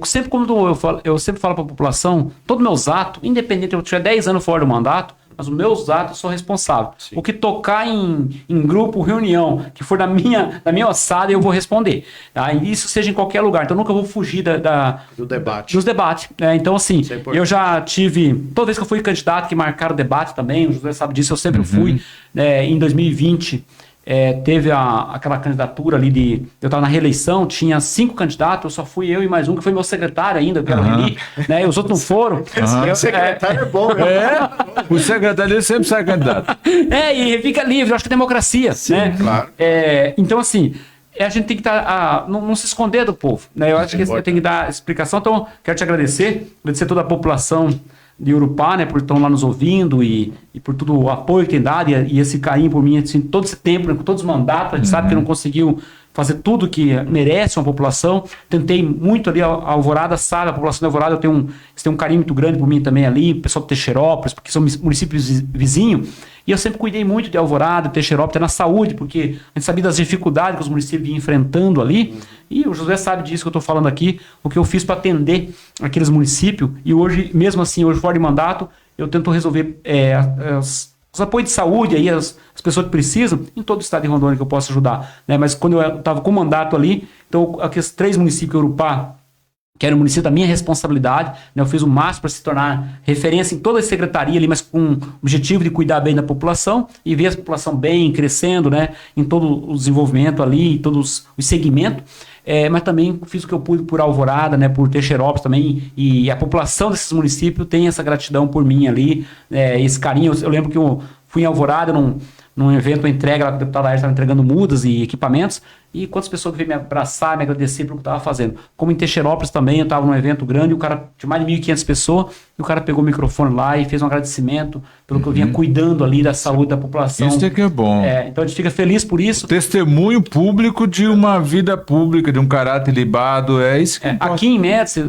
sempre quando eu sempre falo para a população, todos meus atos, independente de eu tiver 10 anos fora do mandato, mas os meus atos eu sou responsável. Sim. O que tocar em grupo, reunião, que for da minha ossada, eu vou responder. Tá? E isso seja em qualquer lugar. Então, eu nunca vou fugir do debate. Dos debates. Então, assim, eu já tive... Toda vez que eu fui candidato, que marcaram debate também, o José sabe disso, eu sempre fui. Em 2020... teve aquela candidatura ali eu estava na reeleição, tinha 5 candidatos, eu só fui eu e mais um, que foi meu secretário ainda, que era o Reni, né? E os outros não foram. O secretário é bom, né? O secretário sempre sai candidato. E fica livre, eu acho que é democracia. Sim, né? Claro. Então, assim, a gente tem que não se esconder do povo, né? Eu acho que tem que dar explicação. Então, quero te agradecer toda a população de Urupá, né, por estão lá nos ouvindo e por todo o apoio que tem dado e esse carinho por mim, assim, todo esse tempo, né, com todos os mandatos, a gente sabe que não conseguiu fazer tudo que merece uma população. Tentei muito ali, a Alvorada sabe, a população da Alvorada, eles têm um carinho muito grande por mim também ali, o pessoal do Teixeirópolis, porque são municípios vizinhos. E eu sempre cuidei muito de Alvorada, de Teixeirópolis, até na saúde, porque a gente sabia das dificuldades que os municípios vinham enfrentando ali. E o José sabe disso que eu estou falando aqui, o que eu fiz para atender aqueles municípios. E hoje, mesmo assim, hoje fora de mandato, eu tento resolver os apoios de saúde, aí, as pessoas que precisam, em todo o estado de Rondônia que eu posso ajudar. Né? Mas quando eu estava com mandato ali, então aqueles 3 municípios de Urupá, que era o município da minha responsabilidade, né? Eu fiz o máximo para se tornar referência em toda a secretaria ali, mas com o objetivo de cuidar bem da população e ver a população bem, crescendo, né? Em todo o desenvolvimento ali, em todos os segmentos. Mas também fiz o que eu pude por Alvorada, né? Por Teixeirópolis também, e a população desses municípios tem essa gratidão por mim ali, esse carinho. Eu lembro que eu fui em Alvorada num evento, uma entrega, a deputada Aérea estava entregando mudas e equipamentos, e quantas pessoas que veio me abraçar, me agradecer pelo que eu estava fazendo. Como em Teixeirópolis também, eu estava num evento grande, o cara tinha mais de 1.500 pessoas, e o cara pegou o microfone lá e fez um agradecimento pelo que eu vinha cuidando ali da saúde da população. Isso é que é bom. Então a gente fica feliz por isso. Testemunho público de uma vida pública, de um caráter libado, é isso que importa. Aqui em Médici,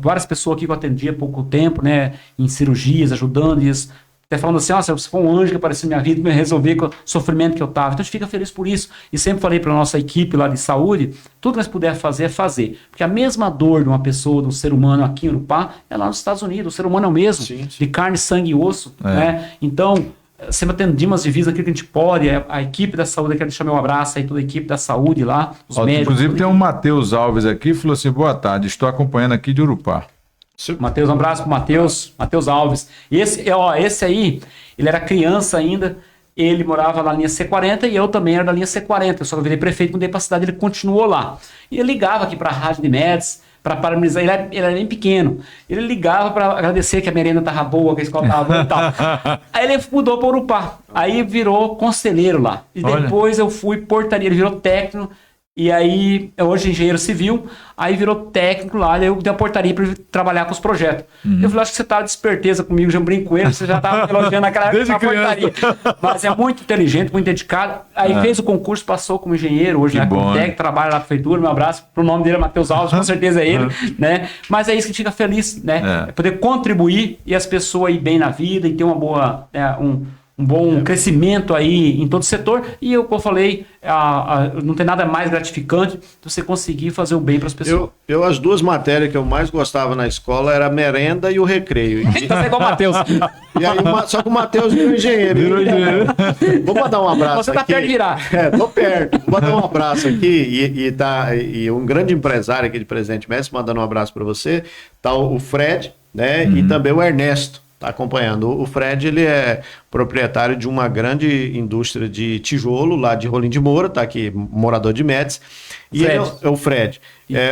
várias pessoas aqui que eu atendi há pouco tempo, né, em cirurgias, ajudando eles, até falando assim, se você for um anjo que apareceu na minha vida, me resolver com o sofrimento que eu estava. Então a gente fica feliz por isso. E sempre falei para a nossa equipe lá de saúde, tudo que nós puder fazer é fazer. Porque a mesma dor de uma pessoa, de um ser humano aqui em Urupá, é lá nos Estados Unidos. O ser humano é o mesmo, sim. De carne, sangue e osso. Né? Então, sempre atendimos as divisas aquilo que a gente pode. A equipe da saúde, eu quero deixar meu abraço aí, toda a equipe da saúde lá, os médicos. Inclusive tem um Matheus Alves aqui, falou assim, boa tarde, estou acompanhando aqui de Urupá. Matheus, um abraço pro Matheus Alves. Esse aí, ele era criança ainda, ele morava na linha C40 e eu também era da linha C40, só que eu virei prefeito, mudei pra cidade, ele continuou lá. E ele ligava aqui pra rádio de Médici, para parabenizar, ele era bem pequeno, ele ligava para agradecer que a merenda estava boa, que a escola estava boa e tal. Aí ele mudou para Urupá, aí virou conselheiro lá. E depois eu fui portaria, ele virou técnico. E aí, hoje engenheiro civil, aí virou técnico lá, aí eu dei a portaria para trabalhar com os projetos. Eu falei, acho que você tá de esperteza comigo, já brinco com ele, você já estava elogiando naquela época na portaria. Mas é muito inteligente, muito dedicado. Aí fez o concurso, passou como engenheiro, hoje é técnico, trabalha na prefeitura, meu abraço, pro nome dele é Matheus Alves, com certeza é ele, né? Mas é isso que fica feliz, né? É poder contribuir e as pessoas ir bem na vida e ter uma boa, um bom crescimento aí em todo o setor. E eu, como eu falei, não tem nada mais gratificante do que você conseguir fazer o bem para as pessoas. As 2 matérias que eu mais gostava na escola era a merenda e o recreio. Então você é igual o Matheus. E aí, só que o Matheus virou engenheiro. Vou mandar um abraço. Você tá perto de virar. Tô perto. Vou mandar um abraço aqui e um grande empresário aqui de Presidente Médici, mandando um abraço para você. Tá o Fred, né? E também o Ernesto. Está acompanhando. O Fred, ele é proprietário de uma grande indústria de tijolo lá de Rolim de Moura, tá aqui, morador de Médici. E ele é o Fred.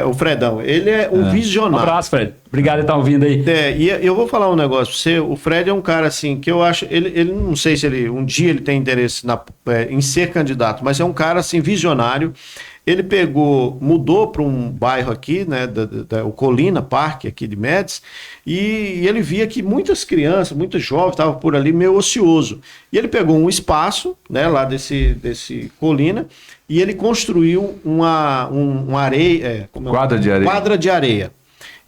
O Fredão, ele é um visionário. Um abraço, Fred. Obrigado por estar ouvindo aí. E eu vou falar um negócio para você. O Fred é um cara assim que eu acho. Ele não sei se um dia ele tem interesse em ser candidato, mas é um cara assim visionário. Ele mudou para um bairro aqui, né, o Colina Parque, aqui de Médici, e ele via que muitas crianças, muitos jovens estavam por ali meio ocioso. E ele pegou um espaço, né, lá desse Colina, e ele construiu uma areia, quadra de areia.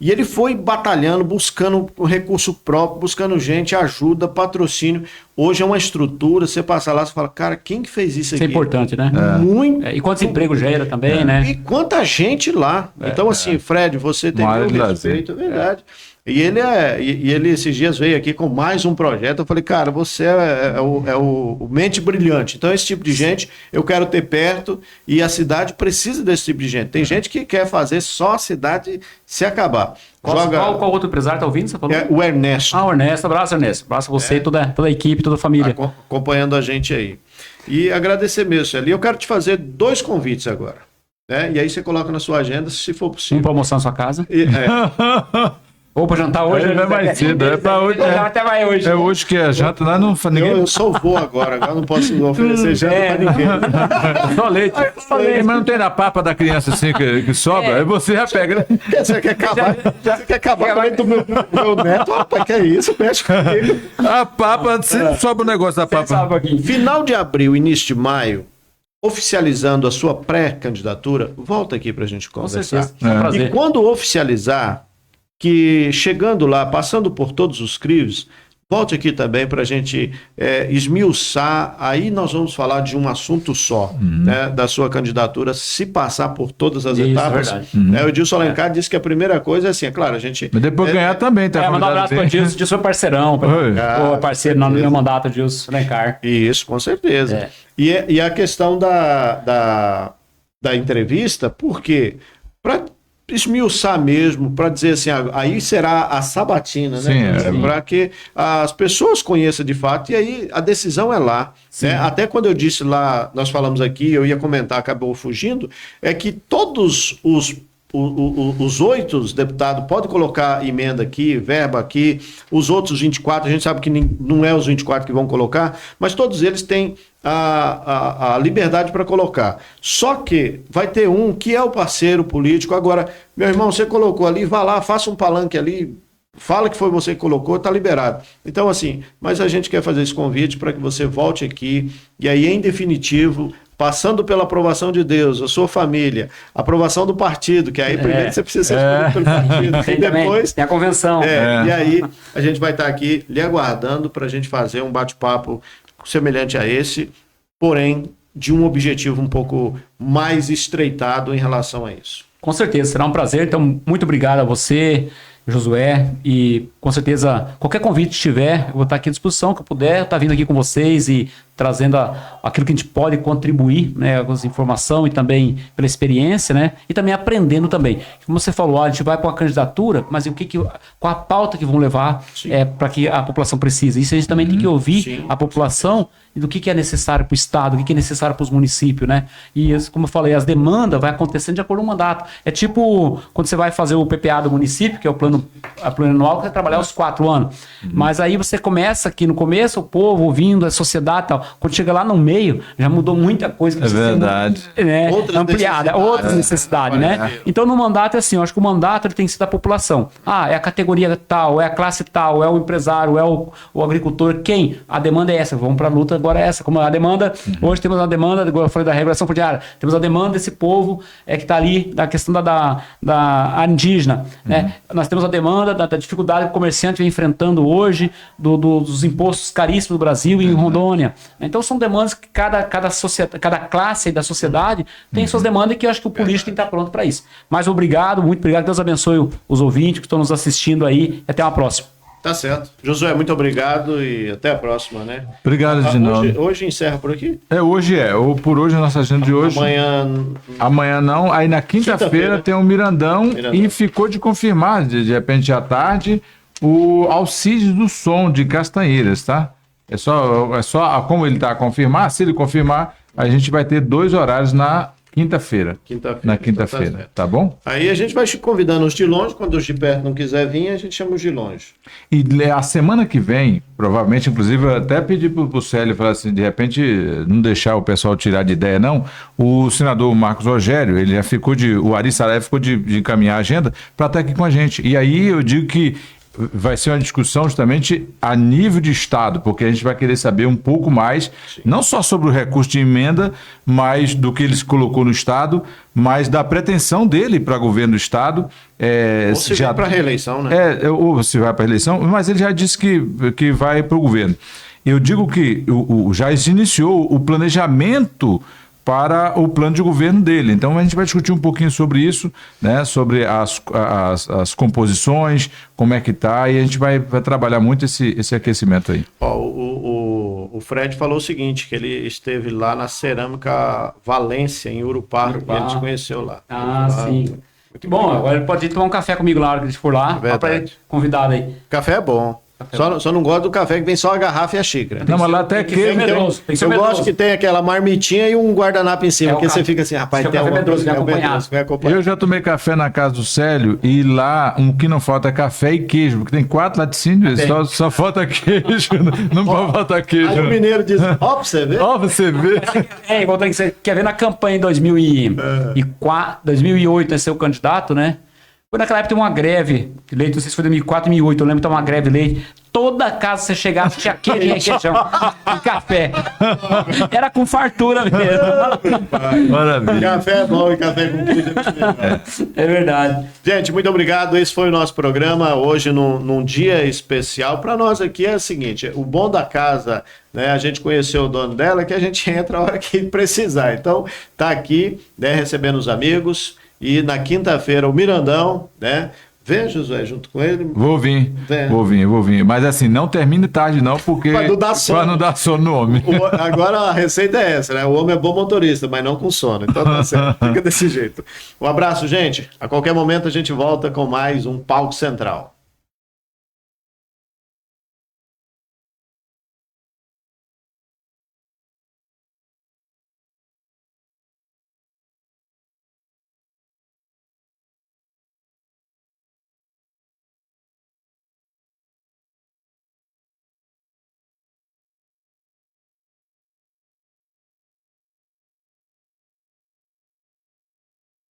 E ele foi batalhando, buscando recurso próprio, buscando gente, ajuda, patrocínio. Hoje é uma estrutura, você passa lá, você fala, cara, quem que fez isso aqui? Isso é importante, né? Muito. E quantos empregos gera também, né? E quanta gente lá. Então, assim, Fred, você tem meu respeito, é verdade. E ele esses dias veio aqui com mais um projeto. Eu falei, cara, você é o mente brilhante. Então, esse tipo de gente eu quero ter perto e a cidade precisa desse tipo de gente. Tem gente que quer fazer só a cidade se acabar. Qual outro empresário está ouvindo? Você falou? O Ernesto. O Ernesto. Abraço, Ernesto. Abraço a você, toda a equipe, toda a família. Acompanhando a gente aí. E agradecer mesmo, Celi. Eu quero te fazer 2 convites agora. Né? E aí você coloca na sua agenda, se for possível. Um para almoçar na sua casa. Ou para jantar hoje. Não é mais cedo, é para hoje. Até vai hoje. É hoje que é janta, lá não ninguém. Eu só vou agora não posso oferecer janta para ninguém. Só leite. Mas não tem na papa da criança assim que sobra, aí você já pega, né? Você quer acabar com o do meu neto? Rapaz, que é isso? Mexe comigo. A papa, sempre sobra o negócio da papa. Final de abril, início de maio, oficializando a sua pré-candidatura, volta aqui para a gente conversar. E quando oficializar, que chegando lá, passando por todos os crivos, volte aqui também para a gente esmiuçar. Aí nós vamos falar de um assunto só, né, da sua candidatura, se passar por todas as etapas. O Edilson Alencar disse que a primeira coisa é assim, é claro, a gente... Mas depois ganhar também, tá? Mandar um abraço para o Edilson, Edilson é parceirão, parceiro no meu mandato, Edilson Alencar. Isso, com certeza. E a questão da entrevista, por quê? Para esmiuçar mesmo, para dizer assim, aí será a sabatina, né? Para que as pessoas conheçam de fato, e aí a decisão é lá. Né? Até quando eu disse lá, nós falamos aqui, eu ia comentar, acabou fugindo, é que todos os 8 deputados podem colocar emenda aqui, verba aqui, os outros 24, a gente sabe que não é os 24 que vão colocar, mas todos eles têm a liberdade para colocar. Só que vai ter um que é o parceiro político. Agora, meu irmão, você colocou ali, vá lá, faça um palanque ali, fala que foi você que colocou, tá liberado. Então, assim, mas a gente quer fazer esse convite para que você volte aqui, e aí, em definitivo, passando pela aprovação de Deus, a sua família, aprovação do partido, que aí primeiro você precisa ser escolhido pelo partido, e depois tem a convenção. E aí a gente vai estar aqui lhe aguardando para a gente fazer um bate-papo semelhante a esse, porém de um objetivo um pouco mais estreitado em relação a isso. Com certeza, será um prazer. Então, muito obrigado a você, Josué, e com certeza qualquer convite que tiver, eu vou estar aqui à disposição, que eu puder estar vindo aqui com vocês e trazendo aquilo que a gente pode contribuir, né, com as informações e também pela experiência, né, e também aprendendo também. Como você falou, a gente vai para uma candidatura, mas qual a pauta que vão levar para que a população precise? Isso a gente também tem que ouvir a população e do que é necessário para o Estado, o que é necessário para os municípios, né? E, como eu falei, as demandas vai acontecendo de acordo com o mandato. É tipo quando você vai fazer o PPA do município, que é o plano anual, que vai trabalhar os 4 anos. Mas aí você começa aqui no começo, o povo ouvindo, a sociedade e tal. Quando chega lá no meio, já mudou muita coisa. Que verdade. Ampliada, outras necessidades, né? Então, no mandato é assim, eu acho que o mandato ele tem que ser da população. É a categoria tal, é a classe tal, é o empresário, é o agricultor. Quem? A demanda é essa, vamos para a luta agora é essa. Como a demanda, hoje temos uma demanda, igual eu falei da regulação fundiária, temos a demanda desse povo que está ali, da questão da indígena. Né? Nós temos a demanda da dificuldade que o comerciante vem enfrentando hoje, dos impostos caríssimos do Brasil e em Rondônia. Então são demandas que cada classe da sociedade tem suas demandas, e que eu acho que o político tem que estar pronto para isso. Mas obrigado, muito obrigado, Deus abençoe os ouvintes que estão nos assistindo aí, e até uma próxima. Tá certo. Josué, muito obrigado e até a próxima, né? Obrigado de novo. Hoje encerra por aqui? Hoje por hoje, a nossa agenda de hoje. Amanhã não. Aí na quinta-feira tem o Mirandão. E ficou de confirmar, de repente à tarde, o Alcides do Som de Castanheiras, tá? É só como ele tá a confirmar, se ele confirmar, a gente vai ter 2 horários na quinta-feira. Na quinta-feira, tá bom? Aí a gente vai convidando os de longe, quando os de perto não quiser vir, a gente chama os de longe. E a semana que vem, provavelmente, inclusive, eu até pedi pro Célio, falar assim, de repente, não deixar o pessoal tirar de ideia, não. O senador Marcos Rogério, ele já ficou o Ari Saraiva ficou de encaminhar a agenda para estar aqui com a gente. E aí eu digo que vai ser uma discussão justamente a nível de Estado, porque a gente vai querer saber um pouco mais, não só sobre o recurso de emenda, mas do que ele se colocou no Estado, mas da pretensão dele para governo do Estado. Ou se vai para a reeleição, né? Ou se vai para a reeleição, mas ele já disse que vai para o governo. Eu digo que já se iniciou o planejamento para o plano de governo dele. Então a gente vai discutir um pouquinho sobre isso, né? Sobre as composições, como é que tá, e a gente vai trabalhar muito esse aquecimento aí. O Fred falou o seguinte, que ele esteve lá na Cerâmica Valência, em Urupá. E ele te conheceu lá. Sim. Muito bom, agora ele pode ir tomar um café comigo lá, hora que a gente for lá. Convidado aí. Café é bom. Só não gosto do café que vem só a garrafa e a xícara. Não, mas lá até que eu gosto que tem aquela marmitinha e um guardanapo em cima, porque você fica assim, rapaz, tem alguma coisa que acompanhar. Eu já tomei café na casa do Célio e lá o que não falta é café e queijo, porque tem 4 laticínios, só falta queijo, não pode faltar queijo. Aí o mineiro diz, ó pra você ver. Ó pra você ver. Igual você quer ver na campanha em 2004, 2008, né, ser o candidato, né? Foi naquela época, tem uma greve de leite, não sei se foi 2004, 2008, eu lembro que tem uma greve de leite. Toda casa que você chegava tinha queijo e queijão e café. Era com fartura mesmo. Maravilha. Café é bom e café com queijo é melhor. É verdade. Gente, muito obrigado. Esse foi o nosso programa hoje num dia especial. Para nós aqui é o seguinte, o bom da casa, né? A gente conheceu o dono dela, que a gente entra a hora que precisar. Então, tá aqui, né, recebendo os amigos. E na quinta-feira o Mirandão, né? Vem, Josué, junto com ele. Vou vir, É. vou vir. Mas assim, não termine tarde não, porque... Pra não dar sono. Pra não dar sono no homem. Agora a receita é essa, né? O homem é bom motorista, mas não com sono. Então tá certo, fica desse jeito. Um abraço, gente. A qualquer momento a gente volta com mais um Palco Central.